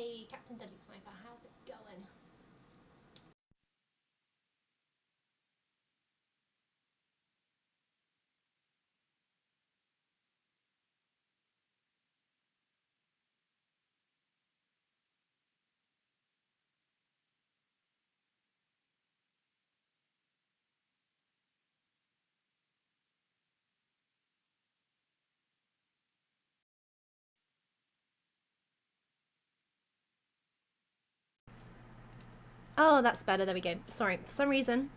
Hey, Captain Deadly Sniper, how's it going? Oh, that's better. There we go. Sorry, for some reason,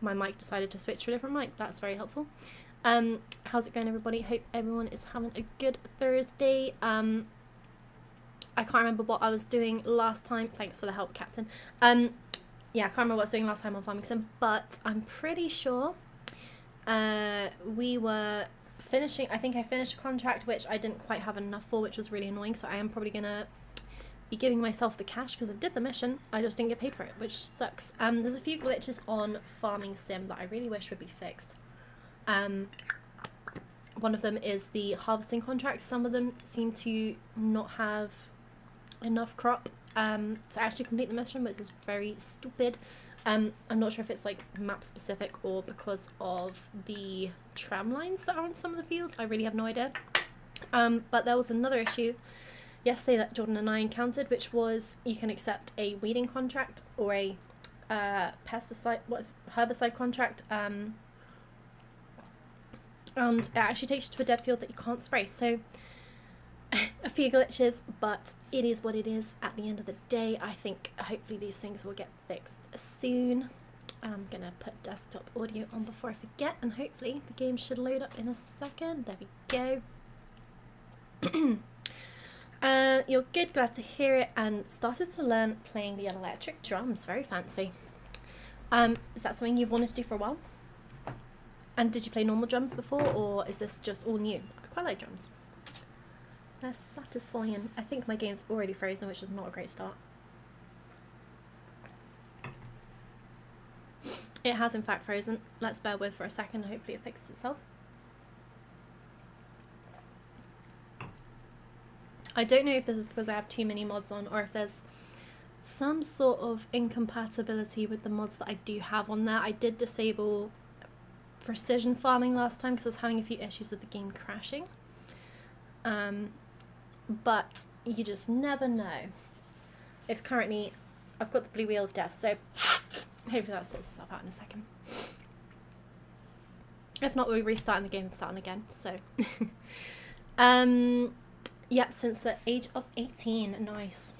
my mic decided to switch to a different mic. That's very helpful. How's it going, everybody? Hope everyone is having a good Thursday. I can't remember what I was doing last time. Thanks for the help, Captain. Yeah, I can't remember what I was doing last time on Farming Sim, but I'm pretty sure we were finishing. I think I finished a contract which I didn't quite have enough for, which was really annoying. So I am probably gonna be giving myself the cash because I did the mission. I just didn't get paid for it, which sucks. There's a few glitches on Farming Sim that I really wish would be fixed. One of them is the harvesting contracts. Some of them seem to not have enough crop to actually complete the mission, which is very stupid. I'm not sure if it's like map specific or because of the tram lines that are on some of the fields. I really have no idea. But there was another issue yesterday that Jordan and I encountered, which was you can accept a weeding contract or a herbicide contract, and it actually takes you to a dead field that you can't spray. So a few glitches, but it is what it is at the end of the day. I think hopefully these things will get fixed soon. I'm gonna put desktop audio on before I forget, and hopefully the game should load up in a second. There we go. You're good, glad to hear it, and started to learn playing the electric drums. Very fancy. Is that something you've wanted to do for a while? And did you play normal drums before, or is this just all new? I quite like drums. They're satisfying. I think my game's already frozen, which is not a great start. It has in fact frozen. Let's bear with for a second. Hopefully it fixes itself. I don't know if this is because I have too many mods on or if there's some sort of incompatibility with the mods that I do have on there. I did disable precision farming last time because I was having a few issues with the game crashing. But you just never know. It's currently, I've got the blue wheel of death, so hopefully that sorts itself out in a second. If not, we'll restart the game and starting again, so. Yep, since the age of 18. Nice.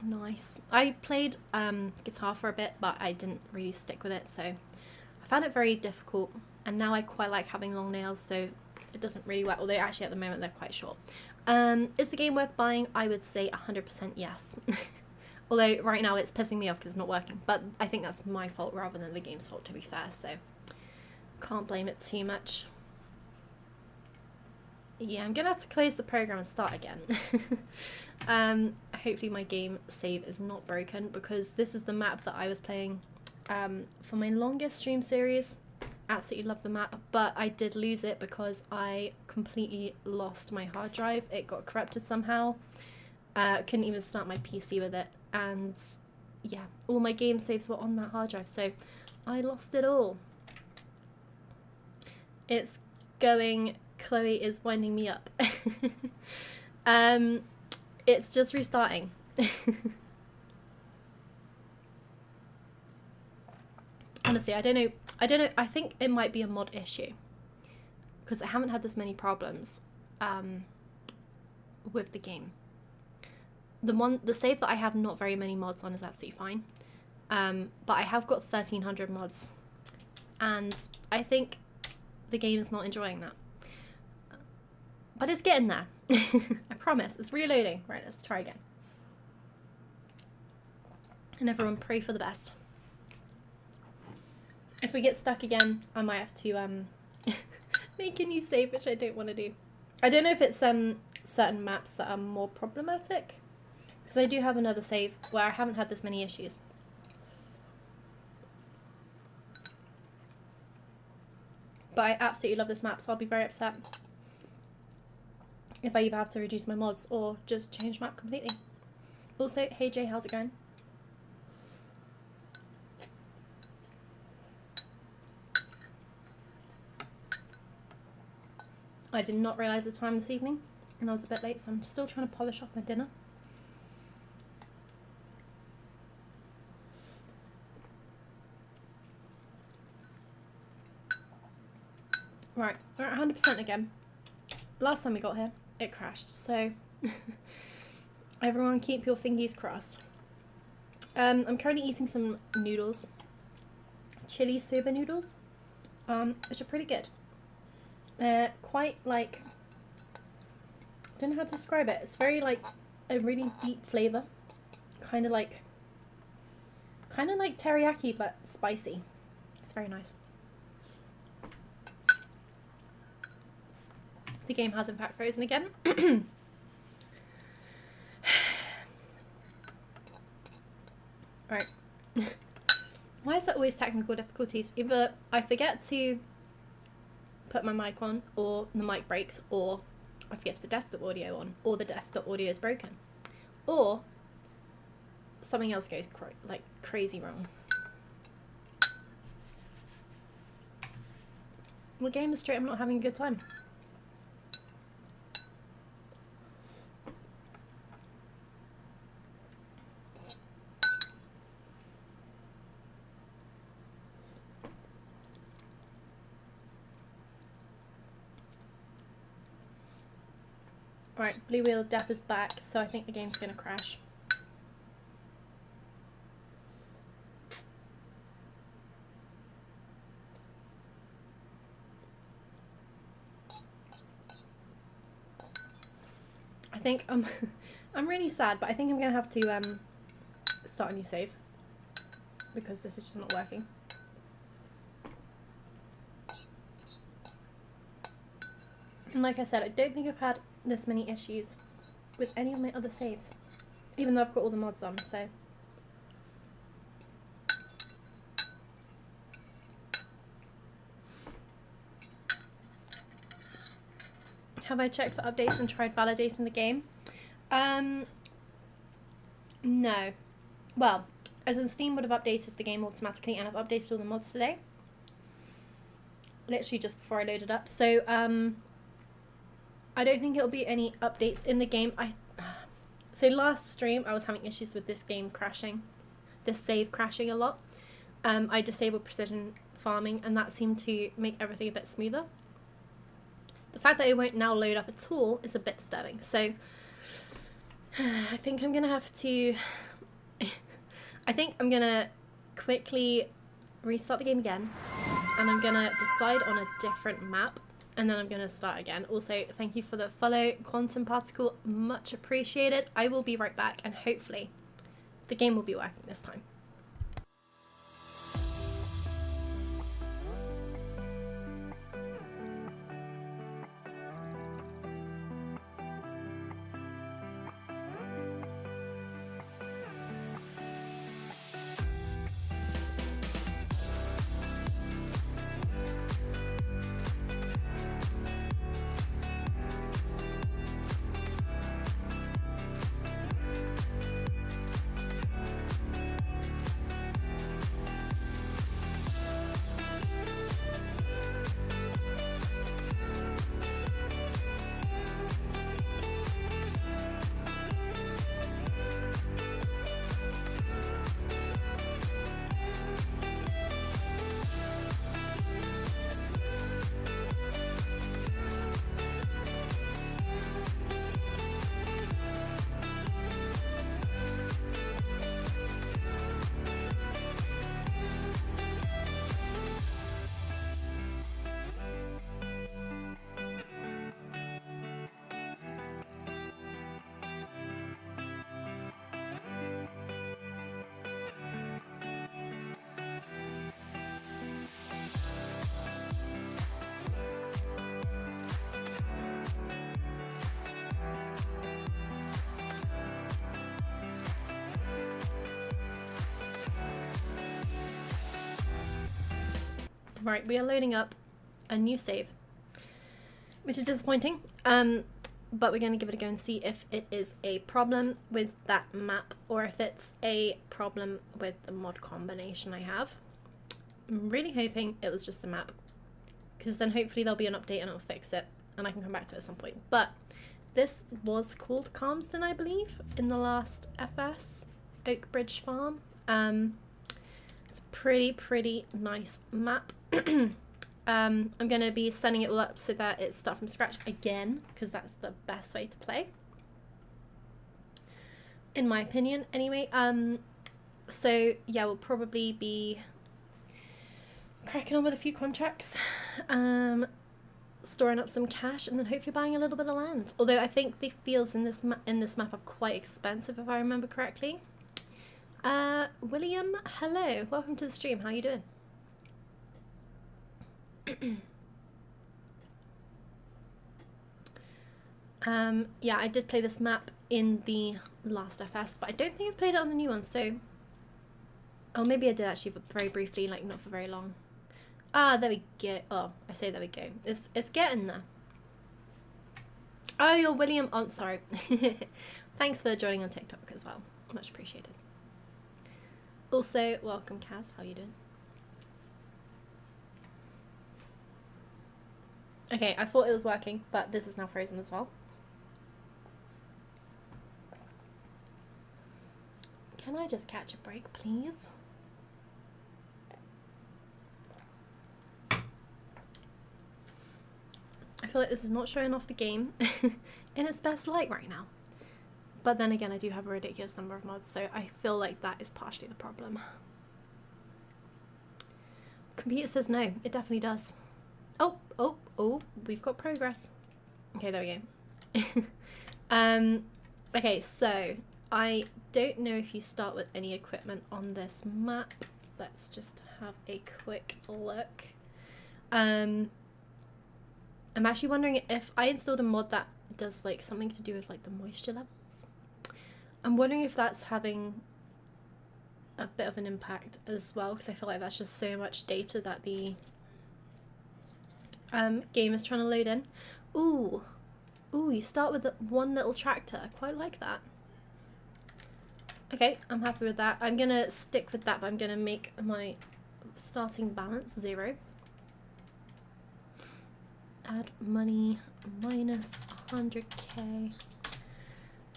Nice. I played guitar for a bit, but I didn't really stick with it, so I found it very difficult, and now I quite like having long nails, so it doesn't really work, although actually at the moment they're quite short. Is the game worth buying? I would say 100% yes. Although right now it's pissing me off because it's not working, but I think that's my fault rather than the game's fault, to be fair, so can't blame it too much. Yeah, I'm gonna have to close the program and start again. Hopefully my game save is not broken, because this is the map that I was playing for my longest stream series. Absolutely love the map, but I did lose it because I completely lost my hard drive. It got corrupted somehow. Couldn't even start my PC with it, and yeah, all my game saves were on that hard drive, so I lost it all. It's going. Chloe is winding me up. It's just restarting. Honestly, I don't know. I think it might be a mod issue because I haven't had this many problems with the game. The save that I have not very many mods on is absolutely fine, but I have got 1300 mods, and I think the game is not enjoying that. But it's getting there. I promise. It's reloading. Right, let's try again. And everyone pray for the best. If we get stuck again, I might have to make a new save, which I don't want to do. I don't know if it's certain maps that are more problematic, because I do have another save where I haven't had this many issues. But I absolutely love this map, so I'll be very upset if I either have to reduce my mods or just change map completely. Also, hey Jay, how's it going? I did not realise the time this evening, and I was a bit late, so I'm still trying to polish off my dinner. Right, we're at 100% again. Last time we got here, it crashed, so everyone keep your fingies crossed. I'm currently eating some noodles, chili soba noodles, which are pretty good. They're quite like, I don't know how to describe it. It's very like a really deep flavour, kind of like teriyaki but spicy. It's very nice. The game has in fact frozen again. Right. Why is that always technical difficulties? Either I forget to put my mic on, or the mic breaks, or I forget to put desktop audio on, or the desktop audio is broken, or something else goes like crazy wrong. The game is straight, I'm not having a good time. Alright, Blue Wheel of Death is back, so I think the game's gonna crash. I think I'm really sad, but I think I'm gonna have to start a new save because this is just not working. And like I said, I don't think I've had this many issues with any of my other saves, even though I've got all the mods on, so. Have I checked for updates and tried validating the game? No. Well, as in Steam would have updated the game automatically, and I've updated all the mods today. Literally just before I loaded up, so I don't think it'll be any updates in the game. So last stream I was having issues with this game crashing, this save crashing a lot. I disabled precision farming, and that seemed to make everything a bit smoother. The fact that it won't now load up at all is a bit disturbing. So I think I'm gonna have to I think I'm gonna quickly restart the game again, and I'm gonna decide on a different map, and then I'm gonna start again. Also, thank you for the follow, Quantum Particle, much appreciated. I will be right back, and hopefully the game will be working this time. Right, we are loading up a new save, which is disappointing. but we're going to give it a go and see if it is a problem with that map or if it's a problem with the mod combination I have. I'm really hoping it was just the map, because then hopefully there'll be an update and it'll fix it and I can come back to it at some point. But this was called Calmston, I believe, in the last FS, Oak Bridge Farm. It's a pretty nice map. I'm going to be setting it all up so that it starts from scratch again, because that's the best way to play, in my opinion anyway. So yeah, we'll probably be cracking on with a few contracts, storing up some cash, and then hopefully buying a little bit of land. Although I think the fields in this map are quite expensive, if I remember correctly. William, hello, welcome to the stream. How you doing? Yeah, I did play this map in the last FS, but I don't think I've played it on the new one, so... Oh, maybe I did actually, but very briefly, like not for very long. Ah, there we go. Oh, I say there we go. It's getting there. Oh, you're William. Oh, sorry. Thanks for joining on TikTok as well. Much appreciated. Also, welcome, Kaz. How you doing? Okay, I thought it was working, but this is now frozen as well. Can I just catch a break, please? I feel like this is not showing off the game in its best light right now. But then again, I do have a ridiculous number of mods, so I feel like that is partially the problem. Computer says no, it definitely does. Oh, we've got progress. Okay, there we go. Okay, so I don't know if you start with any equipment on this map. Let's just have a quick look. I'm actually wondering if I installed a mod that does like something to do with like the moisture levels. I'm wondering if that's having a bit of an impact as well, because I feel like that's just so much data that the game is trying to load in. Ooh, you start with one little tractor. I quite like that. Okay, I'm happy with that. I'm gonna stick with that, but I'm gonna make my starting balance 0. Add money minus 100k.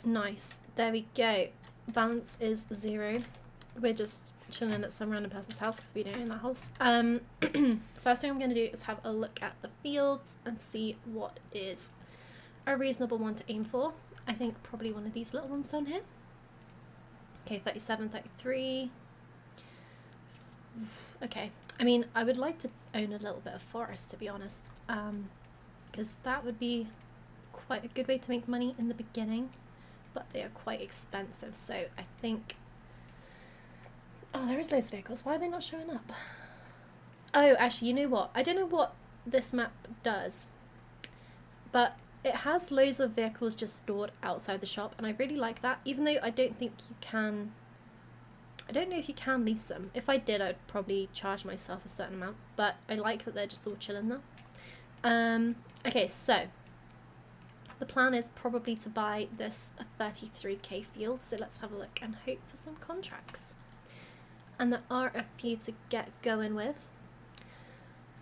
Nice. There we go. Balance is 0. We're just chilling at some random person's house because we don't own that house. First thing I'm going to do is have a look at the fields and see what is a reasonable one to aim for. I think probably one of these little ones down here. Okay, 37, 33. Okay, I mean, I would like to own a little bit of forest, to be honest, because that would be quite a good way to make money in the beginning, but they are quite expensive, so I think... Oh, there is loads of vehicles. Why are they not showing up? Oh, actually, you know what? I don't know what this map does, but it has loads of vehicles just stored outside the shop, and I really like that, even though I don't think you can... I don't know if you can lease them. If I did, I'd probably charge myself a certain amount, but I like that they're just all chilling there. Okay, so the plan is probably to buy this 33k field, so let's have a look and hope for some contracts. And there are a few to get going with.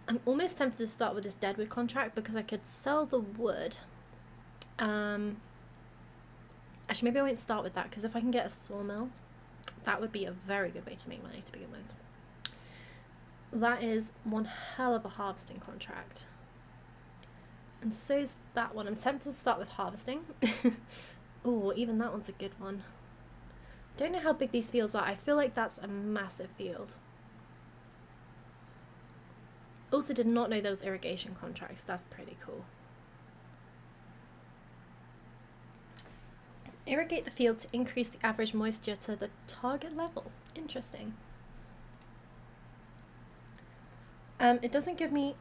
I'm almost tempted to start with this deadwood contract because I could sell the wood. Actually, maybe I won't start with that, because if I can get a sawmill, that would be a very good way to make money to begin with. That is one hell of a harvesting contract. And so's that one. I'm tempted to start with harvesting. Oh, even that one's a good one. Don't know how big these fields are. I feel like that's a massive field. Also did not know there was irrigation contracts. That's pretty cool. Irrigate the field to increase the average moisture to the target level. Interesting. It doesn't give me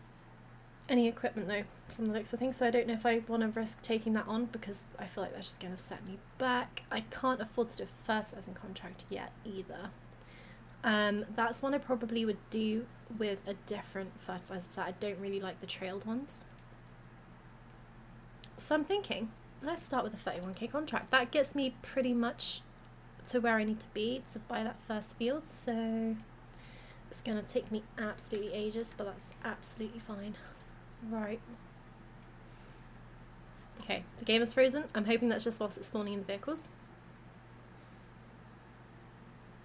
any equipment though, from the looks of things, so I don't know if I want to risk taking that on, because I feel like that's just going to set me back. I can't afford to do a fertilizing contract yet either. That's one I probably would do with a different fertilizer set. I don't really like the trailed ones. So I'm thinking, let's start with the 31k contract. That gets me pretty much to where I need to be to buy that first field, so it's going to take me absolutely ages, but that's absolutely fine. Right. Okay, the game is frozen. I'm hoping that's just whilst it's spawning in the vehicles.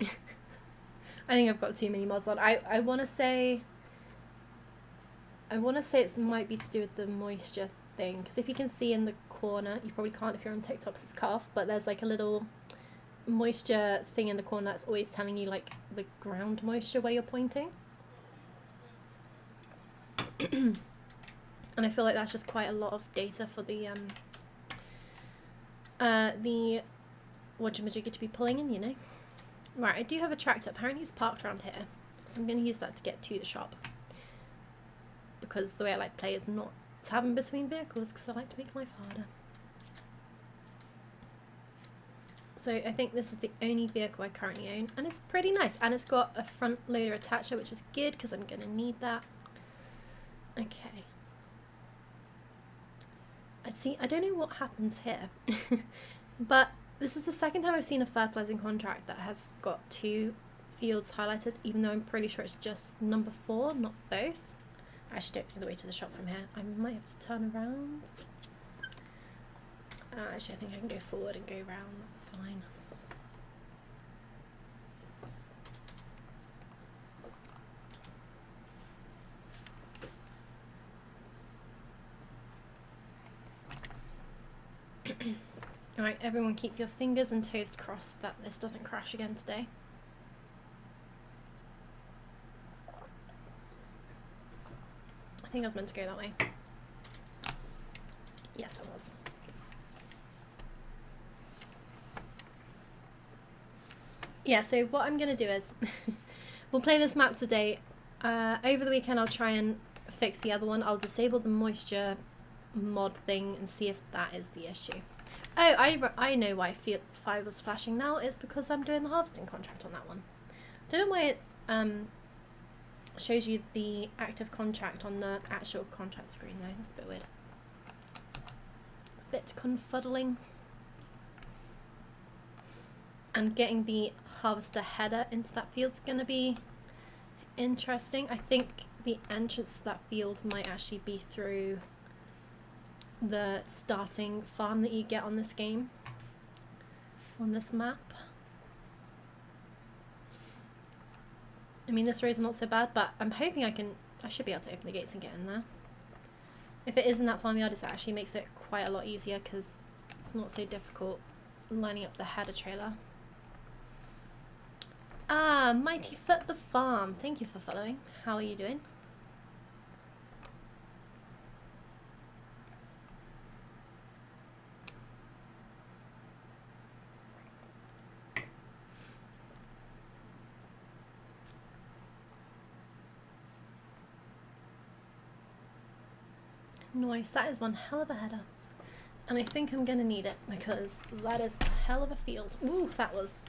I think I've got too many mods on. I want to say it might be to do with the moisture thing, because if you can see in the corner, you probably can't if you're on TikTok because it's cut off, but there's like a little moisture thing in the corner that's always telling you like the ground moisture where you're pointing. And I feel like that's just quite a lot of data for the whatchamajiggy to be pulling in, you know. Right, I do have a tractor. Apparently it's parked around here, so I'm going to use that to get to the shop, because the way I like to play is not tabbing between vehicles, because I like to make life harder. So I think this is the only vehicle I currently own, and it's pretty nice, and it's got a front loader attacher, which is good because I'm going to need that. Okay. I don't know what happens here, but this is the second time I've seen a fertilizing contract that has got 2 fields highlighted, even though I'm pretty sure it's just number 4, not both. I actually don't know the way to the shop from here. I might have to turn around. Actually, I think I can go forward and go round. That's fine. Alright, everyone keep your fingers and toes crossed that this doesn't crash again today. I think I was meant to go that way. Yes, I was. Yeah, so what I'm going to do is we'll play this map today. Over the weekend I'll try and fix the other one. I'll disable the moisture mod thing and see if that is the issue. Oh, I know why field 5 was flashing now. It's because I'm doing the harvesting contract on that one. Don't know why it shows you the active contract on the actual contract screen though. That's a bit weird. Bit confuddling. And getting the harvester header into that field's gonna be interesting. I think the entrance to that field might actually be through the starting farm that you get on this game, on this map. I mean, this road's not so bad, but I'm hoping I should be able to open the gates and get in there. If it is in that farmyard, it actually makes it quite a lot easier because it's not so difficult lining up the header trailer. Ah, Mighty Foot the Farm. Thank you for following. How are you doing? Nice, that is one hell of a header. And I think I'm going to need it because that is a hell of a field. Ooh, that was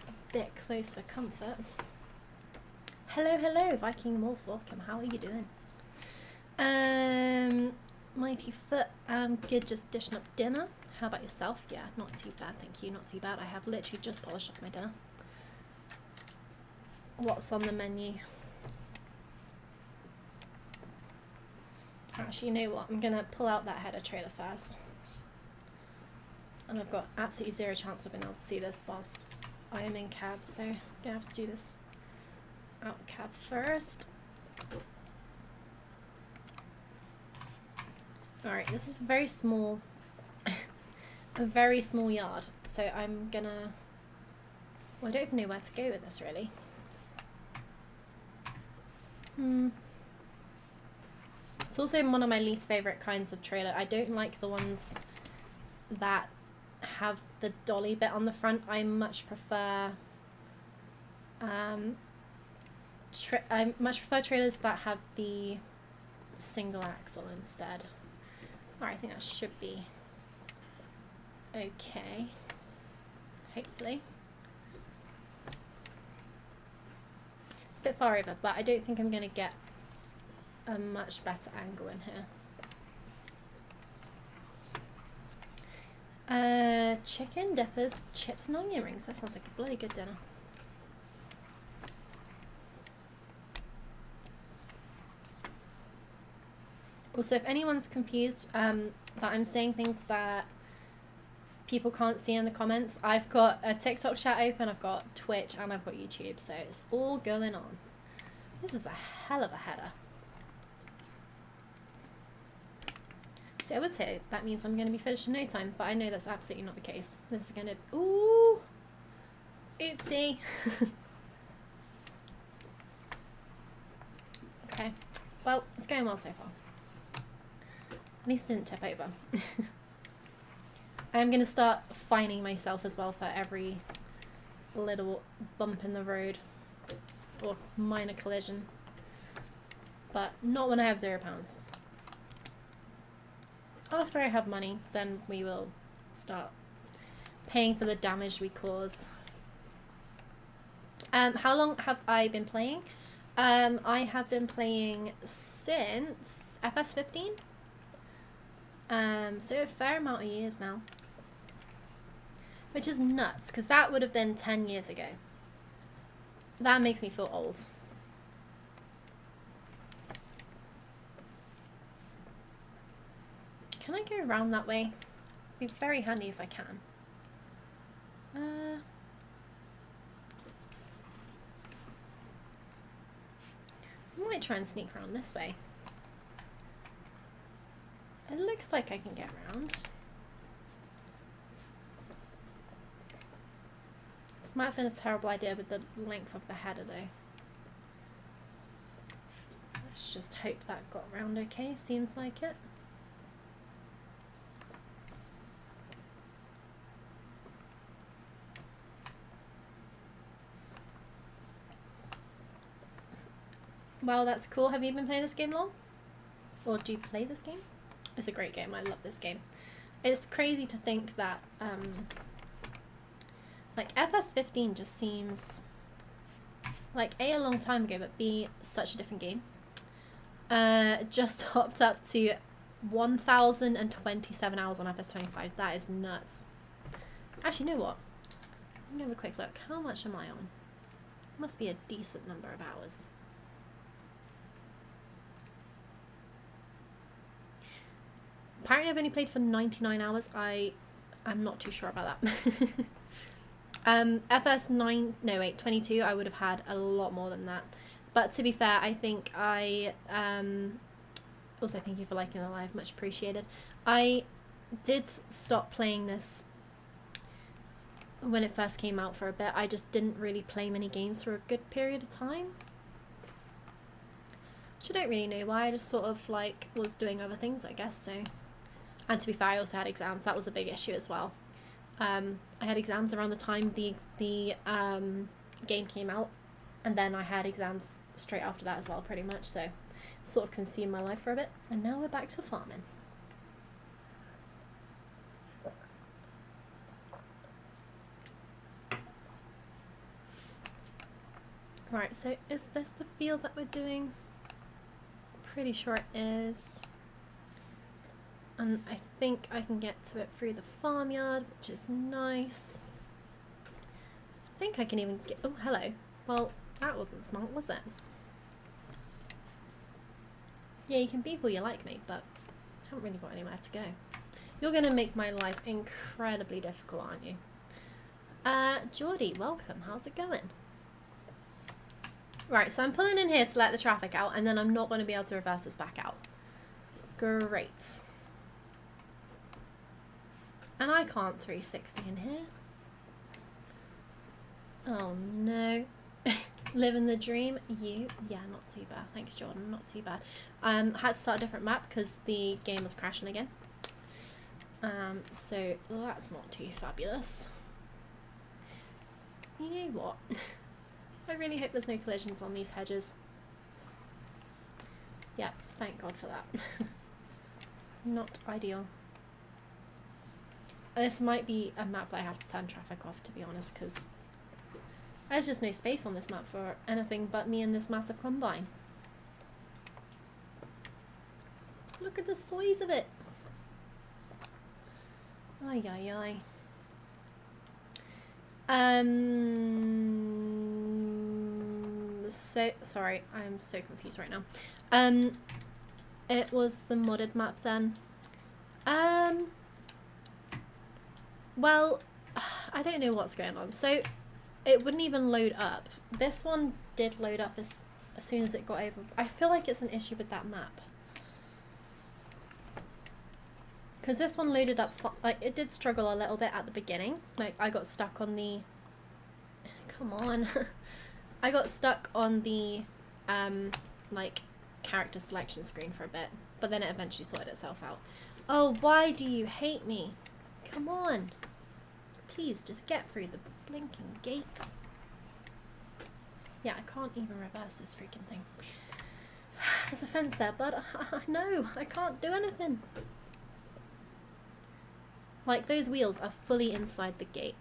a bit close for comfort. Hello, hello, Viking Morphorcum, how are you doing? Mighty Foot, good, just dishing up dinner. How about yourself? Yeah, not too bad, thank you, not too bad. I have literally just polished off my dinner. What's on the menu? Actually, you know what? I'm going to pull out that header trailer first. And I've got absolutely zero chance of being able to see this whilst I am in cab, so I'm going to have to do this out cab first. Alright, this is very small, a very small yard, so I'm going to... Well, I don't even know where to go with this, really. It's also one of my least favourite kinds of trailer. I don't like the ones that have the dolly bit on the front. I much prefer trailers that have the single axle instead. Alright, I think that should be okay. Hopefully. It's a bit far over, but I don't think I'm going to get a much better angle in here. Chicken dippers, chips and onion rings. That sounds like a bloody good dinner. Also, if anyone's confused that I'm saying things that people can't see in the comments, I've got a TikTok chat open, I've got Twitch, and I've got YouTube, so it's all going on. This is a hell of a header. So I would say that means I'm going to be finished in no time, but I know that's absolutely not the case. This is going to... Ooh! Oopsie! Okay. Well, it's going well so far. At least it didn't tip over. I'm going to start fining myself as well for every little bump in the road or minor collision. But not when I have £0. After I have money, then we will start paying for the damage we cause. How long have I been playing? I have been playing since FS15. So a fair amount of years now. Which is nuts, because that would have been 10 years ago. That makes me feel old. Can I go around that way? It'd be very handy if I can. I might try and sneak around this way. It looks like I can get around. This might have been a terrible idea with the length of the header though. Let's just hope that got around okay. Seems like it. Well, that's cool. Have you been playing this game long? Or do you play this game? It's a great game. I love this game. It's crazy to think that, like, FS15 just seems like A, a long time ago, but B, such a different game. Just hopped up to 1,027 hours on FS25. That is nuts. Actually, you know what? Let me have a quick look. How much am I on? Must be a decent number of hours. Apparently I've only played for 99 hours. I'm not too sure about that. FS9, no wait, 22, I would have had a lot more than that. But to be fair, I think I, also thank you for liking the live, much appreciated. I did stop playing this when it first came out for a bit. I just didn't really play many games for a good period of time. Which I don't really know why, I just sort of like was doing other things, I guess, so. And to be fair, I also had exams. That was a big issue as well. I had exams around the time the game came out, and then I had exams straight after that as well, pretty much. So, sort of consumed my life for a bit. And now we're back to farming. Right. So is this the field that we're doing? Pretty sure it is. And I think I can get to it through the farmyard, which is nice. I think I can even get... Oh, hello. Well, that wasn't smart, was it? Yeah, you can be who you like me, but I haven't really got anywhere to go. You're going to make my life incredibly difficult, aren't you? Geordie, welcome. How's it going? Right, so I'm pulling in here to let the traffic out, and then I'm not going to be able to reverse this back out. Great. And I can't 360 in here. Oh no. Living the dream. You? Yeah, not too bad. Thanks, Jordan. Not too bad. Had to start a different map because the game was crashing again. So that's not too fabulous. You know what? I really hope there's no collisions on these hedges. Yeah, thank God for that. Not ideal. This might be a map that I have to turn traffic off, to be honest, because there's just no space on this map for anything but me and this massive combine. Look at the size of it. Ay, ay, ay. So sorry, I'm so confused right now. It was the modded map then. Well, I don't know what's going on. So it wouldn't even load up. This one did load up as soon as it got over. I feel like it's an issue with that map. Because this one loaded up, like, it did struggle a little bit at the beginning. Like, I got stuck on the... Come on. I got stuck on the, like, character selection screen for a bit. But then it eventually sorted itself out. Oh, why do you hate me? Come on. Please, just get through the blinking gate. Yeah, I can't even reverse this freaking thing. There's a fence there, but no, I can't do anything. Like, those wheels are fully inside the gate.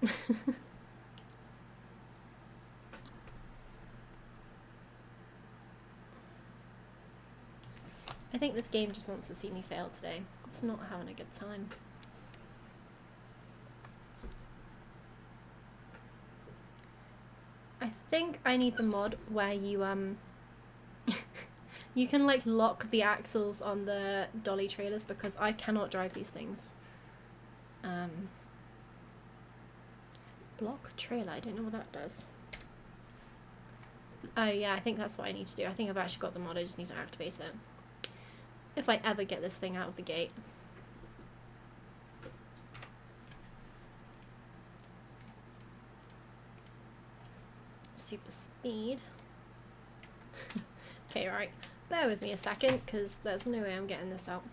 I think this game just wants to see me fail today. It's not having a good time. I think I need the mod where you you can like lock the axles on the dolly trailers, because I cannot drive these things. Block trailer, I don't know what that does. Oh yeah, I think that's what I need to do. I think I've actually got the mod, I just need to activate it. If I ever get this thing out of the gate. Super speed. Okay, right. Bear with me a second, because there's no way I'm getting this out.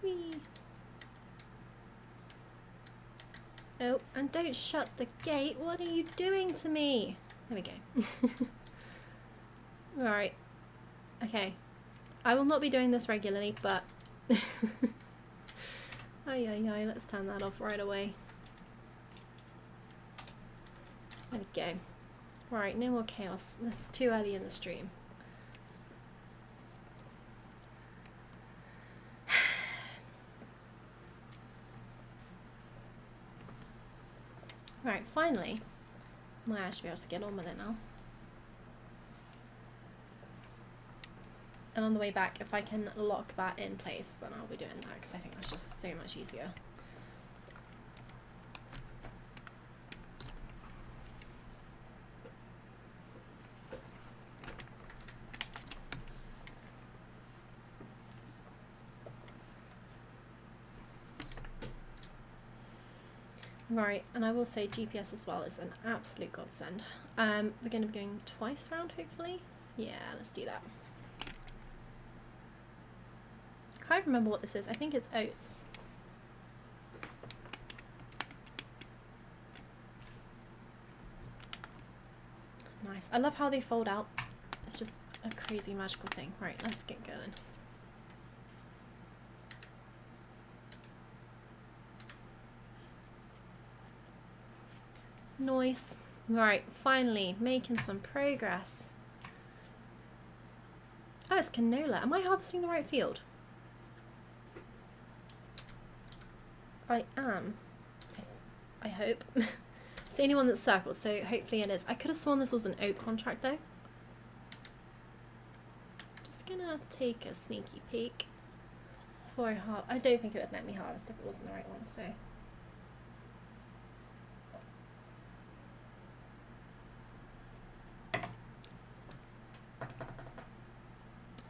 Whee! Oh, and don't shut the gate. What are you doing to me? There we go. Alright. Okay. I will not be doing this regularly, but... Ay, ay, ay, let's turn that off right away. There we go. Right, no more chaos. This is too early in the stream. Right, finally. I might actually be able to get on with it now. And on the way back, if I can lock that in place, then I'll be doing that, because I think that's just so much easier. Right, and I will say GPS as well is an absolute godsend. We're going to be going twice round, hopefully. Yeah, let's do that. I can't remember what this is. I think it's oats. Nice. I love how they fold out. It's just a crazy magical thing. Right, let's get going. Nice. Right, finally making some progress. Oh, it's canola. Am I harvesting the right field? I am. I hope. It's the only one that's circled, so hopefully it is. I could have sworn this was an oat contract though. Just gonna take a sneaky peek before I harvest. I don't think it would let me harvest if it wasn't the right one, so.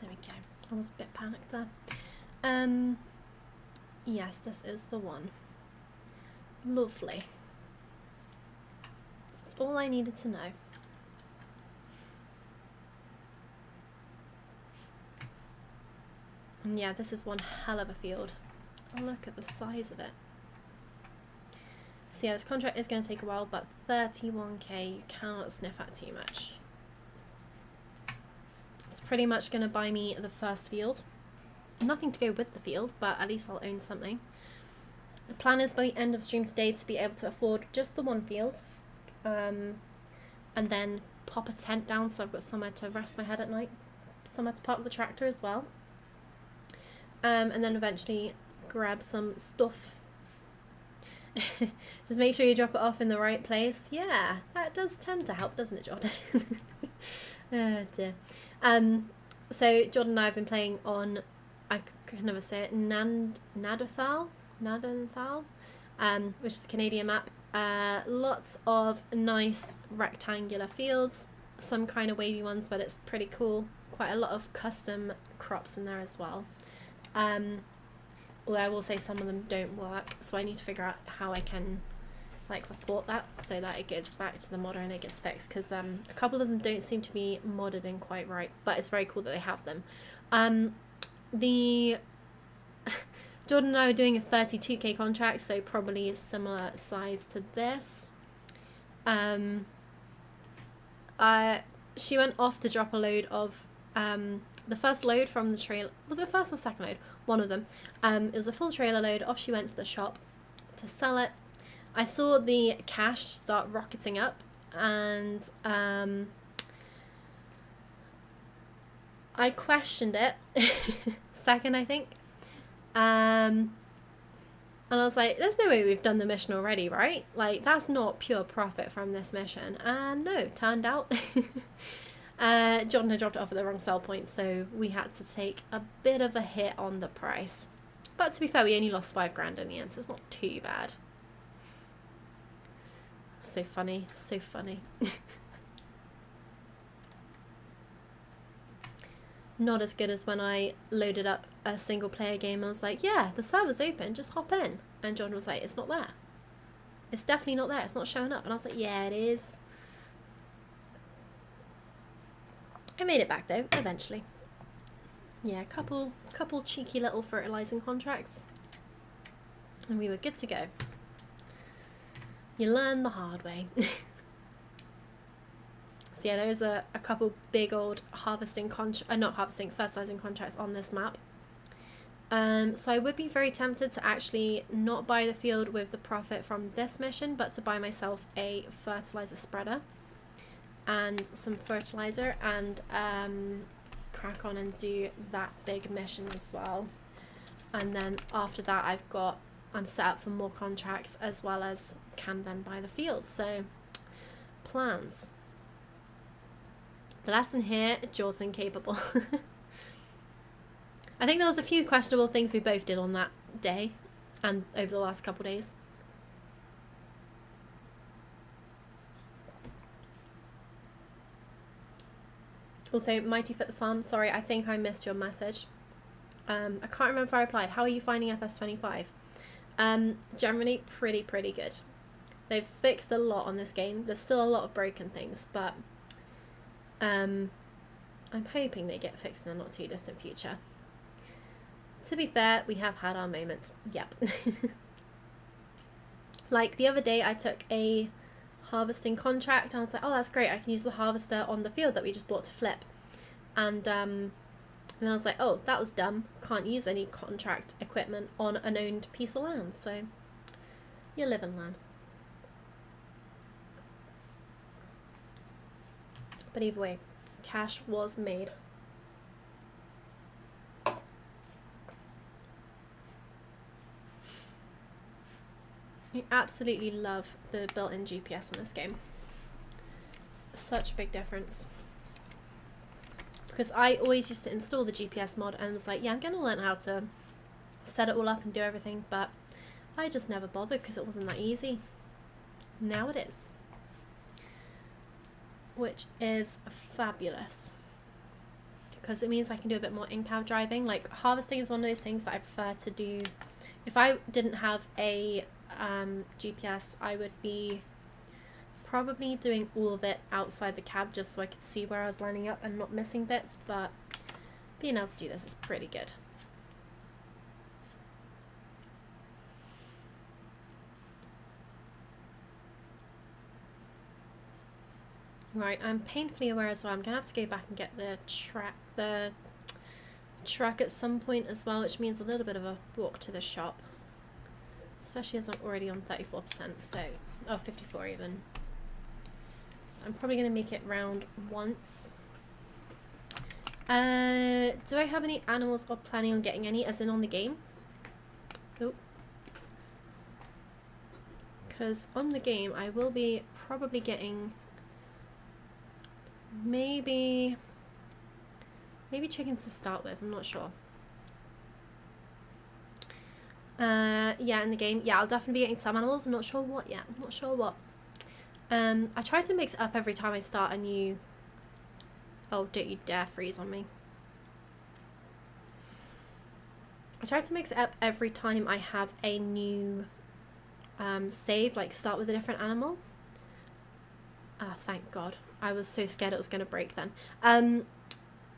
There we go. I was a bit panicked there. Yes, this is the one. Lovely. That's all I needed to know. And yeah, this is one hell of a field. Oh, look at the size of it. So yeah, this contract is going to take a while, but 31k, you cannot sniff at too much. It's pretty much going to buy me the first field. Nothing to go with the field, but at least I'll own something. The plan is by the end of stream today to be able to afford just the one field, and then pop a tent down so I've got somewhere to rest my head at night, somewhere to park the tractor as well, and then eventually grab some stuff. Just make sure you drop it off in the right place. Yeah, that does tend to help, doesn't it, Jordan? Oh dear. So Jordan and I have been playing on, I can never say it, Nadanthal, which is a Canadian map. Lots of nice rectangular fields, some kind of wavy ones, but it's pretty cool. Quite a lot of custom crops in there as well. Although I will say some of them don't work, so I need to figure out how I can like report that so that it goes back to the modder and it gets fixed, because a couple of them don't seem to be modded in quite right, but it's very cool that they have them. Jordan and I were doing a 32k contract, so probably a similar size to this. She went off to drop a load of the first load from the trailer. Was it first or second load? One of them. It was a full trailer load. Off she went to the shop to sell it. I saw the cash start rocketing up, and I questioned it. Second, I think. And I was like, there's no way we've done the mission already, right? Like, that's not pure profit from this mission. And no, turned out Jordan had dropped it off at the wrong sell point, so we had to take a bit of a hit on the price. But to be fair, we only lost 5 grand in the end, so it's not too bad. So funny, so funny. Not as good as when I loaded up a single player game. I was like, yeah, the server's open, just hop in. And Jordan was like, it's not there. It's definitely not there, it's not showing up. And I was like, yeah, it is. I made it back though, eventually. Yeah, a couple cheeky little fertilizing contracts. And we were good to go. You learn the hard way. So yeah, there is a couple big old fertilizing contracts on this map. So I would be very tempted to actually not buy the field with the profit from this mission, but to buy myself a fertilizer spreader and some fertilizer, and crack on and do that big mission as well. And then after that I'm set up for more contracts, as well as can then buy the field. So plans. The lesson here, Jordan capable. I think there was a few questionable things we both did on that day and over the last couple of days. Also, Mighty Fit the Farm, sorry, I think I missed your message. I can't remember if I replied. How are you finding FS25? Generally pretty good. They've fixed a lot on this game. There's still a lot of broken things, but I'm hoping they get fixed in the not too distant future. To be fair, we have had our moments. Yep. Like the other day I took a harvesting contract and I was like, oh, that's great, I can use the harvester on the field that we just bought to flip. And then I was like, oh, that was dumb, can't use any contract equipment on an owned piece of land. So you live and learn. But either way, cash was made. I absolutely love the built-in GPS in this game. Such a big difference. Because I always used to install the GPS mod and was like, yeah, I'm going to learn how to set it all up and do everything, but I just never bothered because it wasn't that easy. Now it is. Which is fabulous. Because it means I can do a bit more in-cab driving. Like, harvesting is one of those things that I prefer to do. If I didn't have a GPS, I would be probably doing all of it outside the cab just so I could see where I was lining up and not missing bits, but being able to do this is pretty good. Right, I'm painfully aware as well. I'm gonna have to go back and get the truck at some point as well, which means a little bit of a walk to the shop. Especially as I'm already on 34%, so, oh, 54 even. So I'm probably going to make it round once. Do I have any animals or planning on getting any, as in on the game? because on the game I will be probably getting maybe chickens to start with. I'm not sure. Yeah, in the game, yeah, I'll definitely be getting some animals. I'm not sure what yet. I'm not sure what. I try to mix it up every time I start a new... Oh, don't you dare freeze on me. I try to mix it up every time I have a new save, like start with a different animal. Ah, thank God. I was so scared it was going to break then.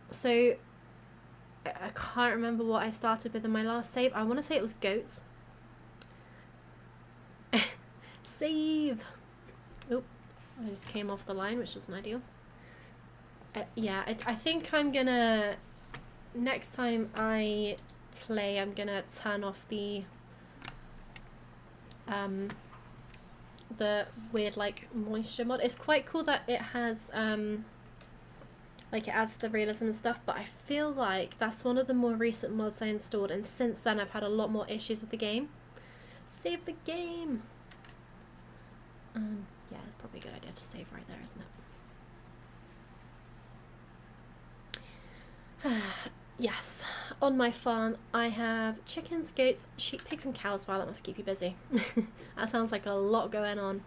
So I can't remember what I started with in my last save. I want to say it was goats. Save! Oh, I just came off the line, which wasn't ideal. Yeah, I think I'm gonna... Next time I play, I'm gonna turn off the weird, like, moisture mod. It's quite cool that it has, like, it adds the realism and stuff, but I feel like that's one of the more recent mods I installed, and since then I've had a lot more issues with the game. Save the game! Yeah, it's probably a good idea to save right there, isn't it? Yes, on my farm I have chickens, goats, sheep, pigs and cows. Wow, that must keep you busy. That sounds like a lot going on.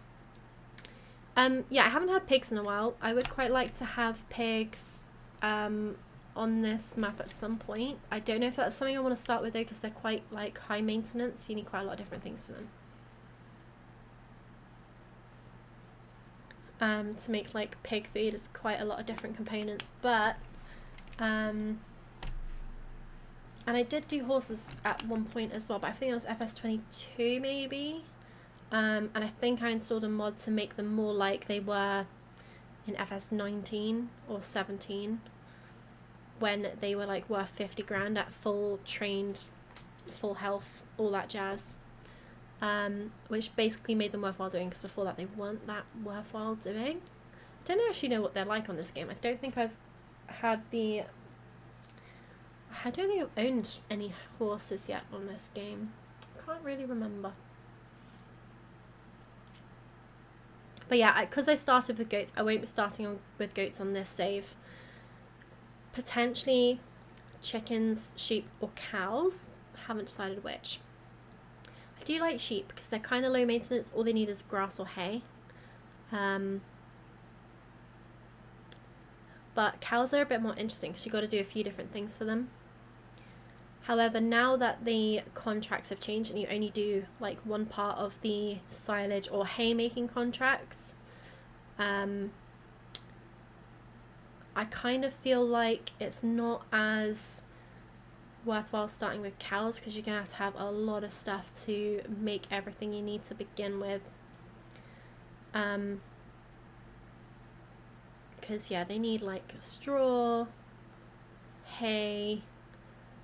Yeah, I haven't had pigs in a while. I would quite like to have pigs on this map at some point. I don't know if that's something I want to start with though, because they're quite like high maintenance. You need quite a lot of different things for them. To make like pig food is quite a lot of different components, but and I did do horses at one point as well, but I think it was FS22 maybe. And I think I installed a mod to make them more like they were in FS19 or 17, when they were like worth 50 grand at full trained, full health, all that jazz. Which basically made them worthwhile doing, because before that they weren't that worthwhile doing. I don't actually know what they're like on this game. I don't think I've had the... I don't think I've owned any horses yet on this game. Can't really remember. But yeah, because I started with goats, I won't be starting with goats on this save. Potentially chickens, sheep or cows. Haven't decided which. I do like sheep because they're kind of low maintenance. All they need is grass or hay. But cows are a bit more interesting because you've got to do a few different things for them. However, now that the contracts have changed and you only do like one part of the silage or hay making contracts, I kind of feel like it's not as worthwhile starting with cows, because you're gonna have to have a lot of stuff to make everything you need to begin with. Because yeah, they need like straw, hay,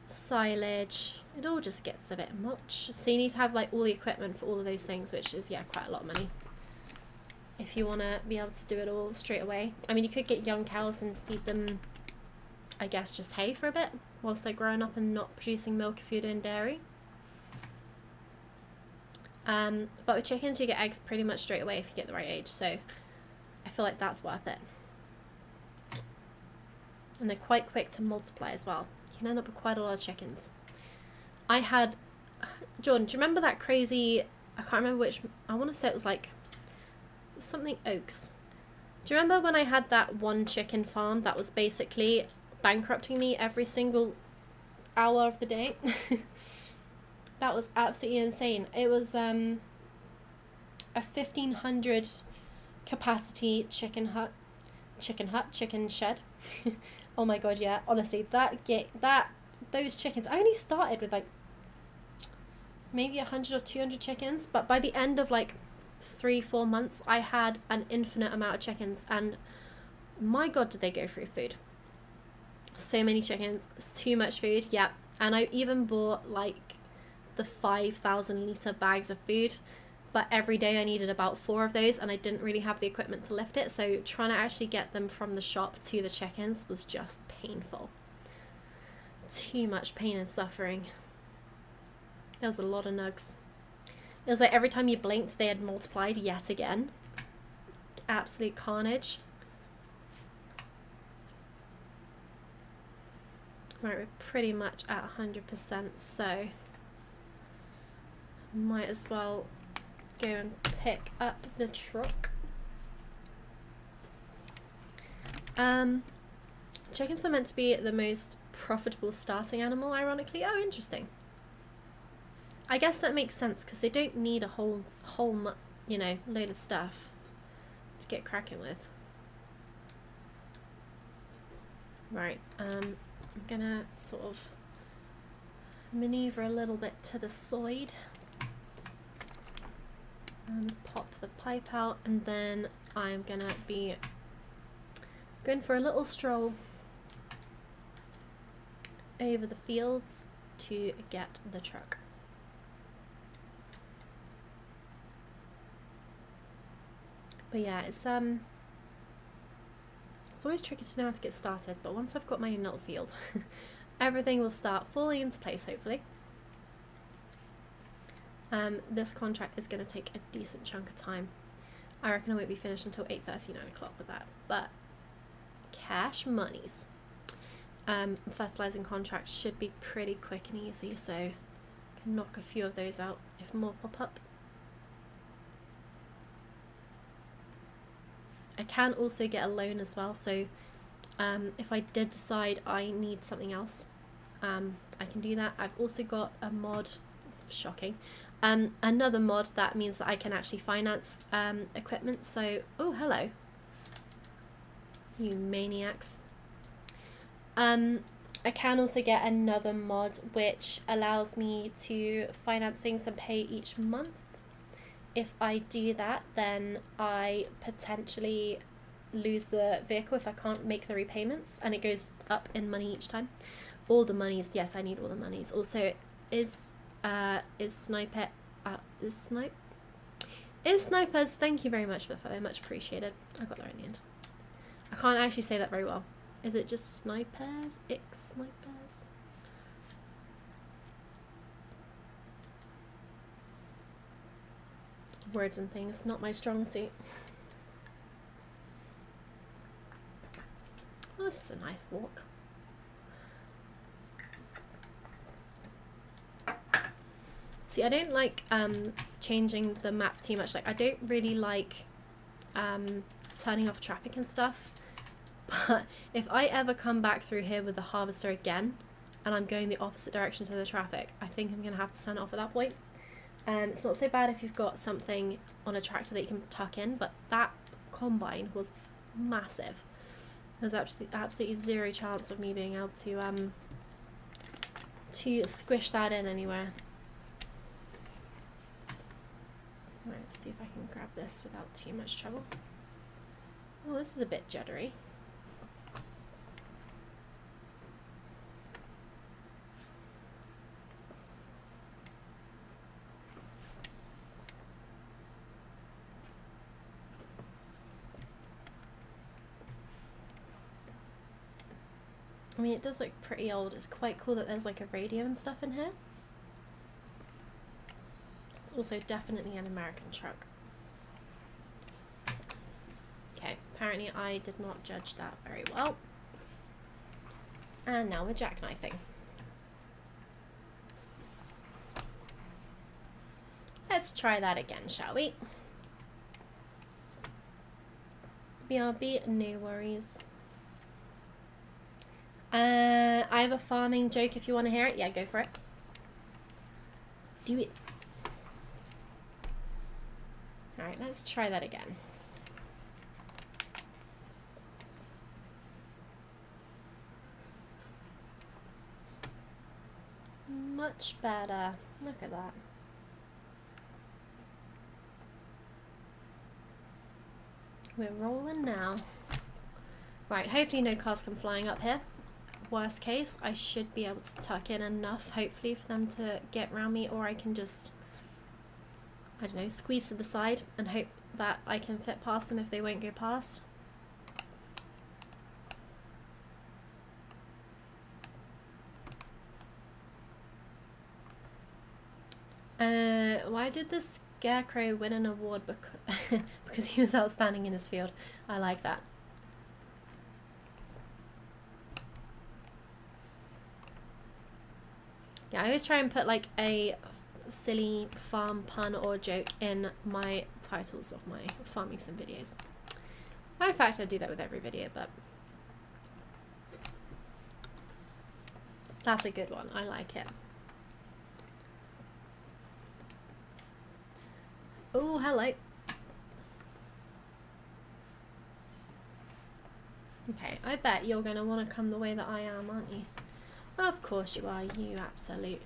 silage. It all just gets a bit much, so you need to have like all the equipment for all of those things, which is, yeah, quite a lot of money if you want to be able to do it all straight away. I mean, you could get young cows and feed them, I guess, just hay for a bit whilst they're growing up and not producing milk if you're doing dairy. But with chickens you get eggs pretty much straight away if you get the right age, so I feel like that's worth it. And they're quite quick to multiply as well. You can end up with quite a lot of chickens. I had... Jordan, do you remember that crazy... I can't remember which... I want to say it was like... something Oaks. Do you remember when I had that one chicken farm that was basically bankrupting me every single hour of the day? That was absolutely insane. It was a 1,500 capacity chicken shed. Oh my god, yeah, honestly, those chickens, I only started with like maybe 100 or 200 chickens, but by the end of like 3-4 months I had an infinite amount of chickens, and my god did they go through food. So many chickens, too much food, yeah. And I even bought like the 5,000 litre bags of food, but every day I needed about 4 of those, and I didn't really have the equipment to lift it, so trying to actually get them from the shop to the chickens was just painful. Too much pain and suffering. There was a lot of nugs. It was like every time you blinked, they had multiplied yet again. Absolute carnage. Right, we're pretty much at 100%, so might as well go and pick up the truck. Chickens are meant to be the most profitable starting animal, ironically. Oh, interesting. I guess that makes sense because they don't need a whole, you know, load of stuff to get cracking with. Right, I'm gonna sort of maneuver a little bit to the side and pop the pipe out, and then I'm gonna be going for a little stroll over the fields to get the truck. But yeah, it's always tricky to know how to get started, but once I've got my own little field, everything will start falling into place, hopefully. This contract is going to take a decent chunk of time. I reckon I won't be finished until 8:30, 9 o'clock with that, but cash monies. Fertilizing contracts should be pretty quick and easy, so I can knock a few of those out if more pop up. I can also get a loan as well, so if I did decide I need something else, I can do that. I've also got a mod, shocking, another mod that means that I can actually finance equipment, so, oh, hello, you maniacs. I can also get another mod which allows me to finance things and pay each month. If I do that, then I potentially lose the vehicle if I can't make the repayments, and it goes up in money each time. All the monies, yes, I need all the monies. Also, is Snipers, thank you very much for the follow, much appreciated. I got there in the end. I can't actually say that very well. Is it just Snipers? Snipers? Words and things, not my strong suit. Oh, this is a nice walk. See, I don't like changing the map too much. Like, I don't really like turning off traffic and stuff. But if I ever come back through here with the harvester again, and I'm going the opposite direction to the traffic, I think I'm going to have to turn it off at that point. It's not so bad if you've got something on a tractor that you can tuck in, but that combine was massive. There's absolutely zero chance of me being able to squish that in anywhere. Right, let's see if I can grab this without too much trouble. Oh, this is a bit juddery. I mean, it does look pretty old. It's quite cool that there's like a radio and stuff in here. It's also definitely an American truck. Okay, apparently I did not judge that very well. And now we're jackknifing. Let's try that again, shall we? BRB, no worries. I have a farming joke if you want to hear it. Yeah, go for it. Do it. Alright, let's try that again. Much better. Look at that. We're rolling now. Right, hopefully no cars come flying up here. Worst case, I should be able to tuck in enough, hopefully, for them to get around me, or I can just, I don't know, squeeze to the side and hope that I can fit past them if they won't go past. Why did the scarecrow win an award? Because he was outstanding in his field. I like that. Yeah, I always try and put like a silly farm pun or joke in my titles of my farming sim videos. In fact, I do that with every video, but that's a good one. I like it. Oh, hello. Okay, I bet you're going to want to come the way that I am, aren't you? Of course you are, you absolute.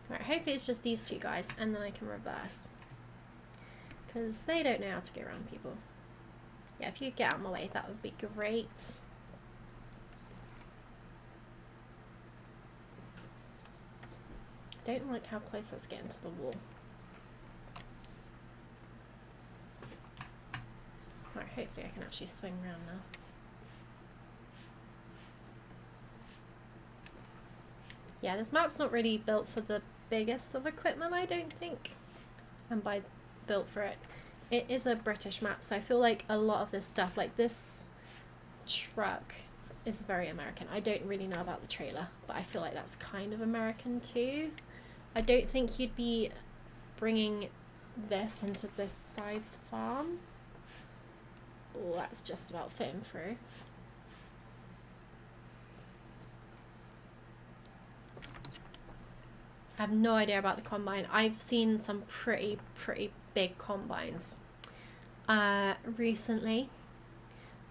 Right, hopefully it's just these two guys, and then I can reverse. Because they don't know how to get around people. Yeah, if you get out of my way, that would be great. Don't like how close that's getting to the wall. Right, hopefully I can actually swing around now. Yeah, this map's not really built for the biggest of equipment, I don't think. And by built for it, it is a British map, so I feel like a lot of this stuff, like this truck, is very American. I don't really know about the trailer, but I feel like that's kind of American too. I don't think you'd be bringing this into this size farm. Oh, that's just about fitting through. I have no idea about the combine. I've seen some pretty big combines recently,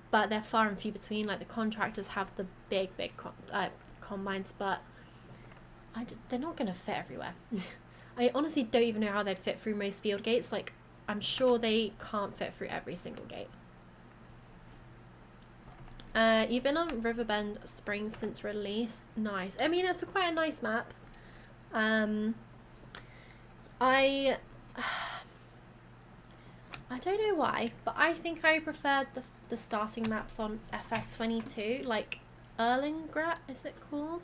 but they're far and few between. Like the contractors have the big combines, but they're not going to fit everywhere. I honestly don't even know how they'd fit through most field gates. Like, I'm sure they can't fit through every single gate. You've been on Riverbend Springs since release. Nice. I mean, it's quite a nice map. I don't know why, but I think I preferred the starting maps on FS22, like Erlingrat, is it called?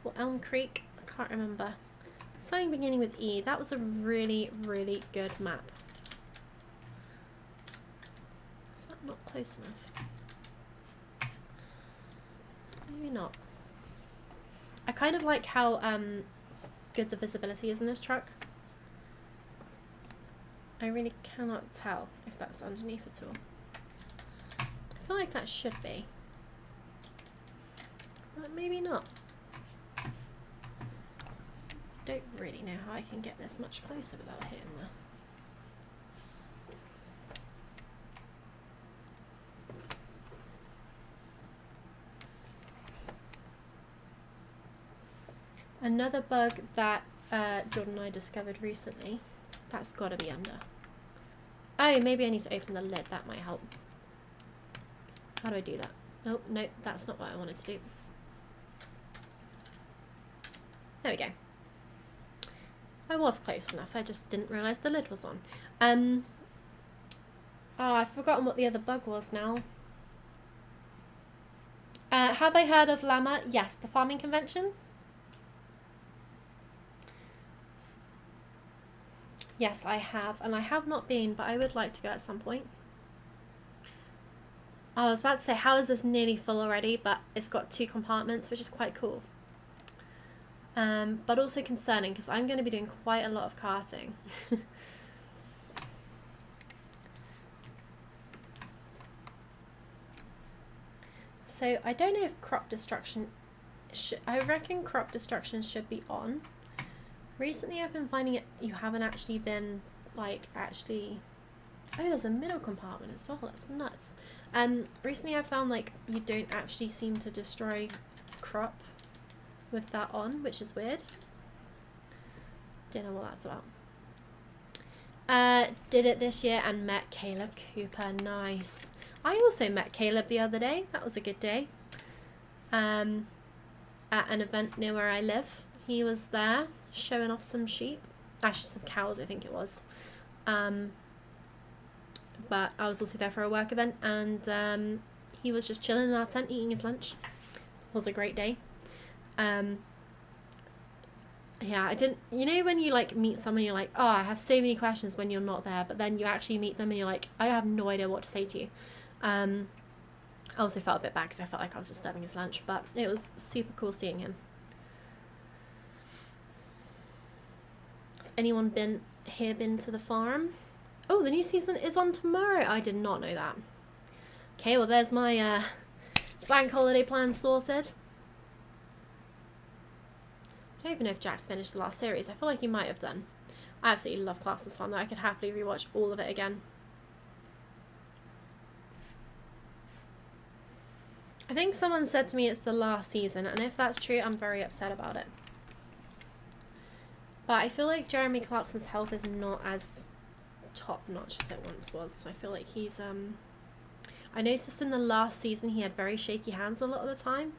Or Elm Creek? I can't remember. Something beginning with E. That was a really good map. Is that not close enough? Maybe not. I kind of like how good the visibility is in this truck. I really cannot tell if that's underneath at all. I feel like that should be, but maybe not. Don't really know how I can get this much closer without hitting there. Another bug that Jordan and I discovered recently, that's got to be under. Oh, maybe I need to open the lid, that might help. How do I do that? Oh, no, that's not what I wanted to do. There we go. I was close enough, I just didn't realise the lid was on. Oh, I've forgotten what the other bug was now. Have I heard of Llama? Yes, the farming convention. Yes, I have, and I have not been, but I would like to go at some point. I was about to say, how is this nearly full already? But it's got 2 compartments, which is quite cool. But also concerning, because I'm going to be doing quite a lot of karting. So I don't know if crop destruction I reckon crop destruction should be on. Recently I've been finding it you haven't actually been like actually oh, there's a middle compartment as well, that's nuts. Recently I found like you don't actually seem to destroy crop with that on, which is weird. Don't know what that's about. Did it this year and met Caleb Cooper. Nice. I also met Caleb the other day. That was a good day. At an event near where I live. He was there showing off some sheep. Actually some cows I think it was. But I was also there for a work event, and he was just chilling in our tent eating his lunch. It was a great day. Yeah, I didn't, you know, when you like meet someone, you're like, oh, I have so many questions when you're not there, but then you actually meet them and you're like, I have no idea what to say to you. I also felt a bit bad because I felt like I was disturbing his lunch, but it was super cool seeing him. Has anyone been to the farm? Oh, the new season is on tomorrow. I did not know that. Okay, well, there's my bank holiday plan sorted. I don't even know if Jack's finished the last series. I feel like he might have done. I absolutely love Class Fun though. I could happily rewatch all of it again. I think someone said to me it's the last season, and if that's true, I'm very upset about it. But I feel like Jeremy Clarkson's health is not as top-notch as it once was. So I feel like he's, I noticed in the last season he had very shaky hands a lot of the time.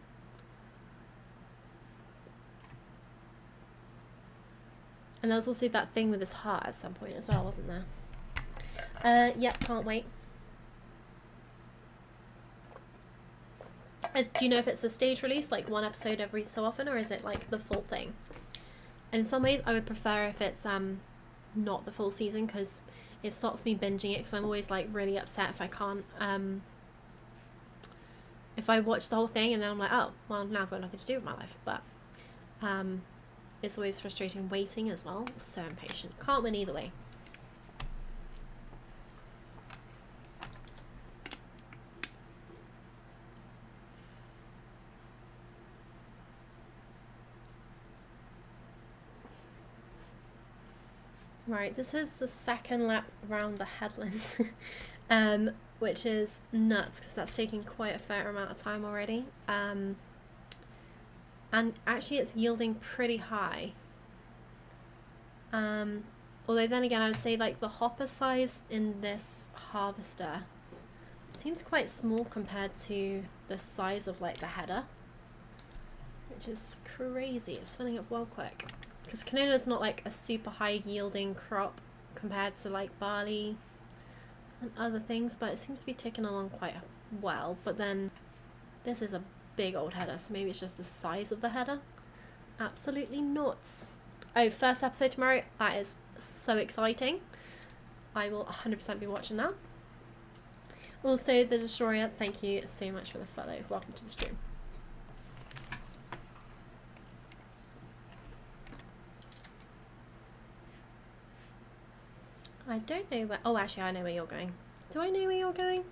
And there was also that thing with his heart at some point as well, wasn't there? Yep, can't wait. Do you know if it's a stage release, like one episode every so often, or is it like the full thing? And in some ways, I would prefer if it's not the full season, because it stops me binging it, because I'm always like really upset if I can't, if I watch the whole thing and then I'm like, oh, well, now I've got nothing to do with my life. But it's always frustrating waiting as well. So impatient. Can't win either way. Right, this is the second lap around the headland, which is nuts because that's taking quite a fair amount of time already. And actually it's yielding pretty high. Although then again, I would say like the hopper size in this harvester seems quite small compared to the size of like the header, which is crazy. It's filling up well quick. Because canola is not like a super high yielding crop compared to like barley and other things, but it seems to be ticking along quite well. But then this is a big old header, so maybe it's just the size of the header. Absolutely nuts. Oh, first episode tomorrow. That is so exciting. I will 100% be watching that. Also, The Destroyer, thank you so much for the follow. Welcome to the stream. I don't know where... Oh, actually, I know where you're going. Do I know where you're going?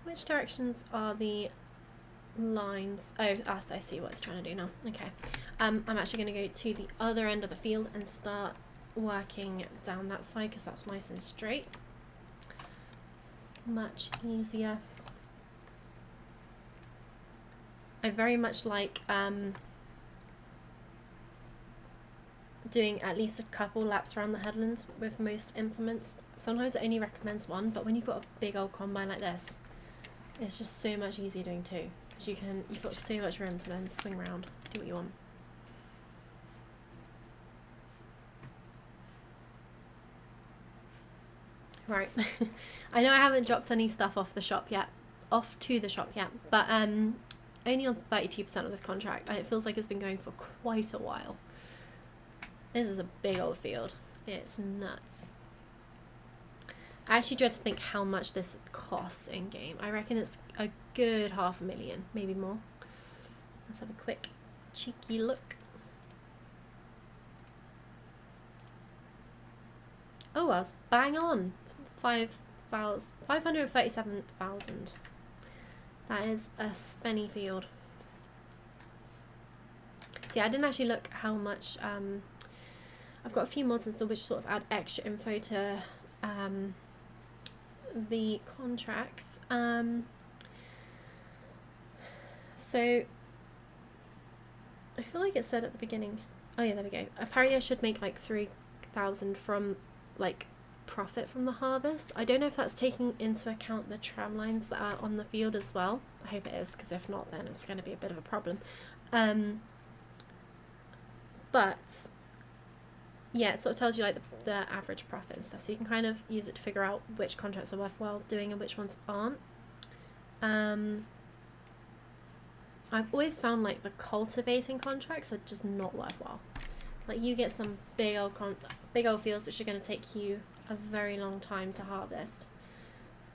Which directions are the lines? Oh, I see what it's trying to do now. Okay. I'm actually going to go to the other end of the field and start working down that side because that's nice and straight. Much easier. I very much like doing at least a couple laps around the headland with most implements. Sometimes it only recommends one, but when you've got a big old combine like this, it's just so much easier doing two, because you've got so much room to then swing around, do what you want. Right. I know I haven't dropped any stuff off to the shop yet, but only on 32% of this contract, and it feels like it's been going for quite a while. This is a big old field. It's nuts. I actually dread to think how much this costs in game. I reckon it's a good $500,000, maybe more. Let's have a quick cheeky look. Oh, I was bang on. 537,000. That is a spenny field. See, I didn't actually look how much. I've got a few mods installed which sort of add extra info to the contracts. So I feel like it said at the beginning. Oh yeah, there we go. Apparently I should make like 3,000 from like profit from the harvest. I don't know if that's taking into account the tram lines that are on the field as well. I hope it is, because if not, then it's going to be a bit of a problem. But yeah, it sort of tells you like the average profit and stuff, so you can kind of use it to figure out which contracts are worthwhile doing and which ones aren't. I've always found like the cultivating contracts are just not worthwhile. Like you get some big old fields which are going to take you a very long time to harvest,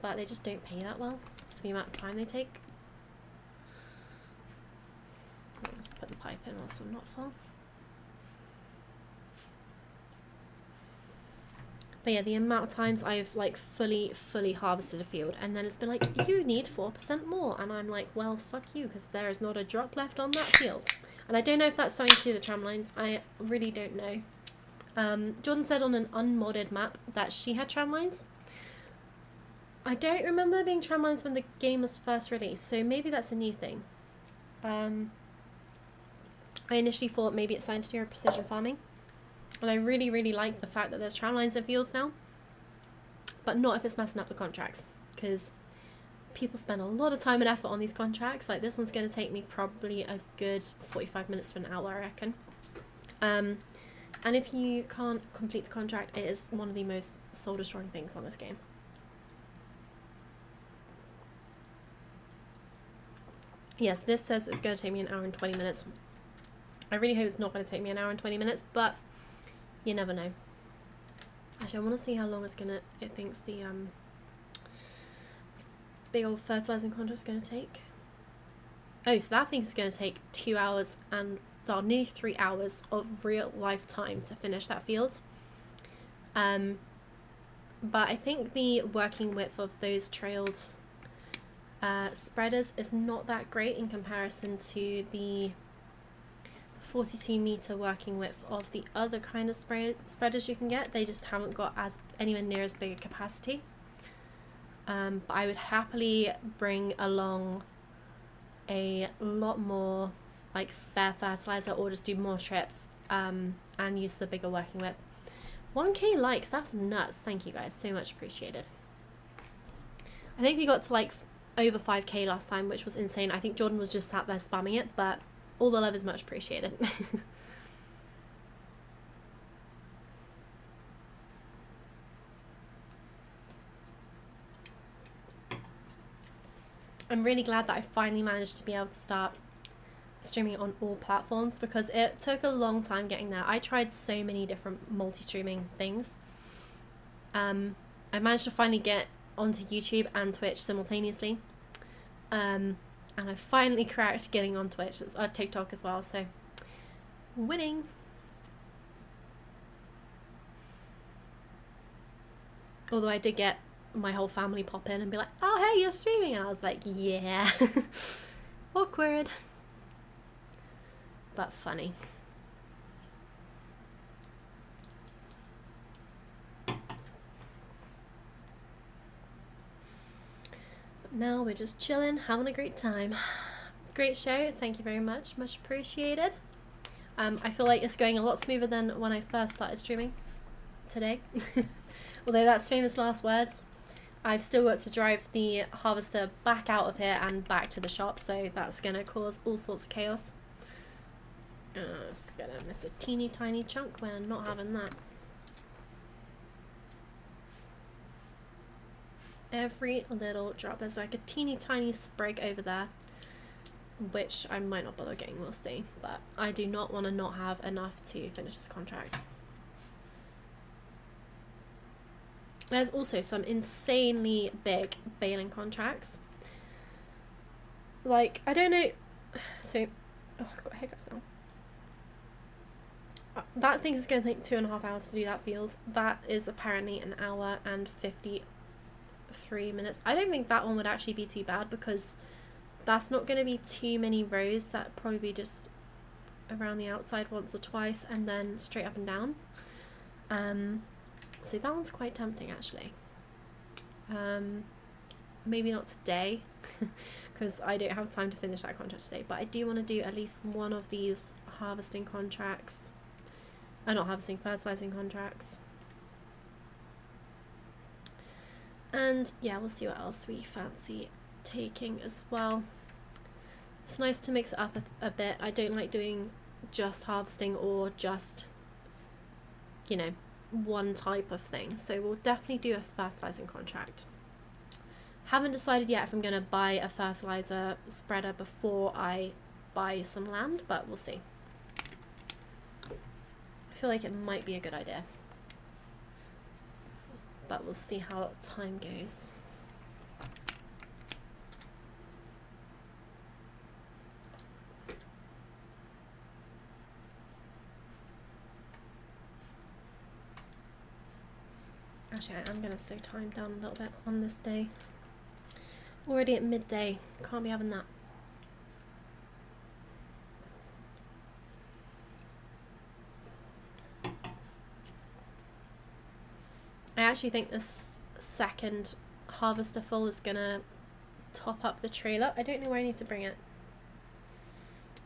but they just don't pay that well for the amount of time they take. Let's put the pipe in whilst I'm not full. But yeah, the amount of times I've like fully harvested a field and then it's been like, you need 4% more, and I'm like, well, fuck you, because there is not a drop left on that field. And I don't know if that's something to do with the tram lines. I really don't know. Jordan said on an unmodded map that she had tram lines. I don't remember there being tram lines when the game was first released, so maybe that's a new thing. I initially thought maybe it's something to do with precision farming. And I really like the fact that there's tram lines in fields now. But not if it's messing up the contracts. Because people spend a lot of time and effort on these contracts. Like this one's going to take me probably a good 45 minutes to an hour, I reckon. And if you can't complete the contract, it is one of the most soul destroying things on this game. Yes, this says it's going to take me an hour and 20 minutes. I really hope it's not going to take me an hour and 20 minutes, but you never know. Actually, I want to see how long it thinks the big old fertilizing contract's going to take. Oh, so that thing's going to take 2 hours and nearly 3 hours of real life time to finish that field. But I think the working width of those trailed spreaders is not that great in comparison to the 42 meter working width of the other kind of spreaders you can get. They just haven't got anywhere near as big a capacity. But I would happily bring along a lot more like spare fertilizer, or just do more trips and use the bigger working width. 1k likes, that's nuts. Thank you guys, so much appreciated. I think we got to like over 5k last time, which was insane. I think Jordan was just sat there spamming it, but all the love is much appreciated. I'm really glad that I finally managed to be able to start streaming on all platforms, because it took a long time getting there. I tried so many different multi-streaming things. I managed to finally get onto YouTube and Twitch simultaneously. And I finally cracked getting on Twitch, TikTok as well, so winning. Although I did get my whole family pop in and be like, oh hey, you're streaming, and I was like, yeah. Awkward, but funny. Now we're just chilling, having a great time. Great show, thank you very much, much appreciated. I feel like it's going a lot smoother than when I first started streaming today. Although that's famous last words. I've still got to drive the harvester back out of here and back to the shop, so that's gonna cause all sorts of chaos. It's gonna miss a teeny tiny chunk, we're not having that. Every little drop. There's like a teeny tiny sprig over there, which I might not bother getting, we'll see. But I do not want to not have enough to finish this contract. There's also some insanely big baling contracts. Like, I don't know. So, oh, I've got hiccups now. That thing is going to take 2.5 hours to do that field. That is apparently an hour and 53 minutes. I don't think that one would actually be too bad, because that's not going to be too many rows. That'd probably be just around the outside once or twice and then straight up and down. So that one's quite tempting actually. Maybe not today because I don't have time to finish that contract today, but I do want to do at least one of these harvesting contracts. Not harvesting, fertilizing contracts. And yeah, we'll see what else we fancy taking as well. It's nice to mix it up a bit. I don't like doing just harvesting or just, you know, one type of thing. So we'll definitely do a fertilizing contract. Haven't decided yet if I'm going to buy a fertilizer spreader before I buy some land, but we'll see. I feel like it might be a good idea, but we'll see how time goes. Actually, I'm going to slow time down a little bit on this day. Already at midday. Can't be having that. I actually think this second harvester full is going to top up the trailer. I don't know where I need to bring it.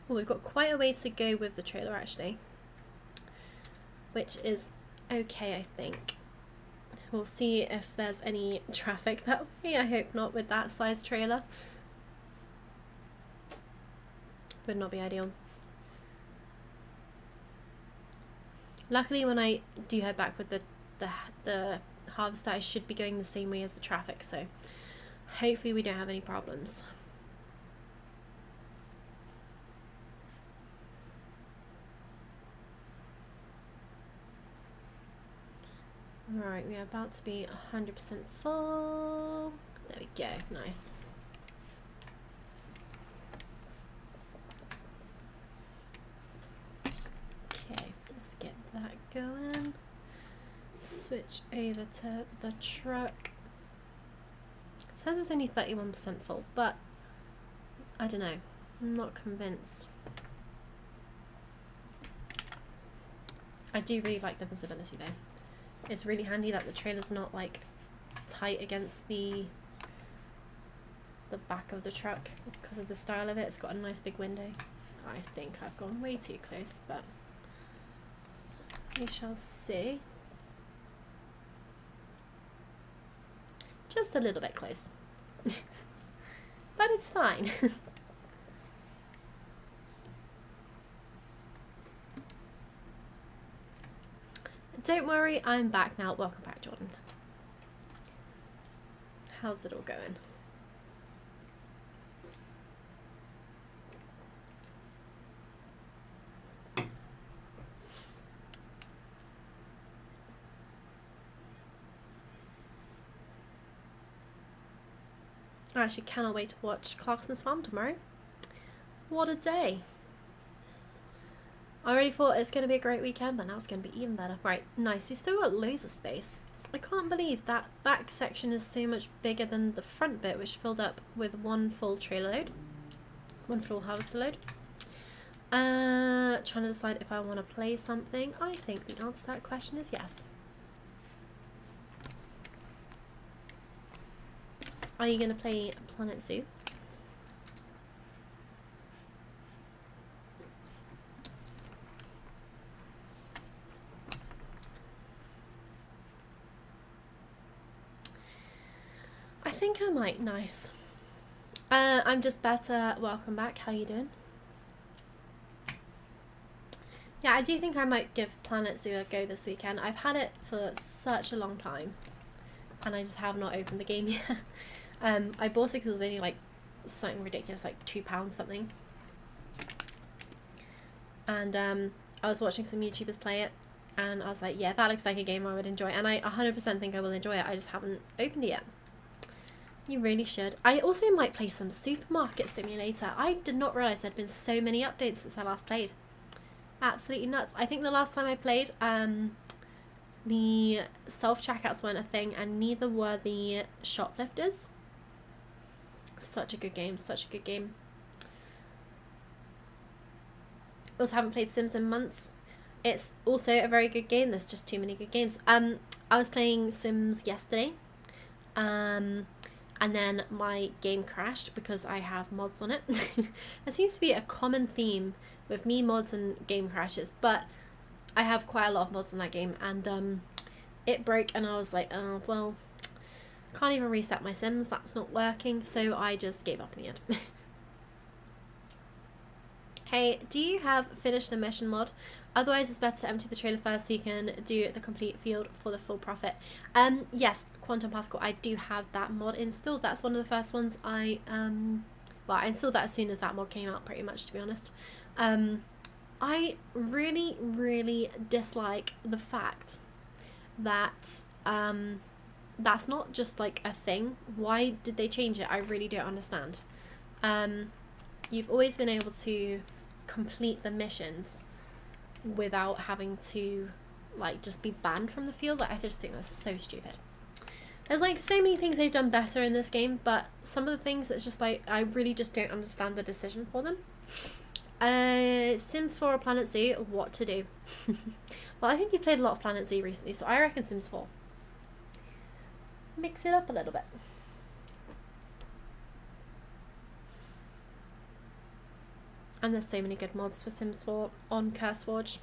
Oh, we've got quite a way to go with the trailer actually, which is okay, I think. We'll see if there's any traffic that way. I hope not with that size trailer. Would not be ideal. Luckily, when I do head back with the harvester, I should be going the same way as the traffic, so hopefully we don't have any problems. Right, we are about to be 100% full. There we go, nice. Okay, let's get that going. Switch over to the truck. It says it's only 31% full, but I don't know. I'm not convinced. I do really like the visibility though. It's really handy that the trailer's not like tight against the back of the truck because of the style of it. It's got a nice big window. I think I've gone way too close, but we shall see. Just a little bit close. But it's fine. Don't worry, I'm back now. Welcome back, Jordan. How's it all going? I actually cannot wait to watch Clarkson's Farm tomorrow. What a day. I already thought it's going to be a great weekend, but now it's going to be even better. Right, nice. We still got loads of space. I can't believe that back section is so much bigger than the front bit, which filled up with one full trailer load. One full harvester load. Trying to decide if I want to play something. I think the answer to that question is yes. Are you going to play Planet Zoo? I think I might. Nice. I'm just better. Welcome back. How you doing? Yeah, I do think I might give Planet Zoo a go this weekend. I've had it for such a long time, and I just have not opened the game yet. I bought it because it was only like something ridiculous, like £2 something. And I was watching some YouTubers play it, and I was like, yeah, that looks like a game I would enjoy, and I 100% think I will enjoy it. I just haven't opened it yet. You really should. I also might play some Supermarket Simulator. I did not realise there'd been so many updates since I last played. Absolutely nuts. I think the last time I played, the self-checkouts weren't a thing, and neither were the shoplifters. Such a good game, such a good game. Also haven't played Sims in months. It's also a very good game. There's just too many good games. I was playing Sims yesterday. And then my game crashed because I have mods on it. There seems to be a common theme with me, mods, and game crashes, but I have quite a lot of mods in that game, and it broke, and I was like, oh, well, can't even reset my Sims, that's not working, so I just gave up in the end. Hey, do you have finish the mission mod? Otherwise, it's better to empty the trailer first so you can do the complete field for the full profit. Yes, Quantum Pascal, I do have that mod installed. That's one of the first ones I Well, I installed that as soon as that mod came out, pretty much, to be honest. I really, really dislike the fact that that's not just like a thing. Why did they change it? I really don't understand. You've always been able to complete the missions without having to like just be banned from the field. Like, I just think that's so stupid. There's like so many things they've done better in this game, but some of the things it's just like I really just don't understand the decision for them. Sims 4 or Planet Zoo, what to do? Well, I think you've played a lot of Planet Zoo recently, so I reckon Sims 4. Mix it up a little bit. And there's so many good mods for Sims 4 on CurseForge.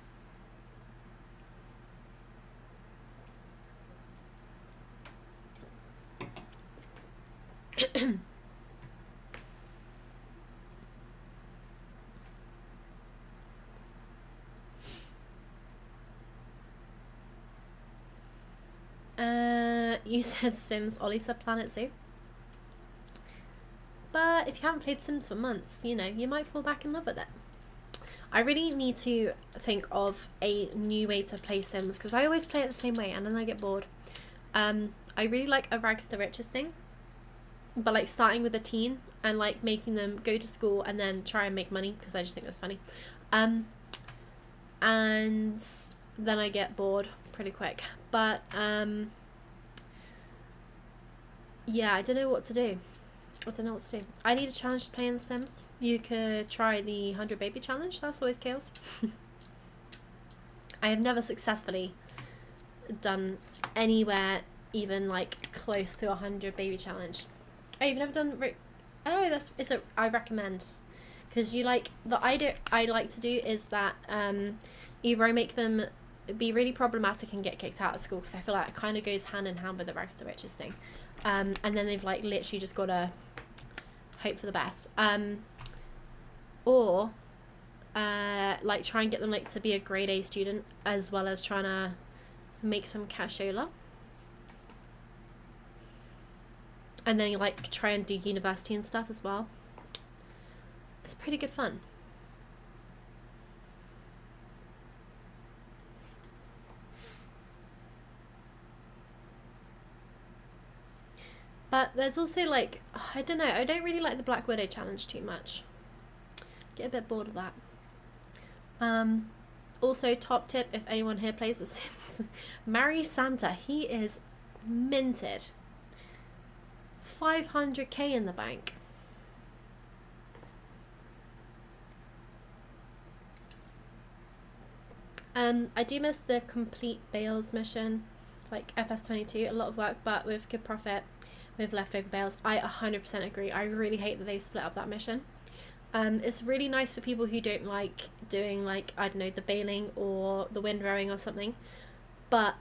You said Sims, Ollie said Planet Zoo. But if you haven't played Sims for months, you know, you might fall back in love with it. I really need to think of a new way to play Sims, because I always play it the same way and then I get bored. I really like a rags to riches thing, but like starting with a teen and like making them go to school and then try and make money, because I just think that's funny. And then I get bored pretty quick. But yeah, I don't know what to do. I need a challenge to play in The Sims. You could try the 100 baby challenge. That's always chaos. I have never successfully done anywhere even like close to 100 baby challenge. Oh, you've never done... I recommend. Because you like... The idea I like to do is that either I make them be really problematic and get kicked out of school, because I feel like it kind of goes hand in hand with the rags to riches thing. And then they've like literally just got to hope for the best. Or like try and get them like to be a grade A student, as well as trying to make some cashola. And then you like try and do university and stuff as well. It's pretty good fun. But there's also like, I don't know, I don't really like the Black Widow challenge too much. Get a bit bored of that. Also, top tip, if anyone here plays The Sims, marry Santa. He is minted. 500k in the bank. I do miss the complete bales mission, like FS22, a lot of work, but with good profit, with leftover bales. I 100% agree. I really hate that they split up that mission. It's really nice for people who don't like doing like, I don't know, the baling or the wind rowing or something, but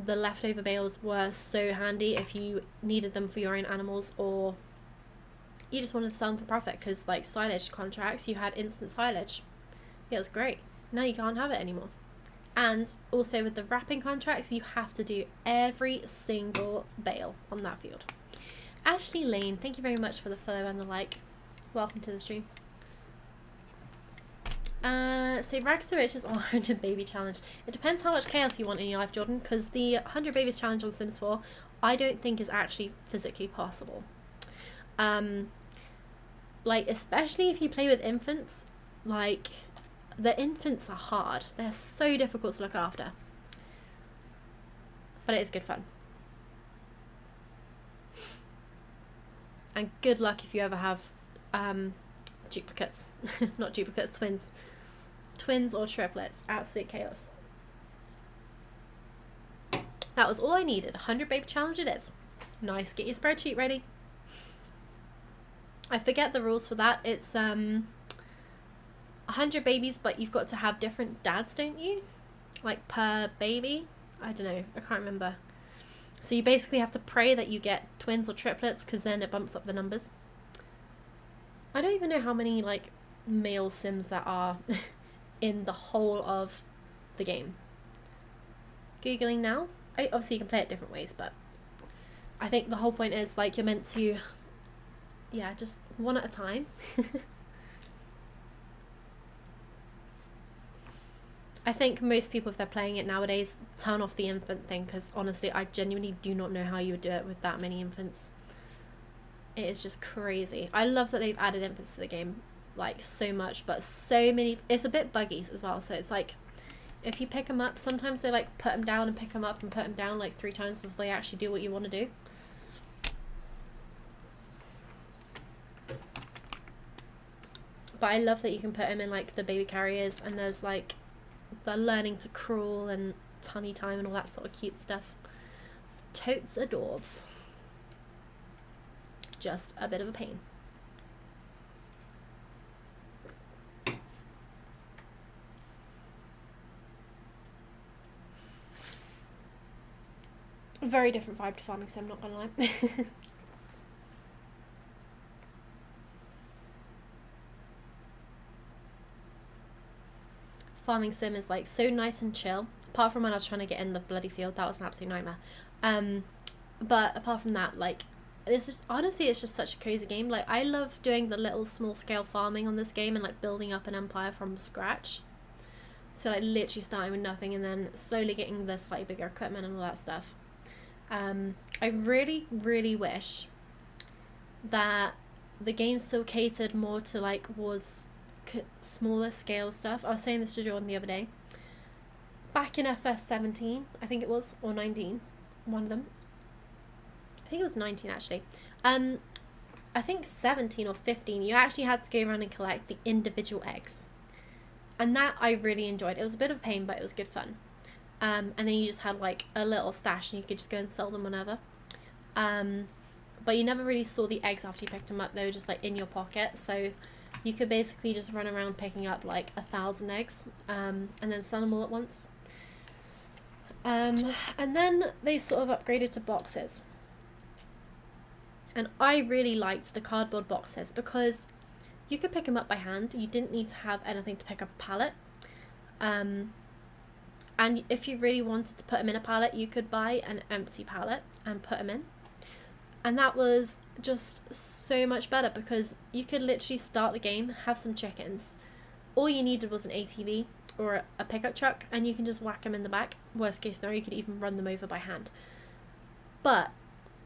the leftover bales were so handy if you needed them for your own animals, or you just wanted to sell them for profit, because like silage contracts, you had instant silage. Yeah, it was great. Now you can't have it anymore. And also with the wrapping contracts, you have to do every single bale on that field. Ashley Lane, thank you very much for the follow and the like. Welcome to the stream. So rags to riches or 100 baby challenge. It depends how much chaos you want in your life, Jordan, because the 100 babies challenge on Sims 4 I don't think is actually physically possible. Like, especially if you play with infants, like, the infants are hard. They're so difficult to look after. But it is good fun. And good luck if you ever have duplicates. Not duplicates, twins. Twins or triplets. Absolute chaos. That was all I needed. 100 baby challenge it is. Nice. Get your spreadsheet ready. I forget the rules for that. It's 100 babies, but you've got to have different dads, don't you? Like per baby? I don't know. I can't remember. So you basically have to pray that you get twins or triplets, because then it bumps up the numbers. I don't even know how many like male Sims there are in the whole of the game. Googling now. Obviously you can play it different ways, but I think the whole point is like you're meant to yeah, just one at a time. I think most people, if they're playing it nowadays, turn off the infant thing, because honestly, I genuinely do not know how you would do it with that many infants. It is just crazy. I love that they've added infants to the game, like, so much, but so many. It's a bit buggy as well, so it's like, if you pick them up, sometimes they like put them down and pick them up and put them down like 3 times before they actually do what you want to do. But I love that you can put them in like the baby carriers, and there's like the learning to crawl and tummy time and all that sort of cute stuff. Totes adorbs. Just a bit of a pain. Very different vibe to farming sim, not gonna lie. Farming sim is like so nice and chill, apart from when I was trying to get in the bloody field. That was an absolute nightmare. But apart from that, like, it's just, honestly, it's just such a crazy game. Like, I love doing the little small scale farming on this game and like building up an empire from scratch. So like literally starting with nothing and then slowly getting the slightly bigger equipment and all that stuff. I really, really wish that the game still catered more to like towards smaller scale stuff. I was saying this to Jordan the other day. Back in FS 17, I think it was, or 19, one of them. I think it was 19 actually. I think 17 or 15, you actually had to go around and collect the individual eggs. And that I really enjoyed. It was a bit of a pain, but it was good fun. And then you just had like a little stash and you could just go and sell them whenever. But you never really saw the eggs after you picked them up. They were just like in your pocket. So you could basically just run around picking up like 1,000 eggs and then sell them all at once. And then they sort of upgraded to boxes. And I really liked the cardboard boxes because you could pick them up by hand. You didn't need to have anything to pick up a pallet. And if you really wanted to put them in a pallet, you could buy an empty pallet and put them in. And that was just so much better because you could literally start the game, have some chickens. All you needed was an ATV or a pickup truck and you can just whack them in the back. Worst case scenario, you could even run them over by hand. But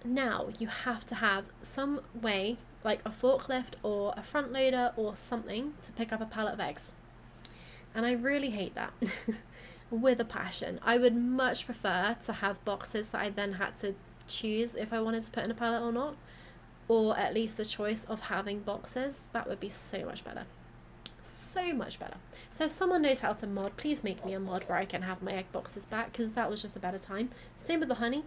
now you have to have some way, like a forklift or a front loader or something, to pick up a pallet of eggs. And I really hate that. With a passion. I would much prefer to have boxes that I then had to choose if I wanted to put in a pallet or not, or at least the choice of having boxes. That would be so much better. So much better. So if someone knows how to mod, please make me a mod where I can have my egg boxes back, because that was just a better time. Same with the honey.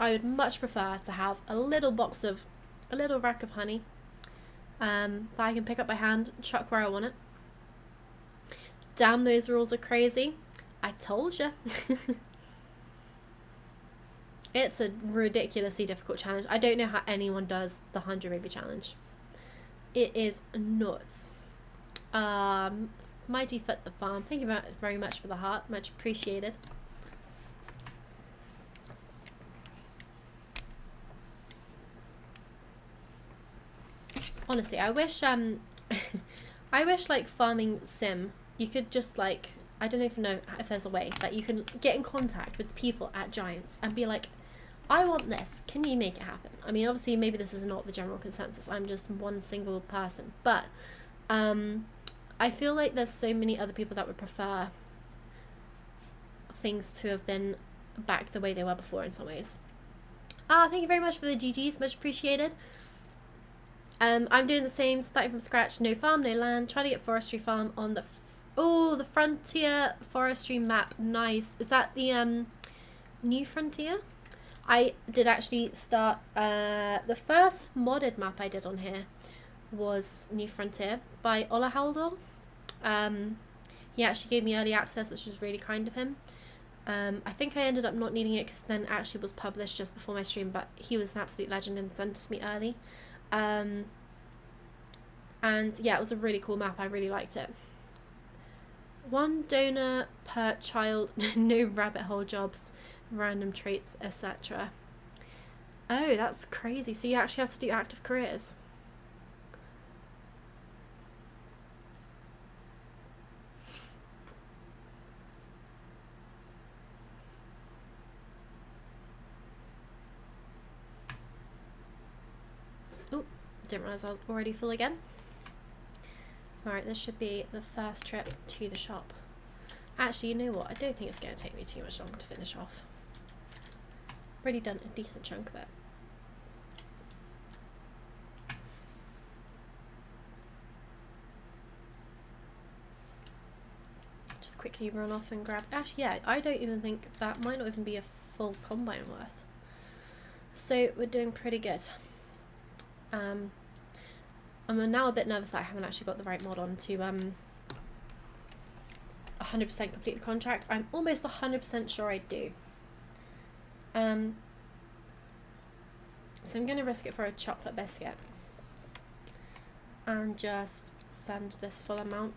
I would much prefer to have a little rack of honey that I can pick up by hand, chuck where I want it. Damn, those rules are crazy. I told you. It's a ridiculously difficult challenge. I don't know how anyone does the 100 baby challenge. It is nuts. Mighty Foot the Farm. Thank you very much for the heart. Much appreciated. Honestly, I wish I wish like farming sim, you could just like, I don't even know if there's a way that you can get in contact with people at Giants and be like, I want this, can you make it happen? I mean, obviously maybe this is not the general consensus, I'm just one single person, but I feel like there's so many other people that would prefer things to have been back the way they were before in some ways. Thank you very much for the GGs, much appreciated. I'm doing the same, starting from scratch, no farm, no land, trying to get forestry farm on the the frontier forestry map. Nice. Is that the new frontier? I did actually start the first modded map I did on here was New Frontier by Ola Haldor. He actually gave me early access, which was really kind of him. I think I ended up not needing it because then actually was published just before my stream, but he was an absolute legend and sent it to me early. And yeah, it was a really cool map. I really liked it. 1 donor per child, no rabbit hole jobs, random traits, etc. Oh, that's crazy. So you actually have to do active careers. Oh, didn't realise I was already full again. Alright, this should be the first trip to the shop. Actually, you know what? I don't think it's going to take me too much longer to finish off. Already done a decent chunk of it. Just quickly run off and grab... Actually, yeah, I don't even think that might not even be a full combine worth. So we're doing pretty good. I'm now a bit nervous that I haven't actually got the right mod on to 100% complete the contract. I'm almost 100% sure I do. So I'm going to risk it for a chocolate biscuit and just send this full amount.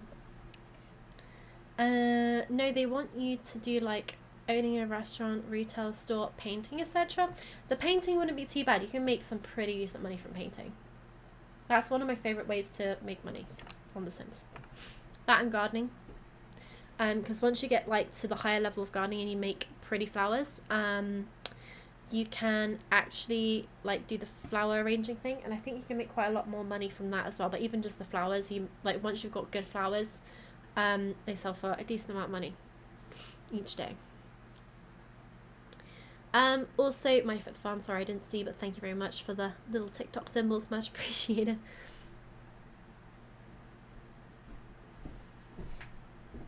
No, they want you to do like owning a restaurant, retail store, painting, etc. The painting wouldn't be too bad. You can make some pretty decent money from painting. That's one of my favourite ways to make money on The Sims. That and gardening. Because once you get like to the higher level of gardening and you make pretty flowers, you can actually like do the flower arranging thing, and I think you can make quite a lot more money from that as well. But even just the flowers, you like once you've got good flowers, they sell for a decent amount of money each day. Also money for the farm, sorry I didn't see, but thank you very much for the little TikTok symbols, much appreciated.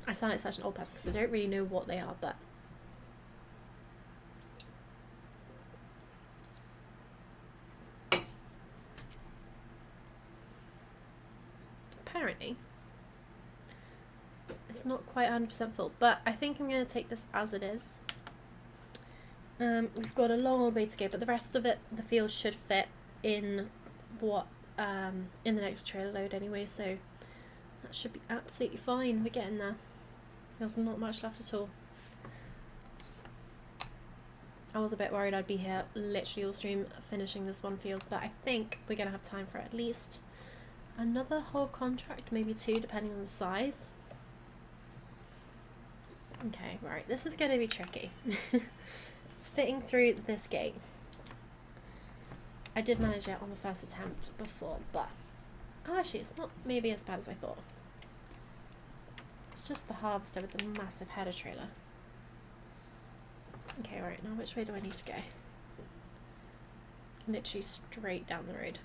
I sound like such an old person because I don't really know what they are, but apparently it's not quite 100% full, but I think I'm going to take this as it is. We've got a long old way to go, but the rest of it, the field should fit in what in the next trailer load anyway, so that should be absolutely fine. We're getting there. There's not much left at all. I was a bit worried I'd be here literally all stream finishing this one field, but I think we're gonna have time for at least another whole contract, maybe two, depending on the size. Okay, right, this is gonna be tricky. Fitting through this gate. I did manage it on the first attempt before, but actually it's not maybe as bad as I thought. It's just the harvester with the massive header trailer. Okay, right, now which way do I need to go? Literally straight down the road.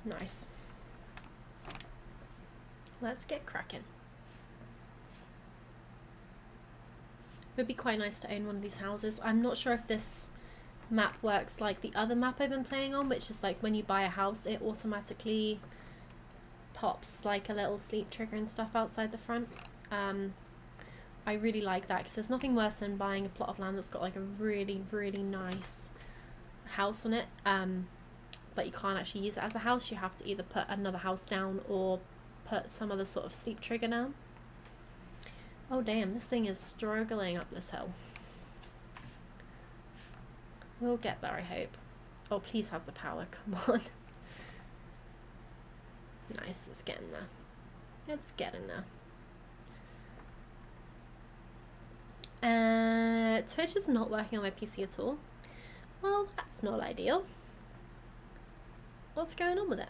Nice. Let's get cracking. It would be quite nice to own one of these houses. I'm not sure if this map works like the other map I've been playing on, which is like when you buy a house, it automatically pops like a little sleep trigger and stuff outside the front. I really like that because there's nothing worse than buying a plot of land that's got like a really, really nice house on it, but you can't actually use it as a house. You have to either put another house down or put some other sort of sleep trigger down. Oh damn, this thing is struggling up this hill. We'll get there, I hope. Oh, please have the power, come on. Nice, it's getting there. It's getting there. Twitch is not working on my PC at all. Well, that's not ideal. What's going on with it?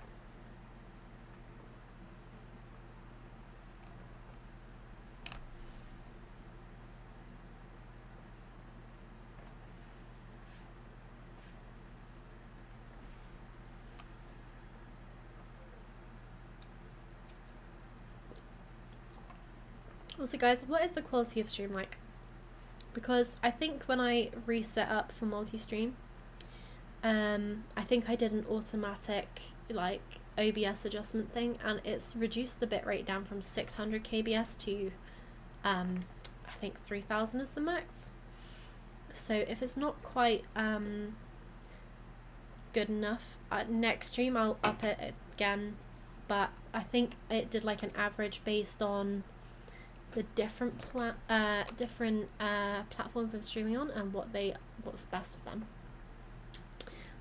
Also guys, what is the quality of stream like? Because I think when I reset up for multi-stream, I think I did an automatic like OBS adjustment thing, and it's reduced the bitrate down from 600 kbs to I think 3000 is the max. So if it's not quite good enough, next stream I'll up it again, but I think it did like an average based on the different platforms I'm streaming on and what's best for them.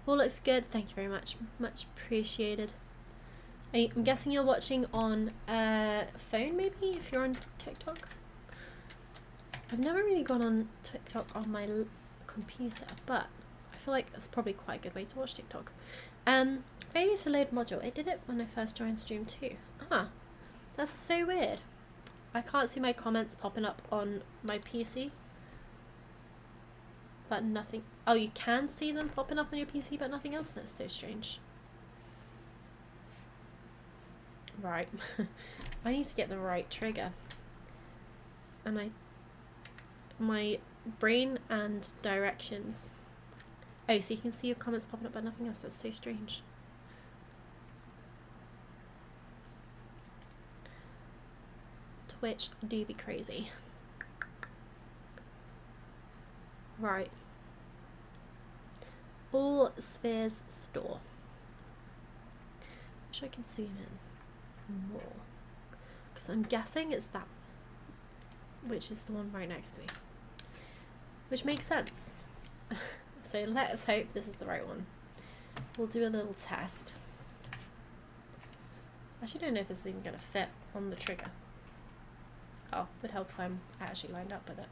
All looks good. Thank you very much. Much appreciated. I'm guessing you're watching on phone, maybe, if you're on TikTok. I've never really gone on TikTok on my computer, but I feel like that's probably quite a good way to watch TikTok. Failure to load module. It did it when I first joined stream too. Ah, that's so weird. I can't see my comments popping up on my PC. But nothing. Oh, you can see them popping up on your PC, but nothing else? That's so strange. Right. I need to get the right trigger. And my brain and directions. Oh, so you can see your comments popping up but nothing else. That's so strange. Twitch do be crazy. Right. All Spheres store. Wish I could zoom in more. Because I'm guessing it's that, which is the one right next to me. Which makes sense. So let's hope this is the right one. We'll do a little test. I actually don't know if this is even going to fit on the trigger. Oh, would help if I'm actually lined up with it.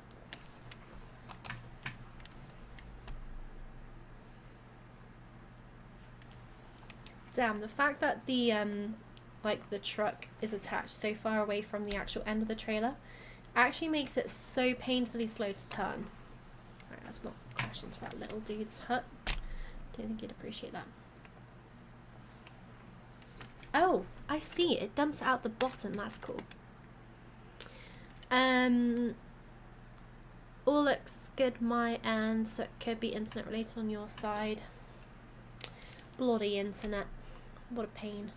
Damn, the fact that the like the truck is attached so far away from the actual end of the trailer actually makes it so painfully slow to turn. Alright, let's not crash into that little dude's hut. Don't think he'd appreciate that. Oh, I see. It dumps out the bottom. That's cool. All looks good my end, so it could be internet related on your side. Bloody internet. What a pain.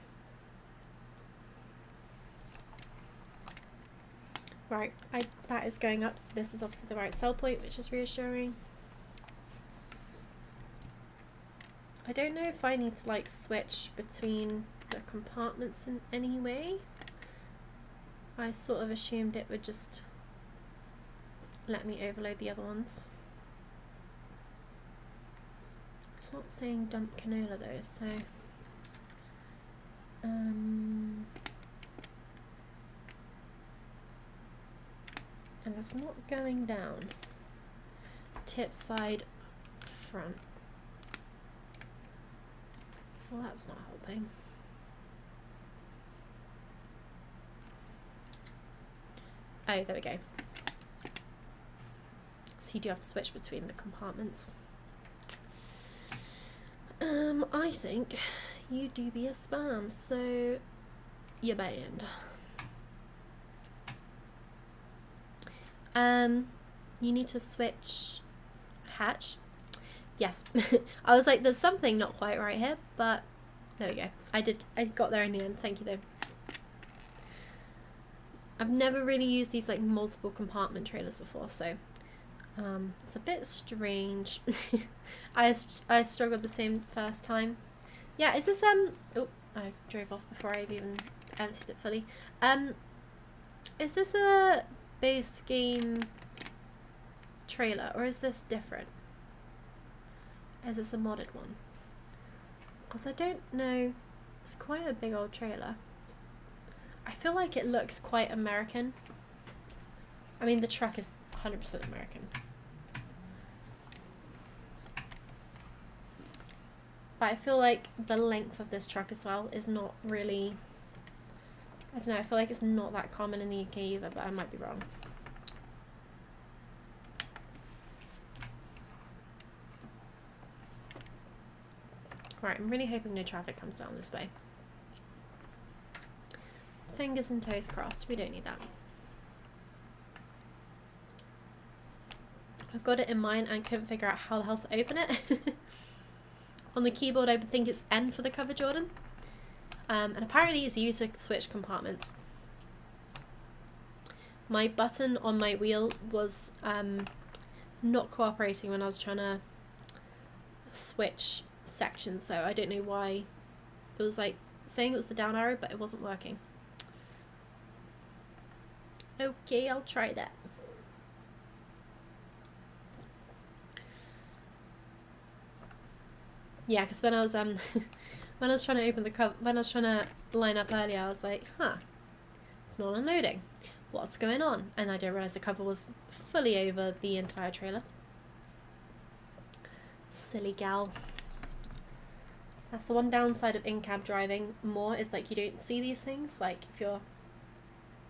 Right, that is going up, so this is obviously the right sell point, which is reassuring. I don't know if I need to like switch between the compartments in any way. I sort of assumed it would just let me overload the other ones. It's not saying dump canola though, so and it's not going down. Tip, side, front. Well, that's not helping. Oh, there we go. So you do have to switch between the compartments. I think you do be a spam, so you're banned. You need to switch hatch. Yes. I was like, there's something not quite right here, but there we go. I got there in the end. Thank you though. I've never really used these like multiple compartment trailers before, so it's a bit strange. I struggled the same first time. Yeah, is this oh, I drove off before I even emptied it fully. Is this a base game trailer or is this different? Is this a modded one? Because I don't know. It's quite a big old trailer. I feel like it looks quite American. I mean, the truck is 100% American. But I feel like the length of this truck as well is not really... I don't know, I feel like it's not that common in the UK either, but I might be wrong. Right, I'm really hoping no traffic comes down this way. Fingers and toes crossed, we don't need that. I've got it in mind and couldn't figure out how the hell to open it. On the keyboard I would think it's N for the cover, Jordan. And apparently it's U to switch compartments. My button on my wheel was not cooperating when I was trying to switch sections, so I don't know why. It was like saying it was the down arrow, but it wasn't working. Okay, I'll try that. Yeah, because when I was when I was trying to open the cover, when I was trying to line up earlier, I was like, huh, it's not unloading. What's going on? And I didn't realise the cover was fully over the entire trailer. Silly gal. That's the one downside of in-cab driving more, is like you don't see these things. Like if you're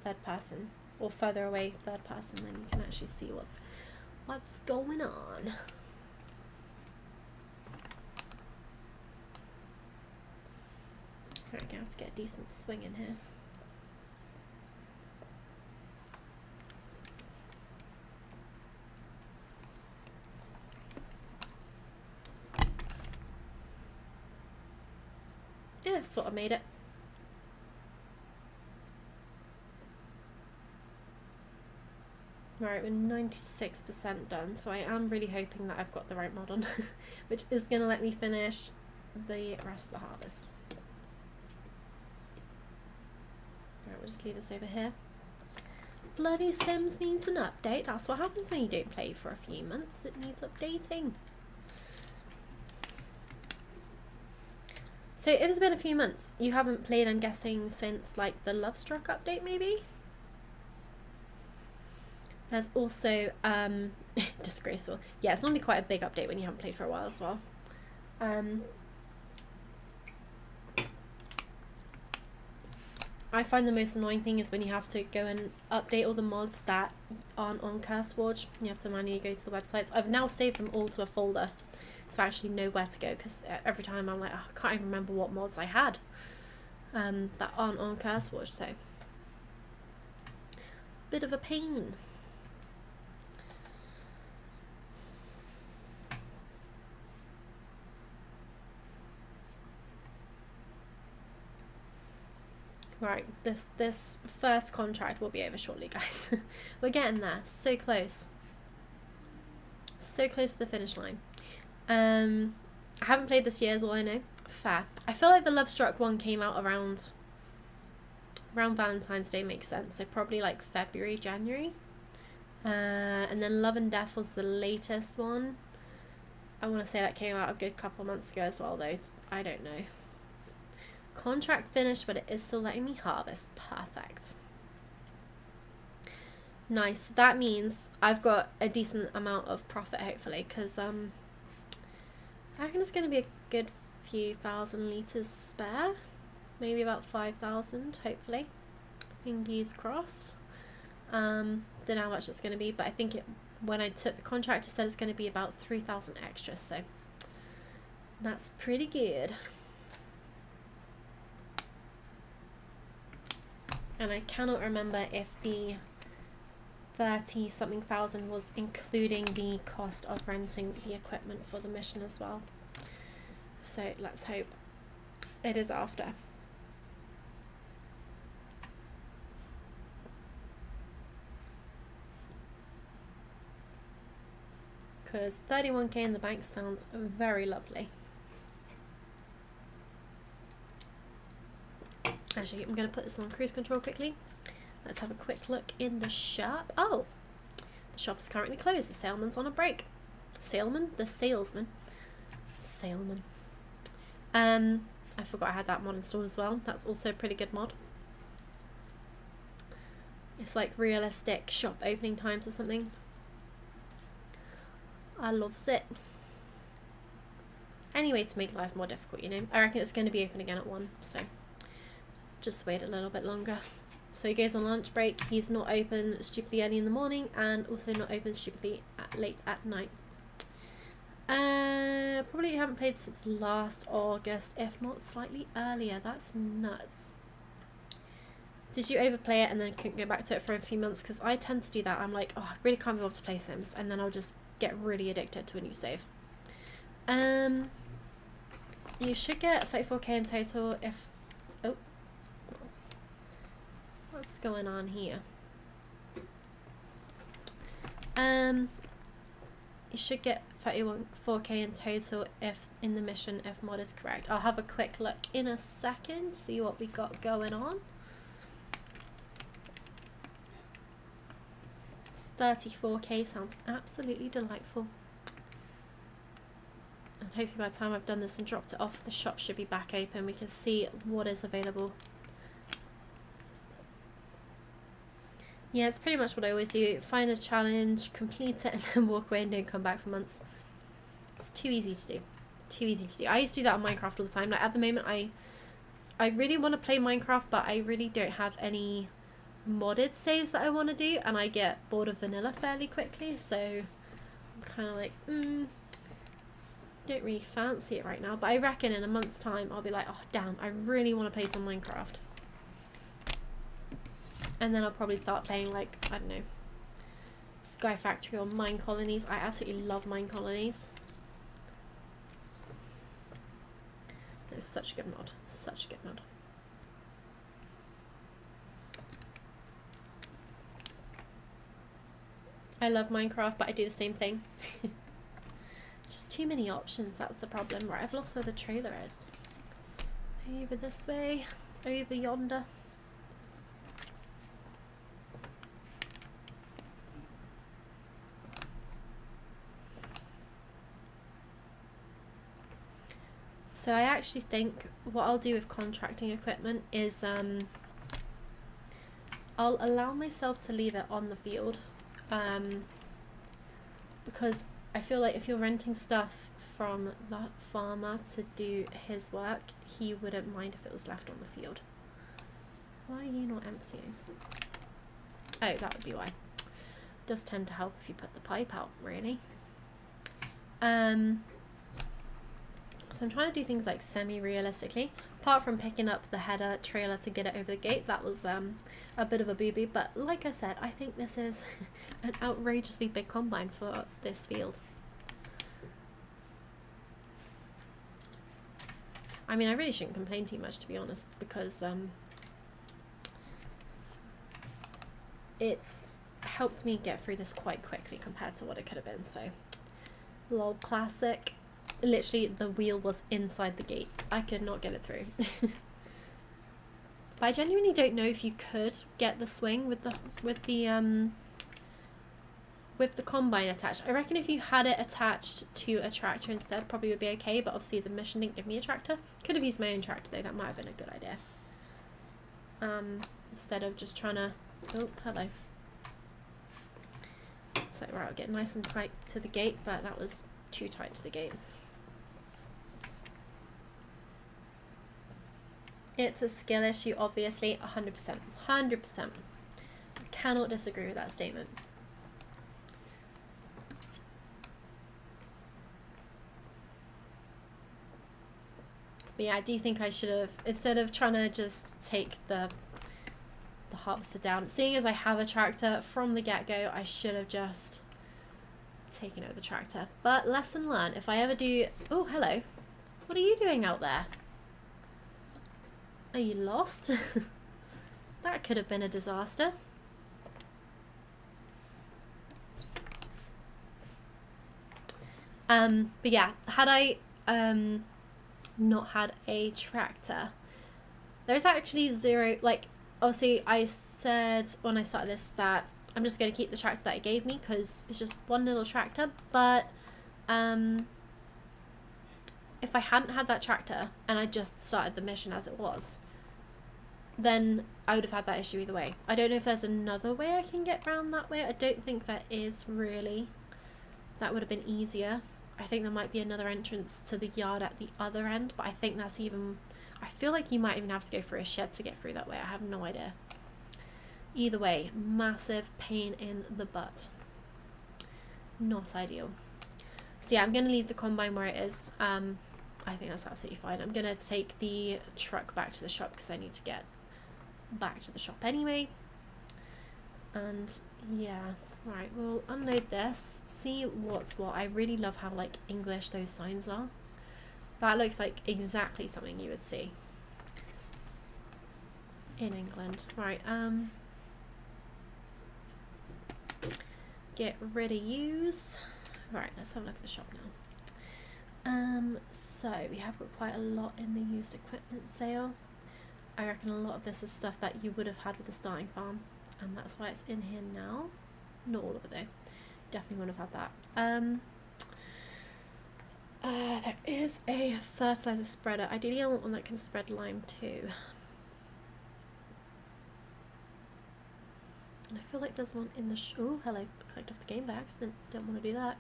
third person or further away third person, then you can actually see what's going on. Right, I have to get a decent swing in here. Yeah, sort of made it. Right, we're 96% done, so I am really hoping that I've got the right mod on, which is going to let me finish the rest of the harvest. Right, we'll just leave this over here. Bloody Sims needs an update. That's what happens when you don't play for a few months. It needs updating. So if it's been a few months, you haven't played, I'm guessing, since like the Love Struck update maybe? There's also disgraceful. Yeah, it's normally quite a big update when you haven't played for a while as well. I find the most annoying thing is when you have to go and update all the mods that aren't on CurseForge. You have to manually go to the websites. I've now saved them all to a folder, so I actually know where to go, because every time I'm like, oh, I can't even remember what mods I had that aren't on CurseForge, so bit of a pain. Right, this first contract will be over shortly, guys. We're getting there. So close. So close to the finish line. I haven't played this year, is all I know. Fair. I feel like the Love Struck one came out around Valentine's Day, makes sense. So probably like February, January. And then Love and Death was the latest one. I want to say that came out a good couple months ago as well, though. I don't know. Contract finished, but it is still letting me harvest. Perfect. Nice. That means I've got a decent amount of profit, hopefully, because I reckon it's going to be a good few thousand litres spare. Maybe about 5,000, hopefully. Fingers crossed. Don't know how much it's going to be, but I think when I took the contract, it said it's going to be about 3,000 extra, so that's pretty good. And I cannot remember if the 30-something thousand was including the cost of renting the equipment for the mission as well. So let's hope it is after. Because 31k in the bank sounds very lovely. Actually, I'm going to put this on cruise control quickly. Let's have a quick look in the shop. Oh, the shop is currently closed. The salesman's on a break. Salesman? The salesman. Salesman. I forgot I had that mod installed as well. That's also a pretty good mod. It's like realistic shop opening times or something. I loves it. Anyway, to make life more difficult, you know. I reckon it's going to be open again at 1, so just wait a little bit longer. So he goes on lunch break. He's not open stupidly early in the morning, and also not open stupidly late at night. Probably haven't played since last August, if not slightly earlier. That's nuts. Did you overplay it and then couldn't go back to it for a few months? Because I tend to do that. I'm like, oh, I really can't be able to play Sims, and then I'll just get really addicted to a new save. You should get 34k in total if... Oh. What's going on here? You should get 4k in total if in the mission, if mod is correct. I'll have a quick look in a second, see what we got going on. Yes, 34k sounds absolutely delightful. And hopefully by the time I've done this and dropped it off, the shop should be back open. We can see what is available. Yeah, it's pretty much what I always do. Find a challenge, complete it, and then walk away and don't come back for months. It's too easy to do. Too easy to do. I used to do that on Minecraft all the time. Like at the moment, I really want to play Minecraft, but I really don't have any modded saves that I want to do, and I get bored of vanilla fairly quickly, so I'm kind of like, don't really fancy it right now. But I reckon in a month's time, I'll be like, oh damn, I really want to play some Minecraft. And then I'll probably start playing, like, I don't know, Sky Factory or Mine Colonies. I absolutely love Mine Colonies. It's such a good mod. Such a good mod. I love Minecraft, but I do the same thing. Just too many options, that's the problem. Right, I've lost where the trailer is. Over this way, over yonder. So I actually think what I'll do with contracting equipment is I'll allow myself to leave it on the field, because I feel like if you're renting stuff from the farmer to do his work, he wouldn't mind if it was left on the field. Why are you not emptying? Oh, that would be why. It does tend to help if you put the pipe out, really. So I'm trying to do things like semi-realistically. Apart from picking up the header trailer to get it over the gate, that was a bit of a boo-boo. But like I said, I think this is an outrageously big combine for this field. I mean, I really shouldn't complain too much, to be honest, because it's helped me get through this quite quickly compared to what it could have been. So, lol, classic. Literally, the wheel was inside the gate. I could not get it through. But I genuinely don't know if you could get the swing with the combine attached. I reckon if you had it attached to a tractor instead, probably would be okay. But obviously, the mission didn't give me a tractor. Could have used my own tractor though. That might have been a good idea. Instead of just trying to. Oh, hello. So right, I'll get nice and tight to the gate, but that was too tight to the gate. It's a skill issue, obviously, 100%. 100%. I cannot disagree with that statement. But yeah, I do think I should have, instead of trying to just take the harvester down, seeing as I have a tractor from the get-go, I should have just taken over the tractor. But lesson learned, if I ever do... Oh, hello. What are you doing out there? Are you lost? That could have been a disaster. But yeah, had I not had a tractor, there's actually zero, like, obviously I said when I started this that I'm just going to keep the tractor that it gave me because it's just one little tractor, but if I hadn't had that tractor and I just started the mission as it was, then I would have had that issue either way. I don't know if there's another way I can get around that way. I don't think there is really. That would have been easier. I think there might be another entrance to the yard at the other end, but I think that's even... I feel like you might even have to go through a shed to get through that way. I have no idea. Either way, massive pain in the butt. Not ideal. So yeah, I'm going to leave the combine where it is. I think that's absolutely fine. I'm going to take the truck back to the shop because I need to get back to the shop anyway. And yeah, right, we'll unload this, see what's what. I really love how like English those signs are. That looks like exactly something you would see in England. Right, get rid of use. Right, let's have a look at the shop now. So we have got quite a lot in the used equipment sale. I reckon a lot of this is stuff that you would have had with the starting farm, and that's why it's in here now. Not all of it though. Definitely would have had that. There is a fertilizer spreader. Ideally I want one that can spread lime too. And I feel like there's one in the oh, hello, clicked off the game by accident. Don't want to do that.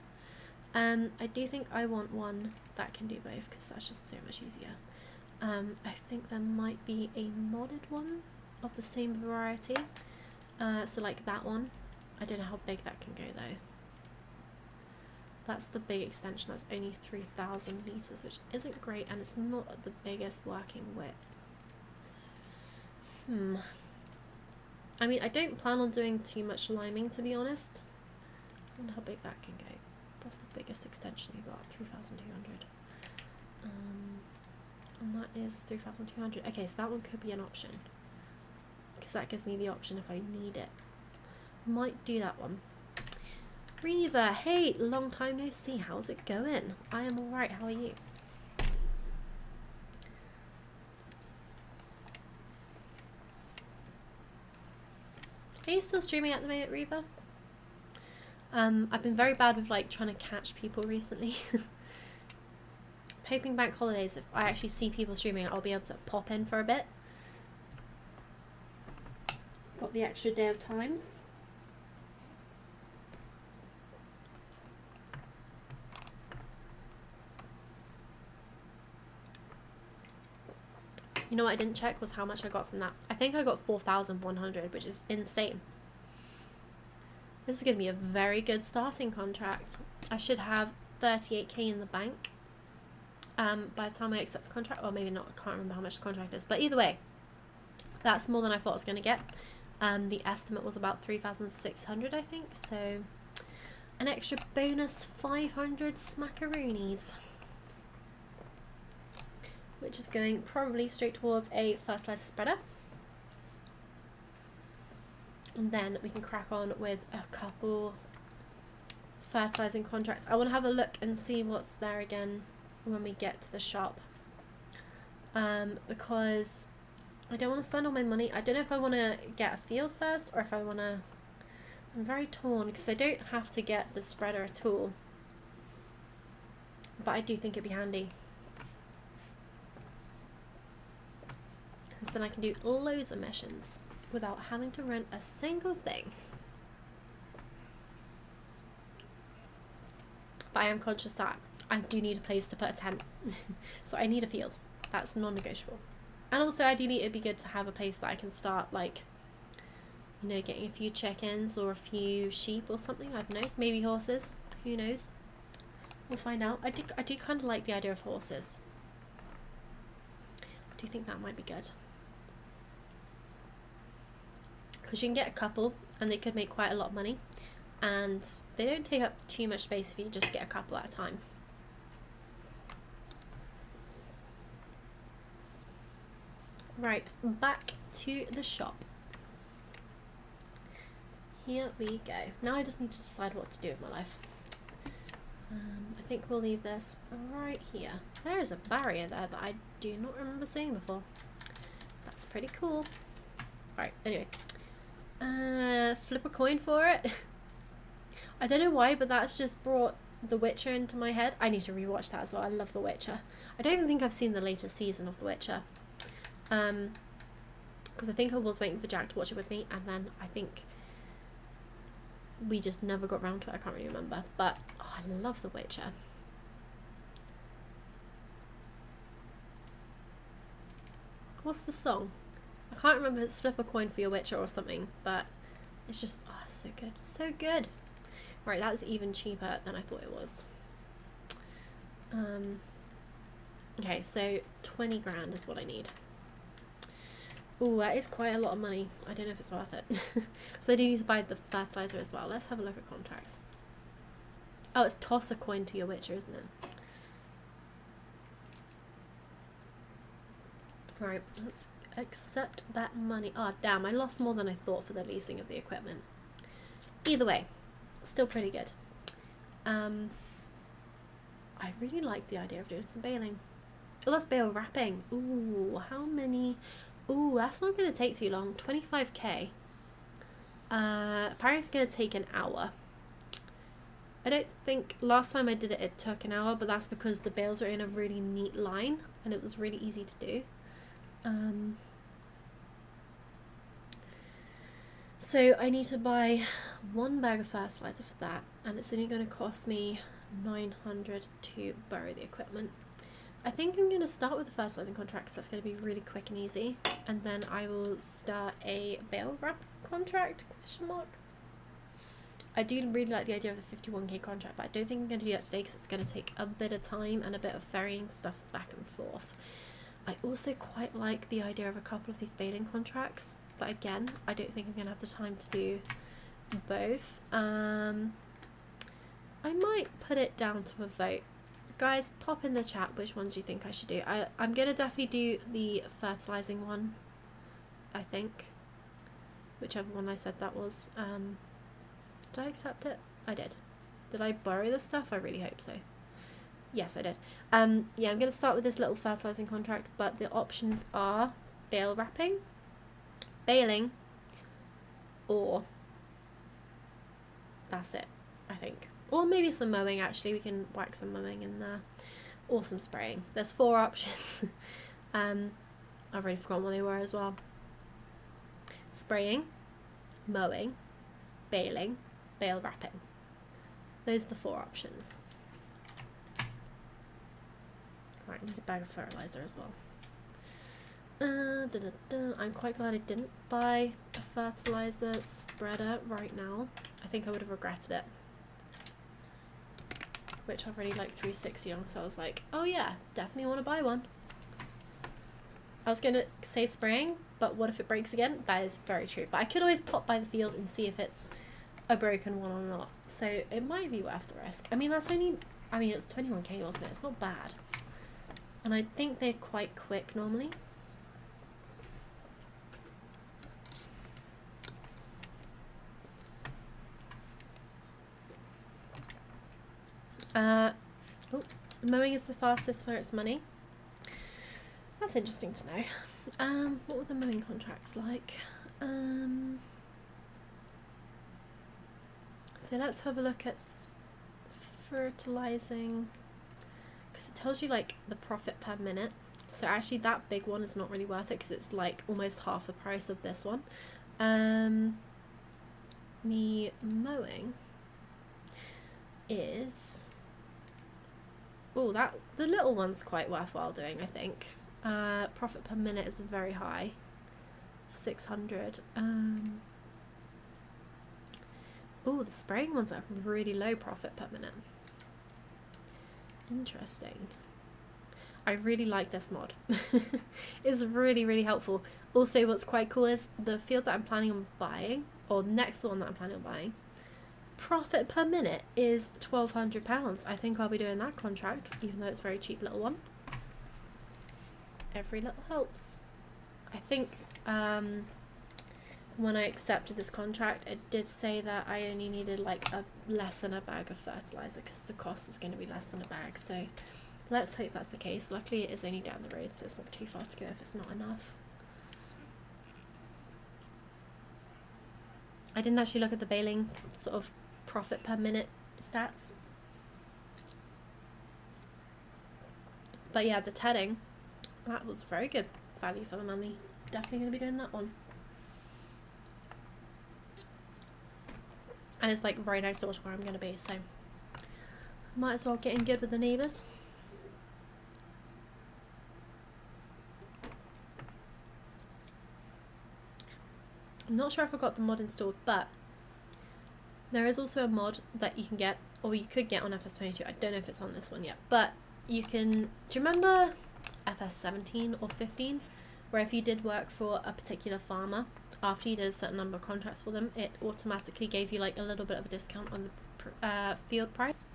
I do think I want one that can do both because that's just so much easier. I think there might be a modded one of the same variety. So like that one. I don't know how big that can go though. That's the big extension. That's only 3,000 litres, which isn't great, and it's not the biggest working width. I mean, I don't plan on doing too much liming, to be honest. I wonder how big that can go. What's the biggest extension you got? 3,200. And that is 3,200. Okay, so that one could be an option. Because that gives me the option if I need it. Might do that one. Reva, hey, long time no see. How's it going? I am alright. How are you? Are you still streaming at the moment, Reva? I've been very bad with like trying to catch people recently. Hoping bank holidays, if I actually see people streaming, I'll be able to pop in for a bit. Got the extra day of time. You know what I didn't check was how much I got from that. I think I got 4,100, which is insane. This is going to be a very good starting contract. I should have 38k in the bank by the time I accept the contract. Or maybe not, I can't remember how much the contract is. But either way, that's more than I thought I was going to get. The estimate was about 3,600, I think. So an extra bonus 500 smackaroonies. Which is going probably straight towards a fertilizer spreader. And then we can crack on with a couple fertilizing contracts. I want to have a look and see what's there again when we get to the shop. Because I don't want to spend all my money. I don't know if I want to get a field first or if I want to... I'm very torn because I don't have to get the spreader at all. But I do think it'd be handy. So then I can do loads of missions without having to rent a single thing. But I am conscious that I do need a place to put a tent. So I need a field. That's non-negotiable. And also ideally it'd be good to have a place that I can start, like, you know, getting a few chickens or a few sheep or something. I don't know. Maybe horses. Who knows? We'll find out. I do kind of like the idea of horses. I do think that might be good. Because you can get a couple and they could make quite a lot of money, and they don't take up too much space if you just get a couple at a time. Right, back to the shop. Here we go. Now I just need to decide what to do with my life. I think we'll leave this right here. There is a barrier there that I do not remember seeing before. That's pretty cool. Alright, anyway. Flip a coin for it. I don't know why, but that's just brought The Witcher into my head. I need to rewatch that as well. I love The Witcher. I don't even think I've seen the latest season of The Witcher. Because I think I was waiting for Jack to watch it with me, and then I think we just never got around to it. I can't really remember. But oh, I love The Witcher. What's the song? I can't remember if it's Flip a Coin for Your Witcher or something, but it's just, oh, it's so good. So good. Right, that's even cheaper than I thought it was. Okay, so 20 grand is what I need. Oh, that is quite a lot of money. I don't know if it's worth it. So I do need to buy the fertilizer as well. Let's have a look at contracts. Oh, it's toss a coin to your Witcher, isn't it? Right, let's accept that money. Oh, damn, I lost more than I thought for the leasing of the equipment. Either way, still pretty good. I really like the idea of doing some baling. Oh, that's bale wrapping. Ooh, how many? Ooh, that's not going to take too long. 25k. Apparently it's going to take an hour. I don't think last time I did it, it took an hour, but that's because the bales are in a really neat line and it was really easy to do. So I need to buy 1 bag of fertilizer for that, and it's only going to cost me 900 to borrow the equipment. I think I'm going to start with the fertilizing contract because that's going to be really quick and easy, and then I will start a bale wrap contract, question mark. I do really like the idea of the 51k contract, but I don't think I'm going to do that today because it's going to take a bit of time and a bit of ferrying stuff back and forth. I also quite like the idea of a couple of these baling contracts, but again, I don't think I'm going to have the time to do both. I might put it down to a vote. Guys, pop in the chat which ones you think I should do. I'm going to definitely do the fertilizing one, I think. Whichever one I said that was. Did I accept it? I did. Did I borrow the stuff? I really hope so. Yes, I did. Yeah, I'm going to start with this little fertilizing contract, but the options are bale wrapping, baling, or that's it, I think. Or maybe some mowing, actually. We can whack some mowing in there. Or some spraying. There's 4 options. I've already forgotten what they were as well. Spraying, mowing, baling, bale wrapping. Those are the 4 options. Right, I need a bag of fertilizer as well. I'm quite glad I didn't buy a fertilizer spreader right now. I think I would have regretted it. Which I've already like 360 on, so I was like, oh yeah, definitely want to buy one. I was going to say spraying, but what if it breaks again? That is very true. But I could always pop by the field and see if it's a broken one or not. So it might be worth the risk. I mean, that's only, I mean, it's 21k, wasn't it? It's not bad. And I think they're quite quick normally. Mowing is the fastest for its money. That's interesting to know. What were the mowing contracts like? So let's have a look at fertilizing, because it tells you like the profit per minute. So actually that big one is not really worth it because it's like almost half the price of this one. The mowing is, oh, that the little one's quite worthwhile doing, I think. Profit per minute is very high, 600. Oh, the spraying ones are really low profit per minute. Interesting. I really like this mod. It's really, really helpful. Also, what's quite cool is the field that I'm planning on buying, or next to the one that I'm planning on buying, profit per minute is £1,200. I think I'll be doing that contract, even though it's a very cheap little one. Every little helps. I think when I accepted this contract, it did say that I only needed like less than a bag of fertilizer because the cost is going to be less than a bag. So let's hope that's the case. Luckily, it is only down the road, so it's not too far to go if it's not enough. I didn't actually look at the baling sort of profit per minute stats. But yeah, the tedding, that was very good value for the money. Definitely going to be doing that one. And it's like right next door to where I'm going to be, so might as well get in good with the neighbours. I'm not sure if I got the mod installed, but there is also a mod that you can get, or you could get on FS22. I don't know if it's on this one yet, but you can, do you remember FS17 or 15, where if you did work for a particular farmer, after you did a certain number of contracts for them, it automatically gave you like a little bit of a discount on the field price?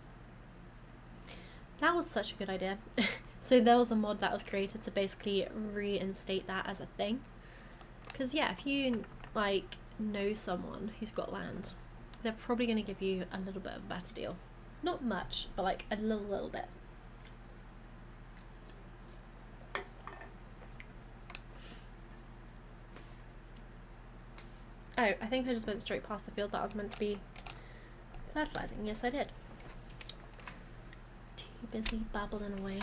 That was such a good idea. So there was a mod that was created to basically reinstate that as a thing. Because yeah, if you like know someone who's got land, they're probably going to give you a little bit of a better deal. Not much, but like a little bit. Oh, I think I just went straight past the field that I was meant to be fertilizing. Yes, I did. Too busy babbling away.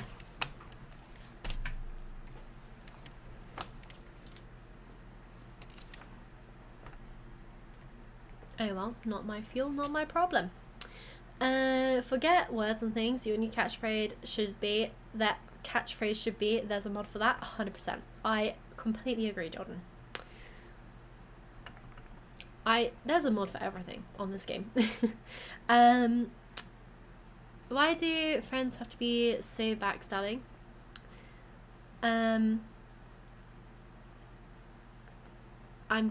Oh well, not my fuel, not my problem. Forget words and things. Your new catchphrase should be that. Catchphrase should be. There's a mod for that. 100%. I completely agree, Jordan. There's a mod for everything on this game. Why do friends have to be so backstabbing? I'm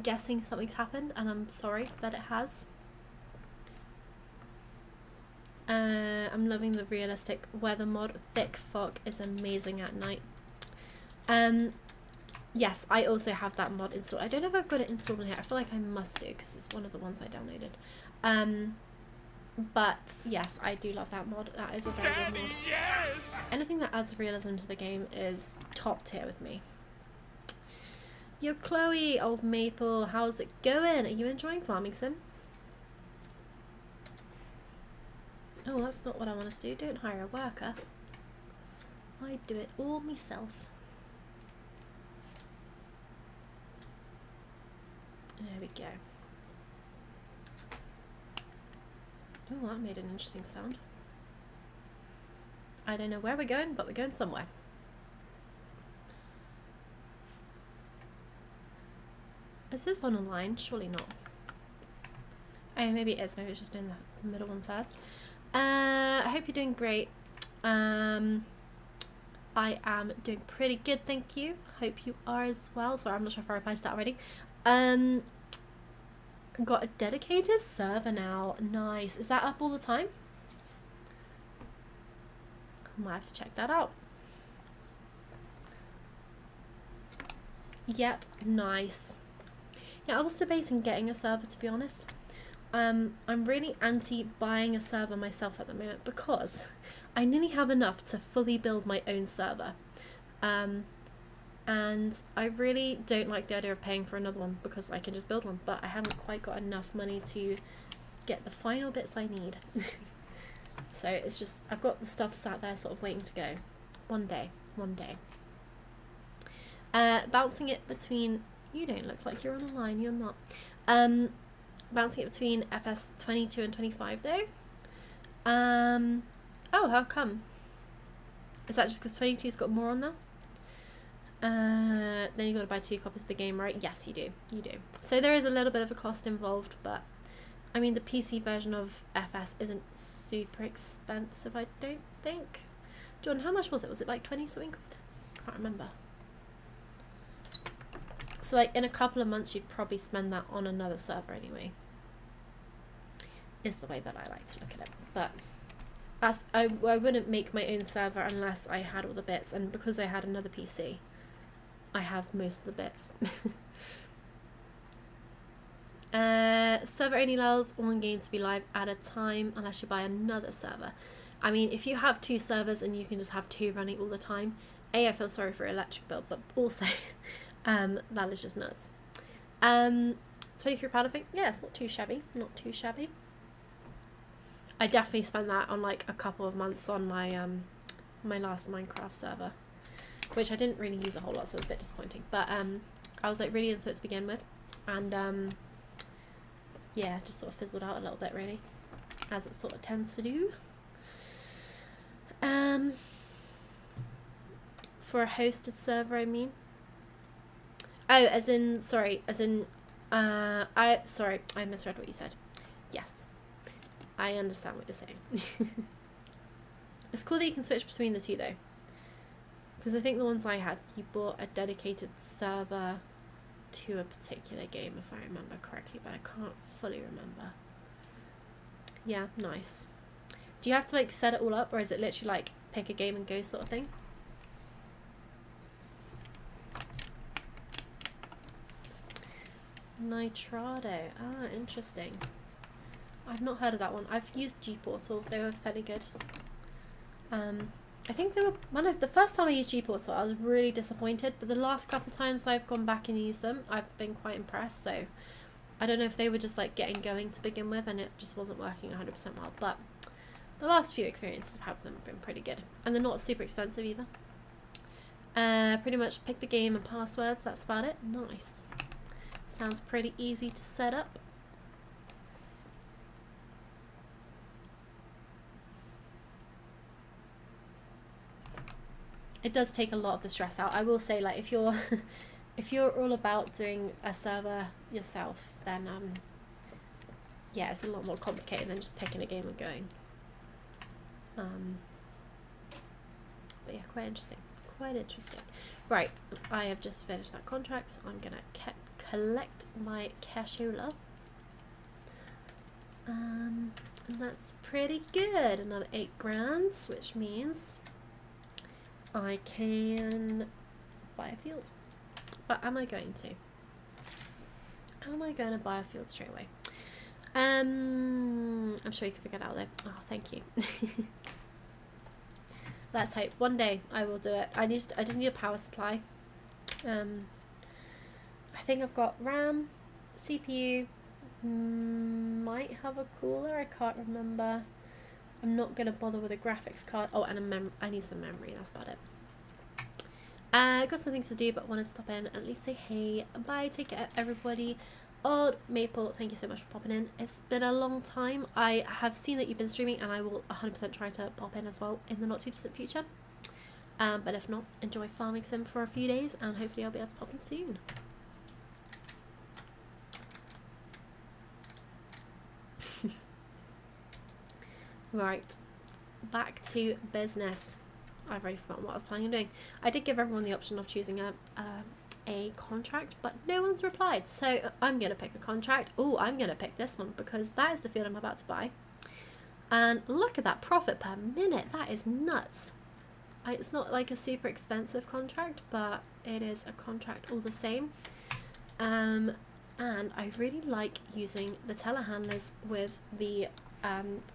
guessing something's happened, and I'm sorry that it has. I'm loving the realistic weather mod. Thick fog is amazing at night. Yes, I also have that mod installed. I don't know if I've got it installed in here. I feel like I must do because it's one of the ones I downloaded. But yes, I do love that mod. That is a very good mod. Yes! Anything that adds realism to the game is top tier with me. Yo, Chloe, old maple, how's it going? Are you enjoying farming sim? Oh, that's not what I want us to do. Don't hire a worker. I do it all myself. There we go. Oh, that made an interesting sound. I don't know where we're going, but we're going somewhere. Is this on a line? Surely not. Oh, maybe it is. Maybe it's just doing the middle one first. I hope you're doing great. I am doing pretty good, thank you. Hope you are as well. Sorry, I'm not sure if I replied to that already. Got a dedicated server now. Nice. Is that up all the time? I might have to check that out. Yep, nice. Yeah, I was debating getting a server, to be honest. I'm really anti buying a server myself at the moment because I nearly have enough to fully build my own server. And I really don't like the idea of paying for another one because I can just build one, but I haven't quite got enough money to get the final bits I need. So it's just, I've got the stuff sat there sort of waiting to go. One day. Bouncing it between, you don't look like you're on a line, you're not. Bouncing it between FS 22 and 25 though. Oh, how come? Is that just because 22's got more on there? Then you got to buy 2 copies of the game, right? Yes, you do. So there is a little bit of a cost involved, but I mean the PC version of FS isn't super expensive, I don't think. John, how much was it? Was it like 20 something quid? Can't remember. So like in a couple of months you'd probably spend that on another server anyway. Is the way that I like to look at it. But that's, I wouldn't make my own server unless I had all the bits, and because I had another PC I have most of the bits. Server only allows one game to be live at a time unless you buy another server. I mean, if you have 2 servers and you can just have 2 running all the time, I feel sorry for your electric bill, but also that is just nuts. £23 I think. Yeah, it's not too shabby. I definitely spent that on like a couple of months on my my last Minecraft server, which I didn't really use a whole lot, so it was a bit disappointing. But I was like really into it to begin with, and yeah, just sort of fizzled out a little bit really, as it sort of tends to do. For a hosted server, I mean. Oh, I misread what you said. Yes, I understand what you're saying. It's cool that you can switch between the two though, because I think the ones I had, you bought a dedicated server to a particular game, if I remember correctly, but I can't fully remember. Yeah, nice. Do you have to like set it all up, or is it literally like pick a game and go sort of thing? Nitrado. Ah, interesting. I've not heard of that one. I've used G-Portal. They were fairly good. I think they were the first time I used G-Portal, I was really disappointed, but the last couple of times I've gone back and used them, I've been quite impressed. So I don't know if they were just like getting going to begin with and it just wasn't working 100% well, but the last few experiences I've had them have been pretty good, and they're not super expensive either. Pretty much pick the game and passwords, that's about it. Nice. Sounds pretty easy to set up. It does take a lot of the stress out. I will say, like, if you're if you're all about doing a server yourself, then yeah, it's a lot more complicated than just picking a game and going. But yeah, quite interesting. Quite interesting. Right, I have just finished that contract, so I'm gonna collect my cashola. And that's pretty good. Another 8 grand, which means I can buy a field. But am I going to? Am I going to buy a field straight away? I'm sure you can figure it out though. Oh, thank you. Let's hope one day I will do it. I just need a power supply. I think I've got RAM, CPU, might have a cooler, I can't remember. I'm not going to bother with a graphics card. Oh, and I need some memory, that's about it. I've got some things to do, but I want to stop in and at least say hey, bye, take care everybody. Old Maple, thank you so much for popping in. It's been a long time. I have seen that you've been streaming and I will 100% try to pop in as well in the not too distant future. But if not, enjoy farming sim for a few days and hopefully I'll be able to pop in soon. Right, back to business. I've already forgotten what I was planning on doing. I did give everyone the option of choosing a contract, but no one's replied, so I'm gonna pick a contract. Oh, I'm gonna pick this one because that is the field I'm about to buy, and look at that profit per minute. That is nuts. It's not like a super expensive contract, but it is a contract all the same. And I really like using the telehandlers with the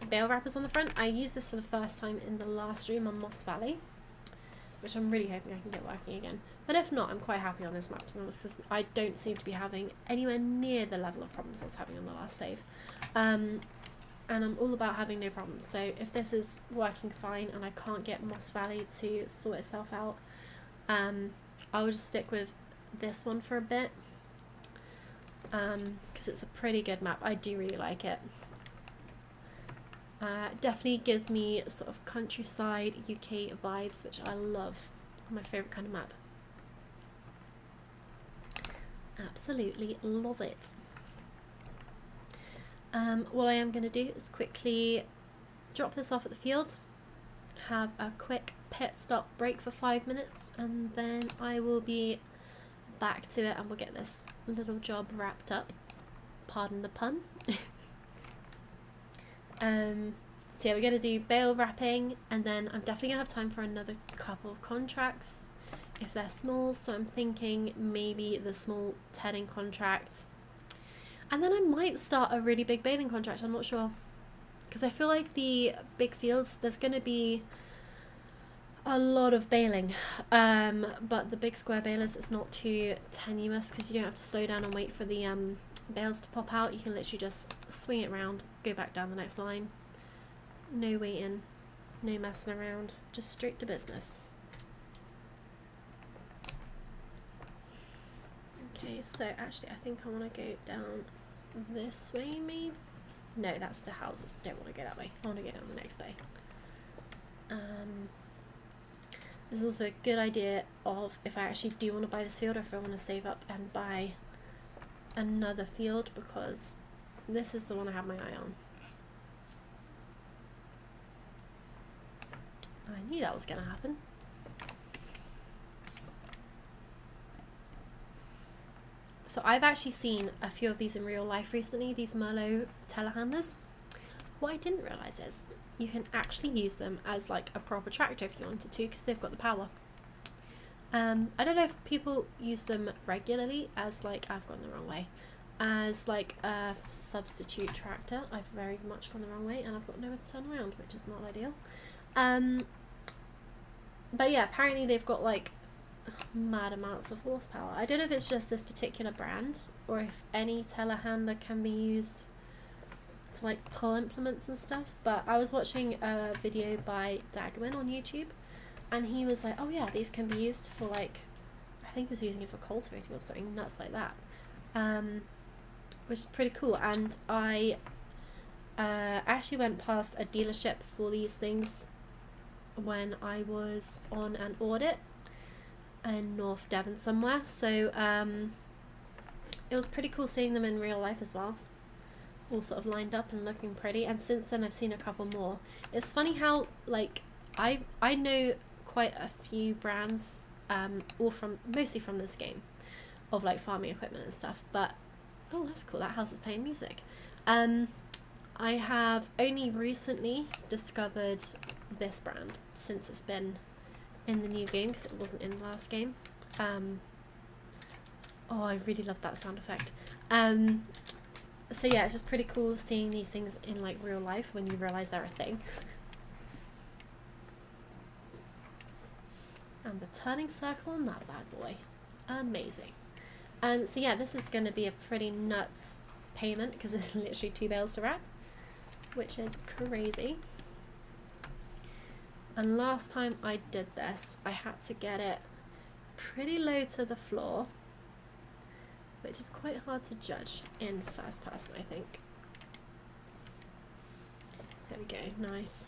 bale wrappers on the front. I used this for the first time in the last stream on Moss Valley, which I'm really hoping I can get working again. But if not, I'm quite happy on this map, to be honest, because I don't seem to be having anywhere near the level of problems I was having on the last save. And I'm all about having no problems. So if this is working fine and I can't get Moss Valley to sort itself out, I'll just stick with this one for a bit. Because it's a pretty good map. I do really like it. Definitely gives me sort of countryside UK vibes, which I love. My favourite kind of map. Absolutely love it. What I am going to do is quickly drop this off at the field, have a quick pit stop break for 5 minutes, and then I will be back to it and we'll get this little job wrapped up. Pardon the pun. So yeah, we're going to do bale wrapping, and then I'm definitely going to have time for another couple of contracts if they're small, so I'm thinking maybe the small tedding contract, and then I might start a really big baling contract. I'm not sure, because I feel like the big fields, there's going to be a lot of baling, but the big square balers, it's not too tenuous because you don't have to slow down and wait for the bales to pop out. You can literally just swing it around, go back down the next line. No waiting, no messing around, just straight to business. Okay, so actually I think I want to go down this way maybe? No, that's the houses. Don't want to go that way. I want to go down the next bay. This is also a good idea of if I actually do want to buy this field, or if I want to save up and buy another field, because this is the one I have my eye on. I knew that was going to happen. So I've actually seen a few of these in real life recently, these Merlot telehandlers. What I didn't realise is you can actually use them as like a proper tractor if you wanted to, because they've got the power. I don't know if people use them regularly as like, I've gone the wrong way, as like a substitute tractor. I've very much gone the wrong way and I've got nowhere to turn around, which is not ideal. But yeah, apparently they've got like mad amounts of horsepower. I don't know if it's just this particular brand or if any telehandler can be used to like pull implements and stuff, but I was watching a video by Dagwin on YouTube and he was like, oh yeah, these can be used for like, I think he was using it for cultivating or something nuts like that, which is pretty cool. And I actually went past a dealership for these things when I was on an audit in North Devon somewhere, so it was pretty cool seeing them in real life as well, all sort of lined up and looking pretty. And since then I've seen a couple more. It's funny how like I know quite a few brands, all mostly from this game, of like farming equipment and stuff, but oh, that's cool, that house is playing music. I have only recently discovered this brand since it's been in the new game, because it wasn't in the last game. Oh, I really love that sound effect. So yeah, it's just pretty cool seeing these things in like real life when you realize they're a thing. And the turning circle on that bad boy, amazing. So yeah, this is going to be a pretty nuts payment because it's literally 2 bales to wrap, which is crazy. And last time I did this, I had to get it pretty low to the floor, which is quite hard to judge in first person, I think. There we go, nice.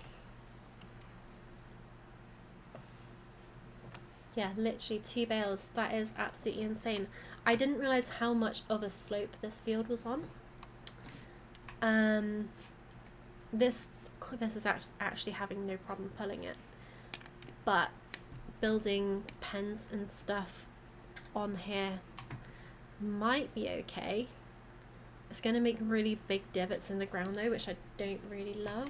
Yeah, literally 2 bales. That is absolutely insane. I didn't realize how much of a slope this field was on. This is actually having no problem pulling it, but building pens and stuff on here might be okay. It's going to make really big divots in the ground though, which I don't really love.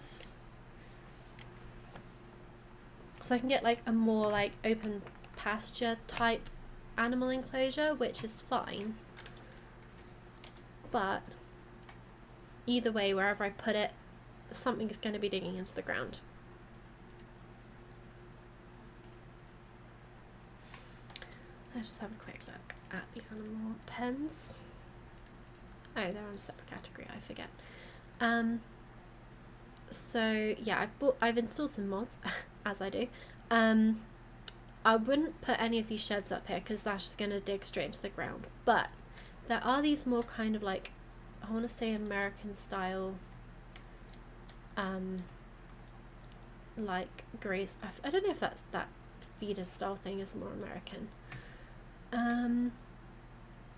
So I can get like a more like open pasture type animal enclosure, which is fine, but either way, wherever I put it, something is going to be digging into the ground. Let's just have a quick look at the animal pens. Oh, they're on a separate category, I forget. So yeah, I've installed some mods, as I do. I wouldn't put any of these sheds up here because that's just going to dig straight into the ground, but there are these more kind of like, I want to say American style, like grace. I don't know if that feeder style thing is more American.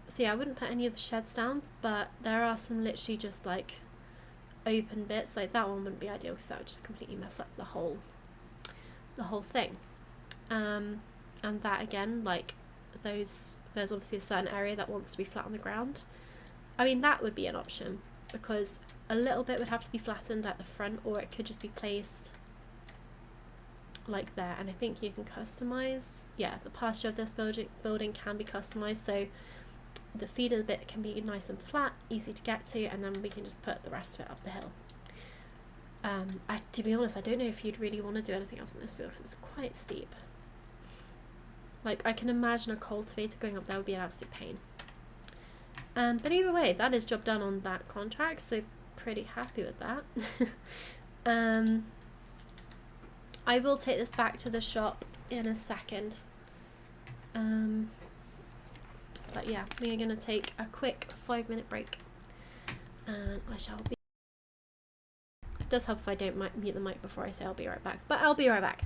So yeah, I wouldn't put any of the sheds down, but there are some literally just like open bits. Like that one wouldn't be ideal because that would just completely mess up the whole thing. And that again, like there's obviously a certain area that wants to be flat on the ground. I mean, that would be an option because a little bit would have to be flattened at the front, or it could just be placed like there. And I think you can customize, yeah, the pasture of this building can be customized, so the feeder bit can be nice and flat, easy to get to, and then we can just put the rest of it up the hill. To be honest, I don't know if you'd really want to do anything else in this field because it's quite steep. Like, I can imagine a cultivator going up there would be an absolute pain. But either way, that is job done on that contract, so pretty happy with that. I will take this back to the shop in a second. But yeah, we are going to take a quick 5-minute break, and I shall be. It does help if I don't mute the mic before I say I'll be right back, but I'll be right back.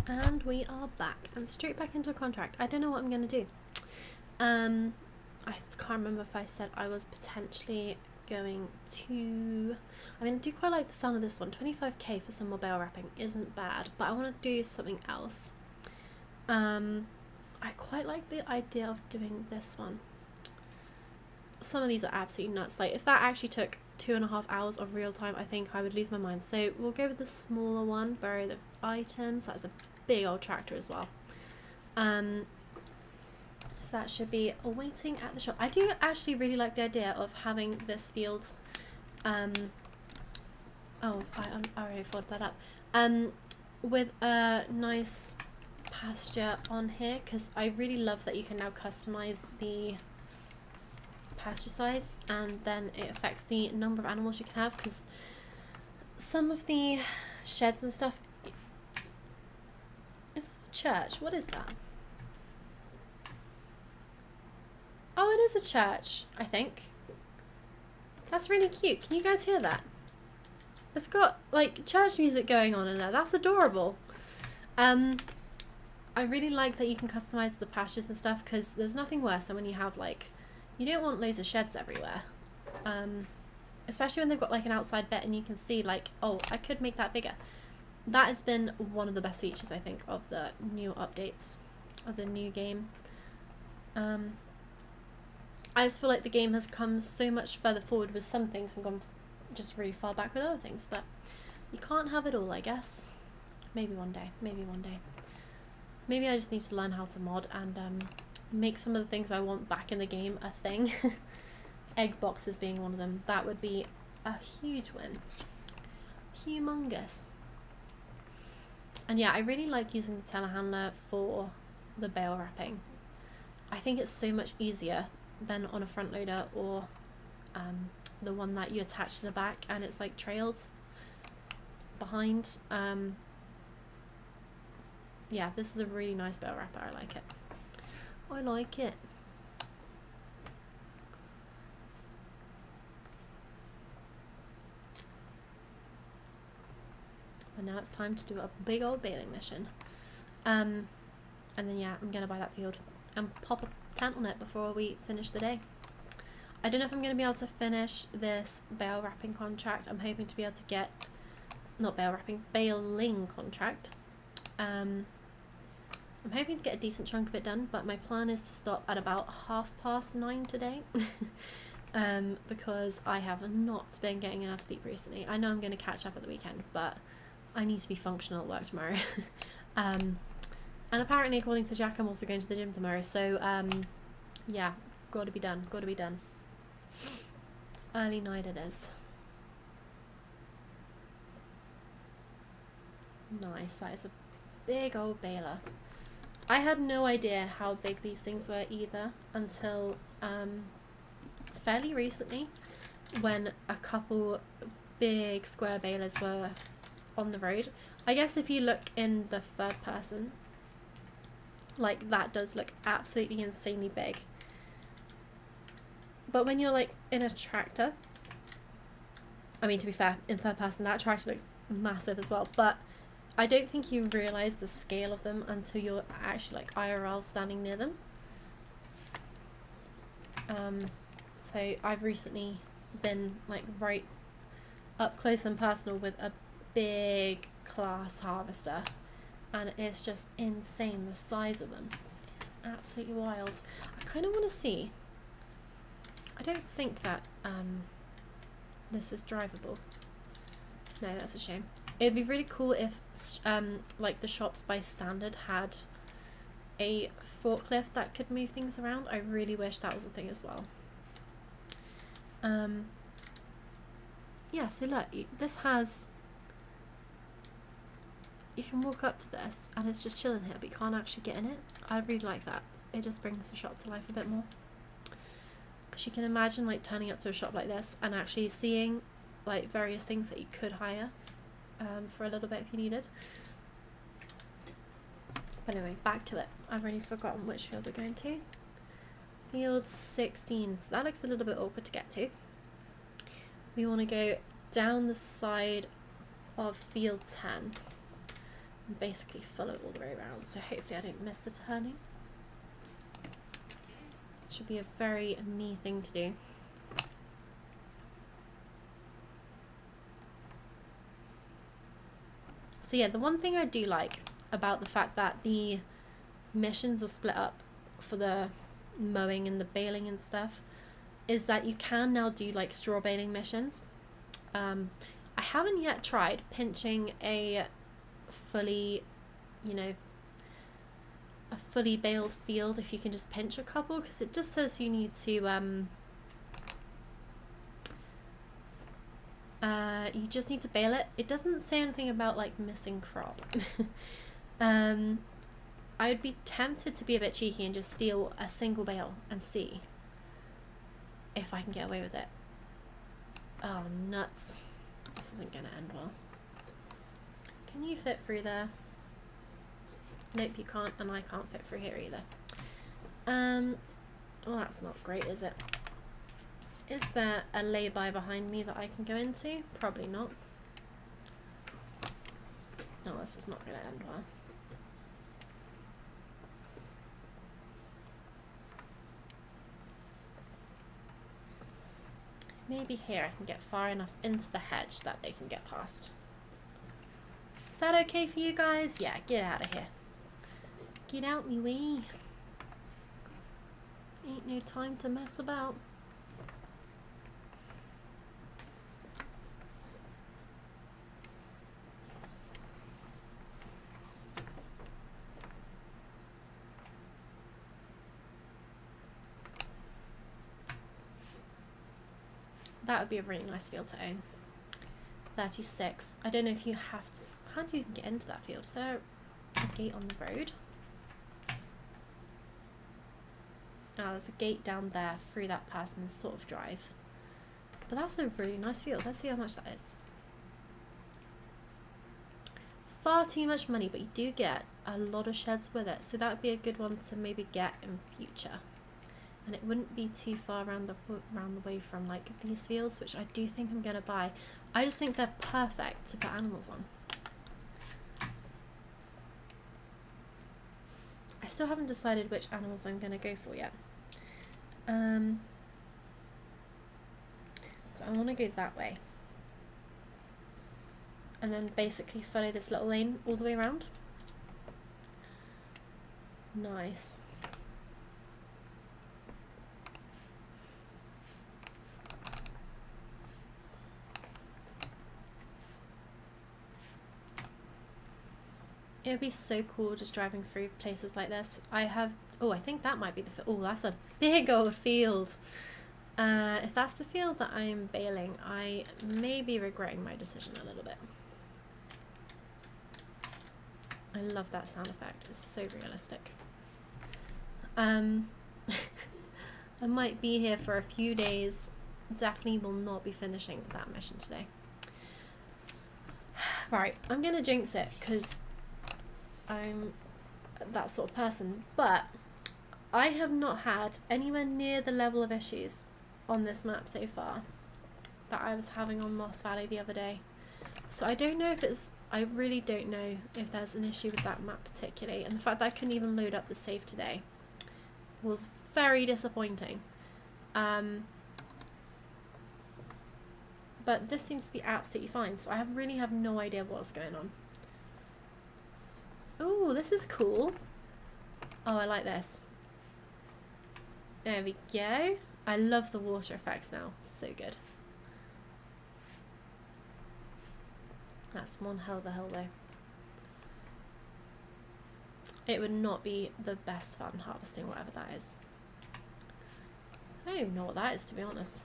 And we are back and straight back into a contract. I don't know what I'm going to do. I can't remember if I said I was potentially going to... I mean, I do quite like the sound of this one. 25k for some more bale wrapping isn't bad, but I want to do something else. I quite like the idea of doing this one. Some of these are absolutely nuts. Like, if that actually took 2.5 hours of real time, I think I would lose my mind. So we'll go with the smaller one, bury the items. That's a big old tractor as well. So that should be waiting at the shop. I do actually really like the idea of having this field. Oh, I already thought that up. With a nice pasture on here, because I really love that you can now customize the pasture size, and then it affects the number of animals you can have, because some of the sheds and stuff... Is that a church? What is that? Oh, it is a church, I think. That's really cute. Can you guys hear that? It's got, like, church music going on in there. That's adorable. I really like that you can customize the pastures and stuff, because there's nothing worse than when you have, like, you don't want loads of sheds everywhere. Especially when they've got, like, an outside bit and you can see, like, oh, I could make that bigger. That has been one of the best features, I think, of the new updates, of the new game. I just feel like the game has come so much further forward with some things and gone just really far back with other things, but you can't have it all, I guess. Maybe one day, maybe one day. Maybe I just need to learn how to mod and make some of the things I want back in the game a thing. Egg boxes being one of them. That would be a huge win. Humongous. And yeah, I really like using the telehandler for the bale wrapping. I think it's so much easier than on a front loader or the one that you attach to the back and it's like trailed behind. Yeah, this is a really nice bale wrapper. I like it. I like it. And now it's time to do a big old baling mission. And then yeah, I'm gonna buy that field and pop a tent on it before we finish the day. I don't know if I'm going to be able to finish this bale wrapping contract. I'm hoping to be able to get, not bale wrapping, baling contract. I'm hoping to get a decent chunk of it done, but my plan is to stop at about 9:30 today. Because I have not been getting enough sleep recently. I know I'm going to catch up at the weekend, but I need to be functional at work tomorrow. And apparently, according to Jack, I'm also going to the gym tomorrow. So, yeah, got to be done. Got to be done. Early night it is. Nice. That is a big old baler. I had no idea how big these things were either until fairly recently, when a couple big square balers were on the road. I guess if you look in the third person, like, that does look absolutely insanely big. But when you're, like, in a tractor, I mean, to be fair, in third person, that tractor looks massive as well. But I don't think you realise the scale of them until you're actually, like, IRL standing near them. So I've recently been, like, right up close and personal with a big class harvester. And it's just insane, the size of them. It's absolutely wild. I kind of want to see. I don't think that this is drivable. No, that's a shame. It'd be really cool if like the shops by standard had a forklift that could move things around. I really wish that was a thing as well. Yeah, so look, this has... You can walk up to this and it's just chilling here, but you can't actually get in it. I really like that. It just brings the shop to life a bit more. Because you can imagine, like, turning up to a shop like this and actually seeing, like, various things that you could hire for a little bit if you needed. But anyway, back to it. I've already forgotten which field we're going to. Field 16. So that looks a little bit awkward to get to. We want to go down the side of field 10. and basically follow it all the way around. So hopefully I don't miss the turning. Should be a very me thing to do. So yeah, the one thing I do like about the fact that the missions are split up for the mowing and the baling and stuff is that you can now do like straw baling missions. I haven't yet tried pinching a fully, you know, a fully baled field if you can just pinch a couple, because it just says you need to you just need to bale it. It doesn't say anything about like missing crop. I would be tempted to be a bit cheeky and just steal a single bale and see if I can get away with it. Oh nuts, this isn't gonna end well. Can you fit through there? Nope, you can't, and I can't fit through here either. Well, that's not great, is it? Is there a lay-by behind me that I can go into? Probably not. No, this is not going to end well. Maybe here I can get far enough into the hedge that they can get past. Is that okay for you guys? Yeah, get out of here. Get out me wee. Ain't no time to mess about. That would be a really nice field to own. 36. I don't know if you have to... How do you get into that field? Is there a gate on the road? Oh, there's a gate down there through that person's sort of drive. But that's a really nice field. Let's see how much that is. Far too much money, but you do get a lot of sheds with it. So that would be a good one to maybe get in future. And it wouldn't be too far around the way from like these fields, which I do think I'm going to buy. I just think they're perfect to put animals on. I still haven't decided which animals I'm going to go for yet. So I want to go that way. And then basically follow this little lane all the way around. Nice. It would be so cool just driving through places like this. I have... Oh, I think that might be the... Oh, that's a big old field. If that's the field that I'm baling, I may be regretting my decision a little bit. I love that sound effect. It's so realistic. I might be here for a few days. Definitely will not be finishing that mission today. Right, I'm going to jinx it because I'm that sort of person. But I have not had anywhere near the level of issues on this map so far that I was having on Moss Valley the other day. So I don't know if it's... I really don't know if there's an issue with that map particularly. And the fact that I couldn't even load up the save today was very disappointing. But this seems to be absolutely fine. So I really have no idea what's going on. Oh, this is cool. Oh, I like this. There we go. I love the water effects now. So good. That's one hell of a hill though. It would not be the best fun harvesting whatever that is. I don't even know what that is, to be honest.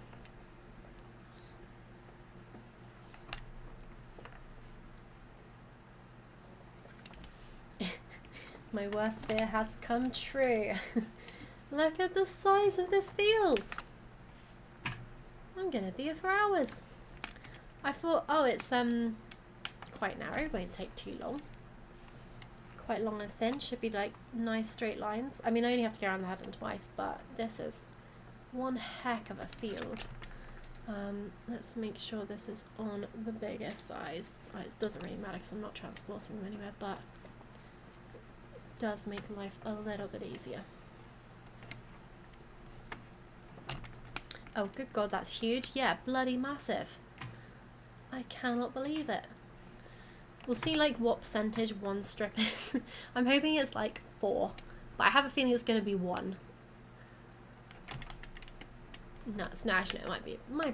My worst fear has come true. Look at the size of this field. I'm gonna be here for hours. I thought, oh, it's quite narrow, won't take too long. Quite long and thin, should be like nice straight lines. I mean, I only have to go around the headland twice, but this is one heck of a field. Let's make sure this is on the biggest size. It doesn't really matter because I'm not transporting them anywhere, but it does make life a little bit easier. Oh, good God, that's huge. Yeah, bloody massive. I cannot believe it. We'll see like what percentage one strip is. I'm hoping it's like 4, but I have a feeling it's going to be 1. No, it's not actually. It might be. I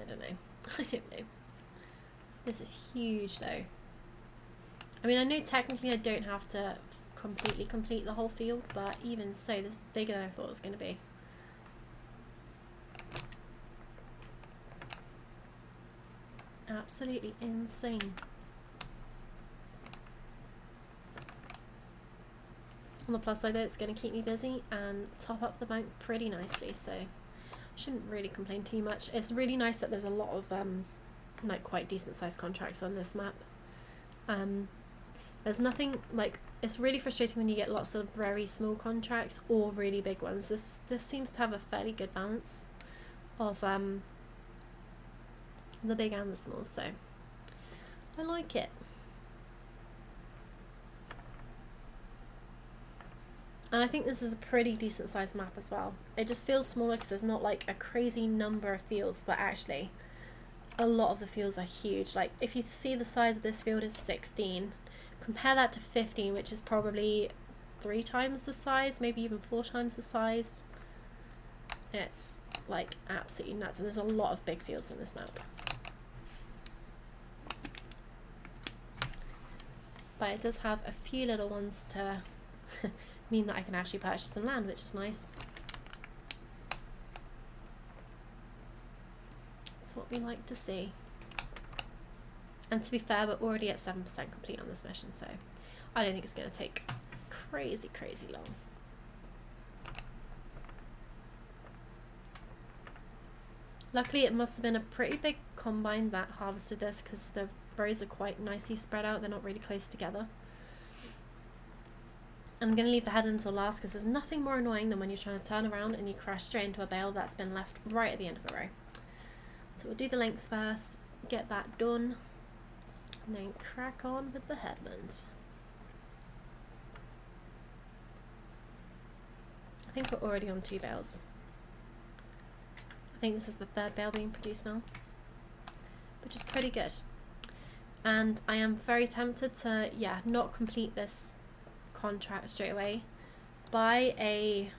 don't know. I don't know. This is huge, though. I mean, I know technically I don't have to completely complete the whole field, but even so, this is bigger than I thought it was going to be. Absolutely insane. On the plus side, though, it's going to keep me busy and top up the bank pretty nicely, so shouldn't really complain too much. It's really nice that there's a lot of like quite decent sized contracts on this map. There's nothing like, it's really frustrating when you get lots of very small contracts or really big ones. This seems to have a fairly good balance of the big and the small, so I like it. And I think this is a pretty decent sized map as well. It just feels smaller because there's not like a crazy number of fields, but actually a lot of the fields are huge. Like if you see the size of this field is 16, compare that to 15, which is probably 3 times the size, maybe even 4 times the size. It's like absolutely nuts, and there's a lot of big fields in this map. But it does have a few little ones to mean that I can actually purchase some land, which is nice. That's what we like to see. And to be fair, we're already at 7% complete on this mission, so I don't think it's going to take crazy long. Luckily, it must have been a pretty big combine that harvested this, because the rows are quite nicely spread out. They're not really close together. I'm going to leave the head until last because there's nothing more annoying than when you're trying to turn around and you crash straight into a bale that's been left right at the end of a row. So we'll do the lengths first, get that done, and then crack on with the headlands. I think we're already on 2 bales. I think this is the 3rd bale being produced now, which is pretty good. And I am very tempted to, yeah, not complete this contract straight away, buy a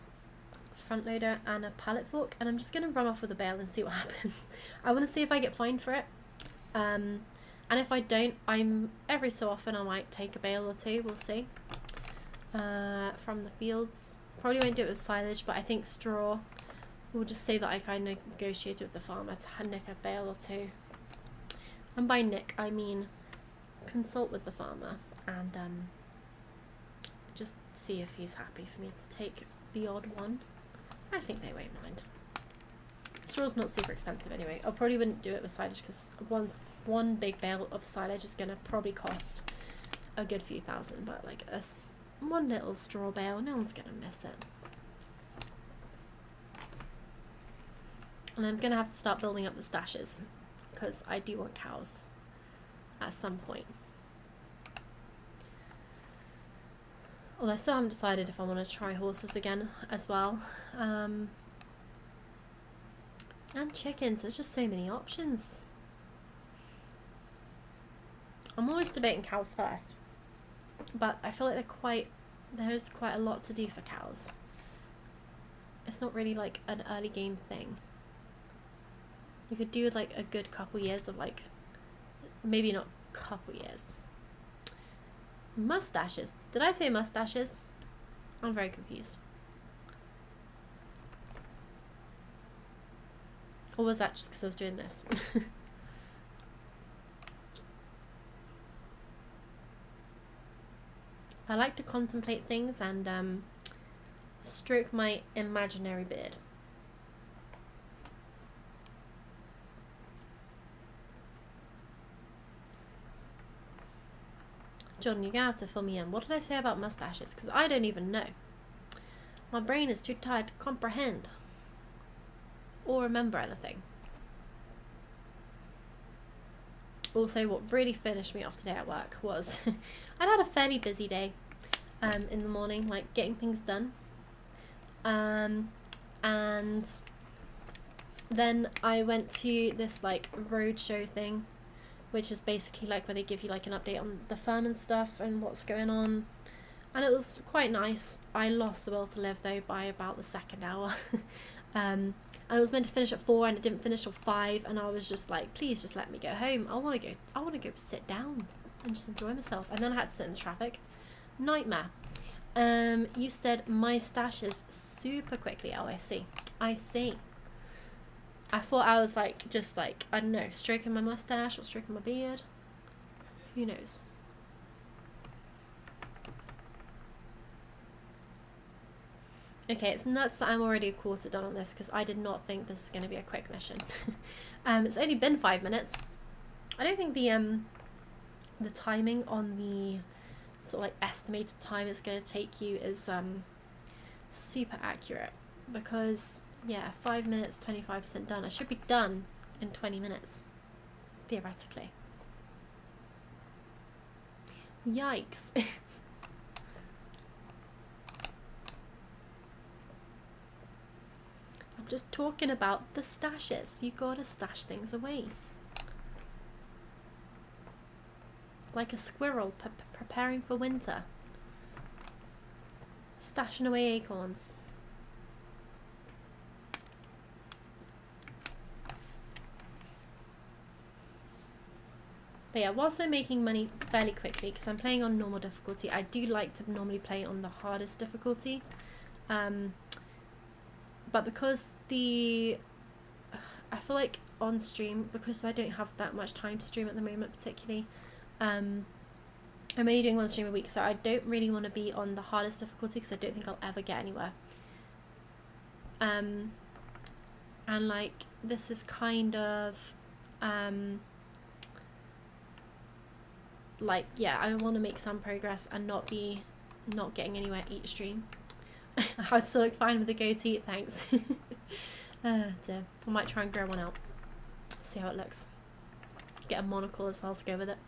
front loader and a pallet fork, and I'm just going to run off with a bale and see what happens. I want to see if I get fined for it, and if I don't, every so often I might take a bale or 2, we'll see, from the fields. Probably won't do it with silage, but I think straw, we'll just say that I kind of negotiated with the farmer to nick a bale or 2, and by nick I mean consult with the farmer and just see if he's happy for me to take the odd one. I think they won't mind. Straw's not super expensive anyway. I probably wouldn't do it with silage because one big bale of silage is going to probably cost a good few thousand, but like one little straw bale, no one's going to miss it. And I'm going to have to start building up the stashes because I do want cows at some point. Although I still haven't decided if I want to try horses again as well. And chickens, there's just so many options. I'm always debating cows first, but I feel like there's quite a lot to do for cows. It's not really like an early game thing. You could do with like a good couple years of like, maybe not couple years. Mustaches. Did I say mustaches? I'm very confused. Or was that just because I was doing this? I like to contemplate things and stroke my imaginary beard. John, you're gonna have to fill me in. What did I say about mustaches? Because I don't even know. My brain is too tired to comprehend or remember anything. Also, what really finished me off today at work was I'd had a fairly busy day in the morning, like getting things done. And then I went to this like roadshow thing, which is basically like where they give you like an update on the firm and stuff and what's going on. And it was quite nice. I lost the will to live though by about the second hour. And it was meant to finish at 4 and it didn't finish till 5, and I was just like, please just let me go home. I want to go sit down and just enjoy myself. And then I had to sit in the traffic. Nightmare. You said my stashes super quickly. Oh, I see. I see. I thought I was like, just like, I don't know, stroking my mustache or stroking my beard. Who knows? Okay, it's nuts that I'm already a quarter done on this because I did not think this was going to be a quick mission. It's only been 5 minutes. I don't think the timing on the sort of like estimated time it's going to take you is super accurate, because yeah, 5 minutes, 25% done. I should be done in 20 minutes, theoretically. Yikes. I'm just talking about the stashes. You gotta stash things away. Like a squirrel preparing for winter. Stashing away acorns. But yeah, whilst I'm making money fairly quickly, because I'm playing on normal difficulty, I do like to normally play on the hardest difficulty. But because I feel like on stream, because I don't have that much time to stream at the moment particularly, I'm only doing 1 stream a week, so I don't really want to be on the hardest difficulty because I don't think I'll ever get anywhere. And like, this is kind of like, yeah, I want to make some progress and not getting anywhere each stream. I was still like fine with the goatee, thanks. Dear. I might try and grow one out, see how it looks. Get a monocle as well to go with it.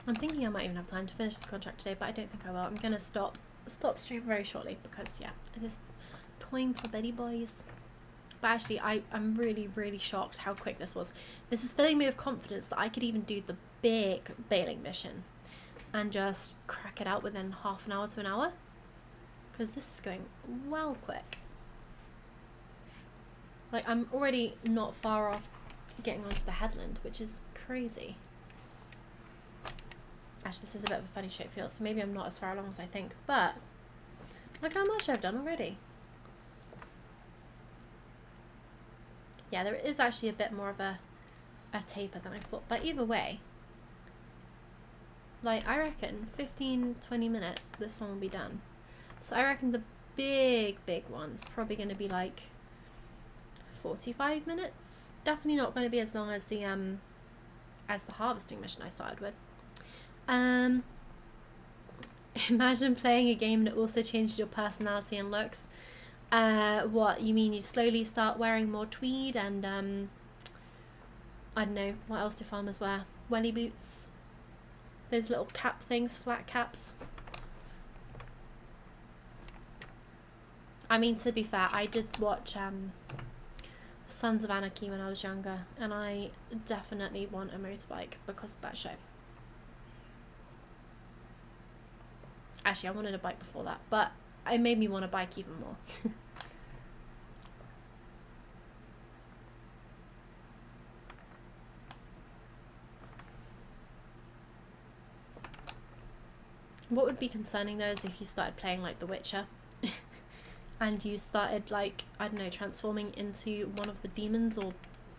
I'm thinking I might even have time to finish this contract today, but I don't think I will. I'm gonna stop stream very shortly because yeah, it is time for beddy boys. But actually, I'm really, really shocked how quick this was. This is filling me with confidence that I could even do the big baling mission and just crack it out within half an hour to an hour, because this is going well quick. Like, I'm already not far off getting onto the headland, which is crazy. Actually, this is a bit of a funny shape field, so maybe I'm not as far along as I think, but look how much I've done already. Yeah, there is actually a bit more of a taper than I thought, but either way, like, I reckon 15-20 minutes this one will be done. So I reckon the big one is probably going to be like 45 minutes. Definitely not going to be as long as the harvesting mission I started with. Imagine playing a game that also changes your personality and looks. What, you mean you slowly start wearing more tweed and I don't know, what else do farmers wear? Welly boots, those little cap things, flat caps. I mean, to be fair, I did watch Sons of Anarchy when I was younger, and I definitely want a motorbike because of that show. Actually, I wanted a bike before that, but it made me want a bike even more. What would be concerning though is if you started playing like The Witcher and you started, like, I don't know, transforming into one of the demons or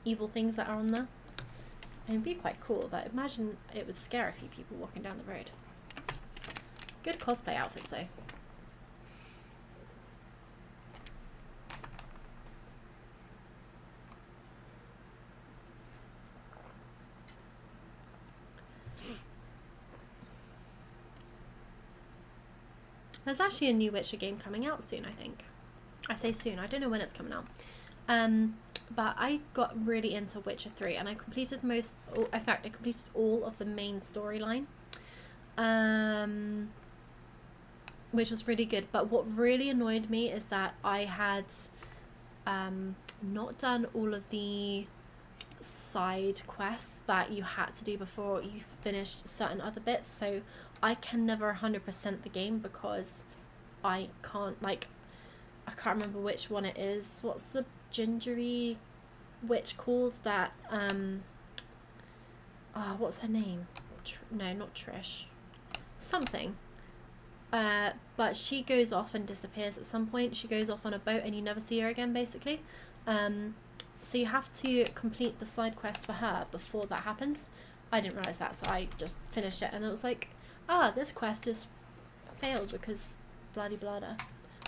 evil things that are on there. And it'd be quite cool, but imagine it would scare a few people walking down the road. Good cosplay outfits though. There's actually a new Witcher game coming out soon, I think. I say soon, I don't know when it's coming out. But I got really into Witcher 3 and I completed I completed all of the main storyline. Which was really good. But what really annoyed me is that I had not done all of the side quests that you had to do before you finished certain other bits, so I can never 100% the game because I can't, like, I can't remember which one it is. What's the gingery witch called that what's her name? No, not Trish, something. But she goes off and disappears at some point. She goes off on a boat and you never see her again, basically. So you have to complete the side quest for her before that happens. I didn't realise that, so I just finished it and it was like, this quest is failed because bloody blada,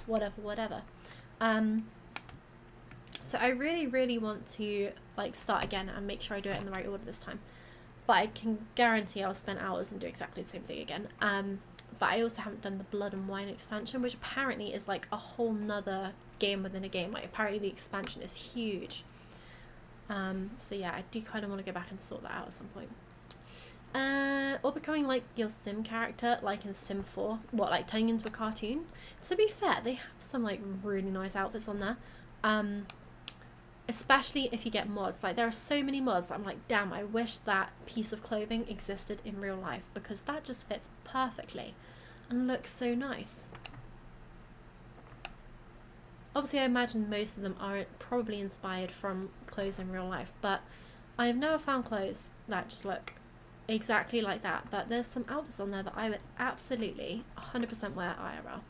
whatever. So I really want to, like, start again and make sure I do it in the right order this time. But I can guarantee I'll spend hours and do exactly the same thing again. But I also haven't done the Blood and Wine expansion, which apparently is like a whole nother game within a game. Like, apparently the expansion is huge. So yeah, I do kind of want to go back and sort that out at some point. Or becoming like your sim character, like in Sim 4. What, like turning into a cartoon? To be fair, they have some like really nice outfits on there. Especially if you get mods. Like, there are so many mods that I'm like, damn, I wish that piece of clothing existed in real life because that just fits perfectly and looks so nice. Obviously, I imagine most of them are probably inspired from clothes in real life, but I have never found clothes that just look exactly like that. But there's some outfits on there that I would absolutely 100% wear IRL.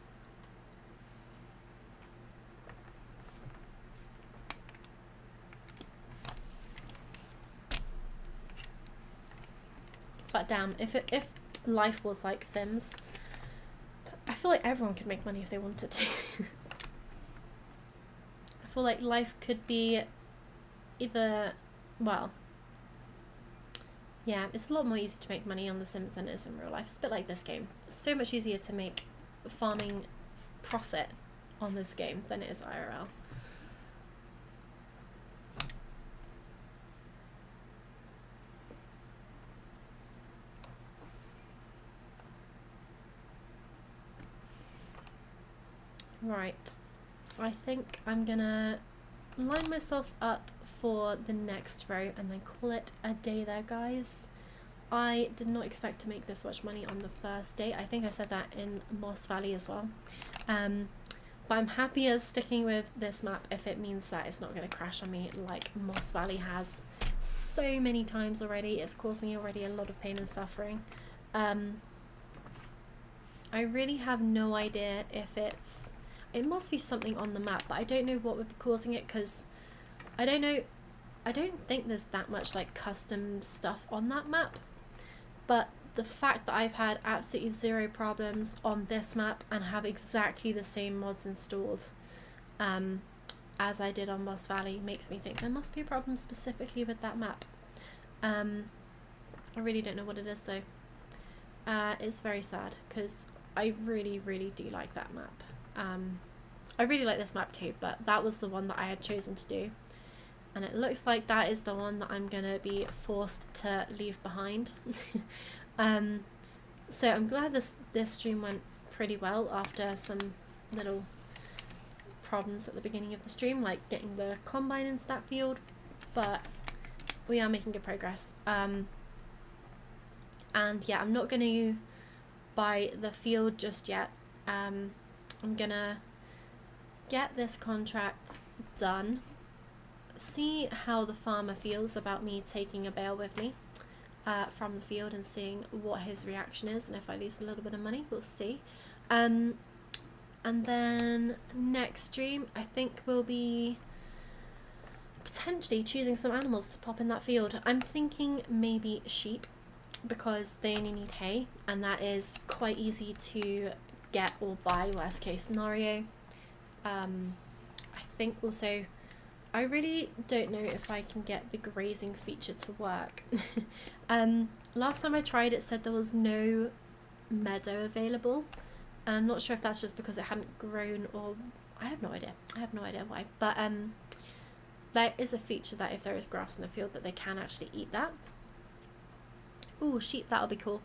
But damn, if life was like Sims, I feel like everyone could make money if they wanted to. I feel like life could be either, well, yeah, it's a lot more easy to make money on The Sims than it is in real life. It's a bit like this game. It's so much easier to make farming profit on this game than it is IRL. Right, I think I'm gonna line myself up for the next row and then call it a day there, guys. I did not expect to make this much money on the first day. I think I said that in Moss Valley as well. But I'm happier sticking with this map if it means that it's not going to crash on me like Moss Valley has so many times already. It's caused me already a lot of pain and suffering. I really have no idea if it must be something on the map, but I don't know what would be causing it because I don't know. I don't think there's that much like custom stuff on that map, but the fact that I've had absolutely zero problems on this map and have exactly the same mods installed as I did on Moss Valley makes me think there must be a problem specifically with that map. I really don't know what it is though. It's very sad because I really do like that map. I really like this map too, but that was the one that I had chosen to do. And it looks like that is the one that I'm going to be forced to leave behind. So I'm glad this stream went pretty well after some little problems at the beginning of the stream, like getting the combine into that field. But we are making good progress. And yeah, I'm not going to buy the field just yet. I'm going to get this contract done. See how the farmer feels about me taking a bale with me from the field and seeing what his reaction is, and if I lose a little bit of money, we'll see. And then next stream I think we'll be potentially choosing some animals to pop in that field. I'm thinking maybe sheep because they only need hay and that is quite easy to get or buy, worst case scenario. I think also I really don't know if I can get the grazing feature to work. Last time I tried it said there was no meadow available And I'm not sure if that's just because it hadn't grown, or I have no idea. I have no idea why. But there is a feature that if there is grass in the field that they can actually eat that. Ooh, sheep, that'll be cool.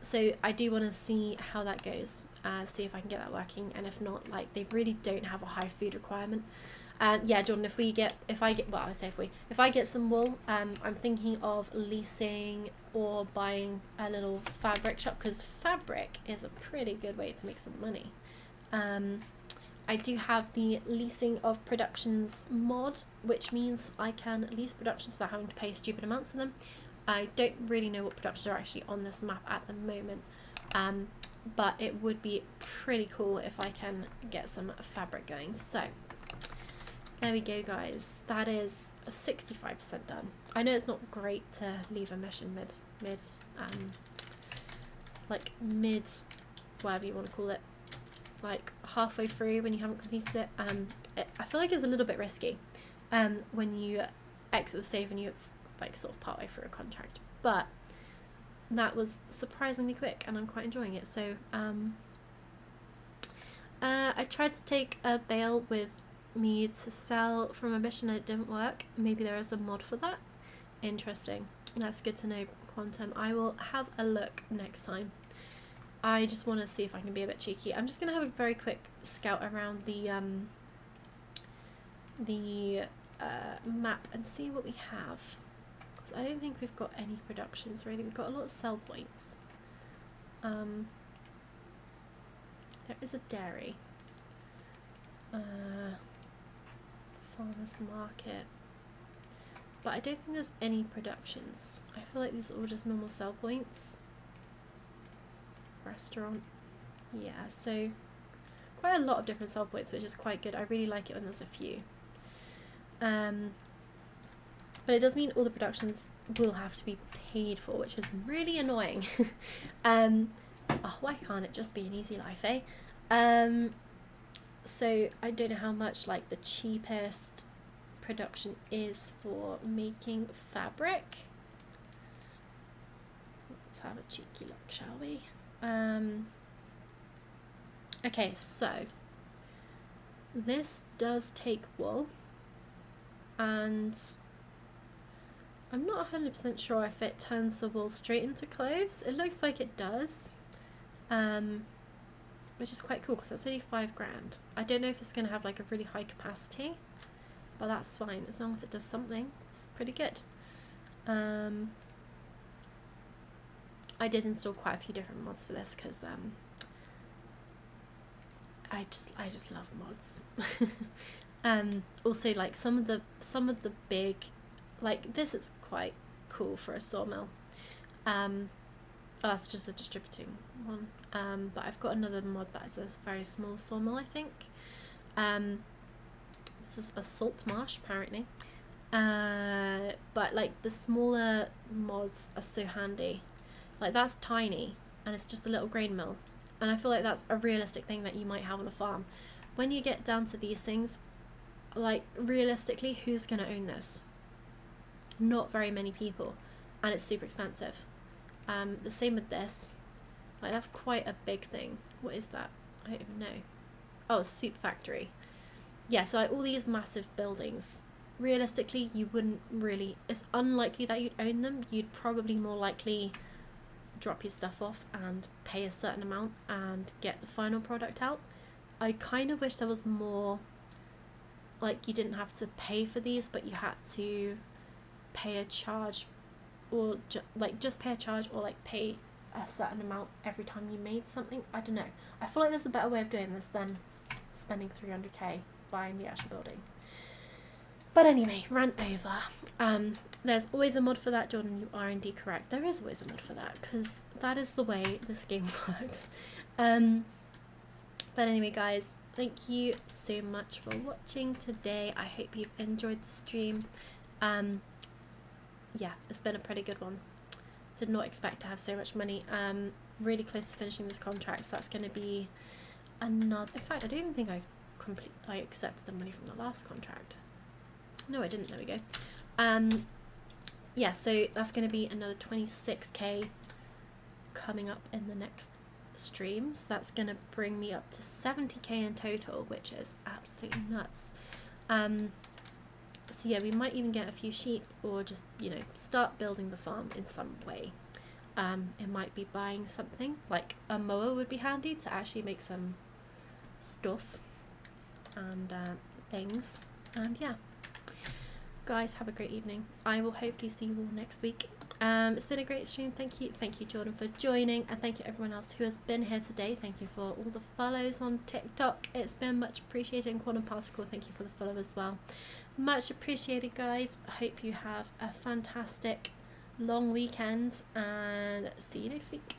So I do want to see how that goes, see if I can get that working, and if not, like, they really don't have a high food requirement. Yeah, Jordan, if I get some wool, I'm thinking of leasing or buying a little fabric shop, because fabric is a pretty good way to make some money. I do have the leasing of productions mod, which means I can lease productions without having to pay stupid amounts for them. I don't really know what productions are actually on this map at the moment, but it would be pretty cool if I can get some fabric going. So there we go, guys. That is 65% done. I know it's not great to leave a mission mid, whatever you want to call it, like halfway through when you haven't completed it. I feel like it's a little bit risky when you exit the save and you like sort of partway through a contract, but that was surprisingly quick and I'm quite enjoying it. So I tried to take a bale with me to sell from a mission and it didn't work. Maybe there is a mod for that. Interesting. That's good to know, Quantum. I will have a look next time. I just want to see if I can be a bit cheeky. I'm just going to have a very quick scout around the map and see what we have. I don't think we've got any productions really. We've got a lot of sell points. There is a dairy. Farmers market. But I don't think there's any productions. I feel like these are all just normal sell points. Restaurant. Yeah, so quite a lot of different sell points, which is quite good. I really like it when there's a few. But it does mean all the productions will have to be paid for, which is really annoying. Oh, why can't it just be an easy life, eh? So I don't know how much like the cheapest production is for making fabric. Let's have a cheeky look, shall we? Okay, so this does take wool, and I'm not 100% sure if it turns the wool straight into clothes. It looks like it does, which is quite cool because that's only $5 grand. I don't know if it's going to have like a really high capacity, but that's fine as long as it does something. It's pretty good. I did install quite a few different mods for this because I just love mods. Also, like some of the big, like this is quite cool for a sawmill. Oh, that's just a distributing one. But I've got another mod that is a very small sawmill, I think. This is a salt marsh apparently. But like the smaller mods are so handy. Like that's tiny and it's just a little grain mill. And I feel like that's a realistic thing that you might have on a farm. When you get down to these things, like realistically, who's going to own this? Not very many people, and it's super expensive. The same with this. Like that's quite a big thing. What is that? I don't even know. Oh, soup factory. Yeah, so like all these massive buildings, realistically you wouldn't really, it's unlikely that you'd own them. You'd probably more likely drop your stuff off and pay a certain amount and get the final product out. I kind of wish there was more, like you didn't have to pay for these, but you had to pay a charge, or just pay a charge, or like pay a certain amount every time you made something. I don't know. I feel like there's a better way of doing this than spending 300k buying the actual building. But anyway, rant over. There's always a mod for that, Jordan. You are indeed correct. There is always a mod for that because that is the way this game works. But anyway, guys, thank you so much for watching today. I hope you've enjoyed the stream. Yeah, it's been a pretty good one. Did not expect to have so much money. Really close to finishing this contract, so that's going to be another. In fact, I don't even think I accepted the money from the last contract. No, I didn't. There we go. Yeah, so that's going to be another 26k coming up in the next streams. That's going to bring me up to 70k in total, which is absolutely nuts. So yeah, we might even get a few sheep, or just, you know, start building the farm in some way. It might be buying something, like a mower would be handy to actually make some stuff and things. And yeah, guys, have a great evening. I will hopefully see you all next week. It's been a great stream. Thank you Jordan for joining, and thank you everyone else who has been here today. Thank you for all the follows on TikTok. It's been much appreciated. And Quantum Particle, thank you for the follow as well. Much appreciated, guys. I hope you have a fantastic long weekend, and see you next week.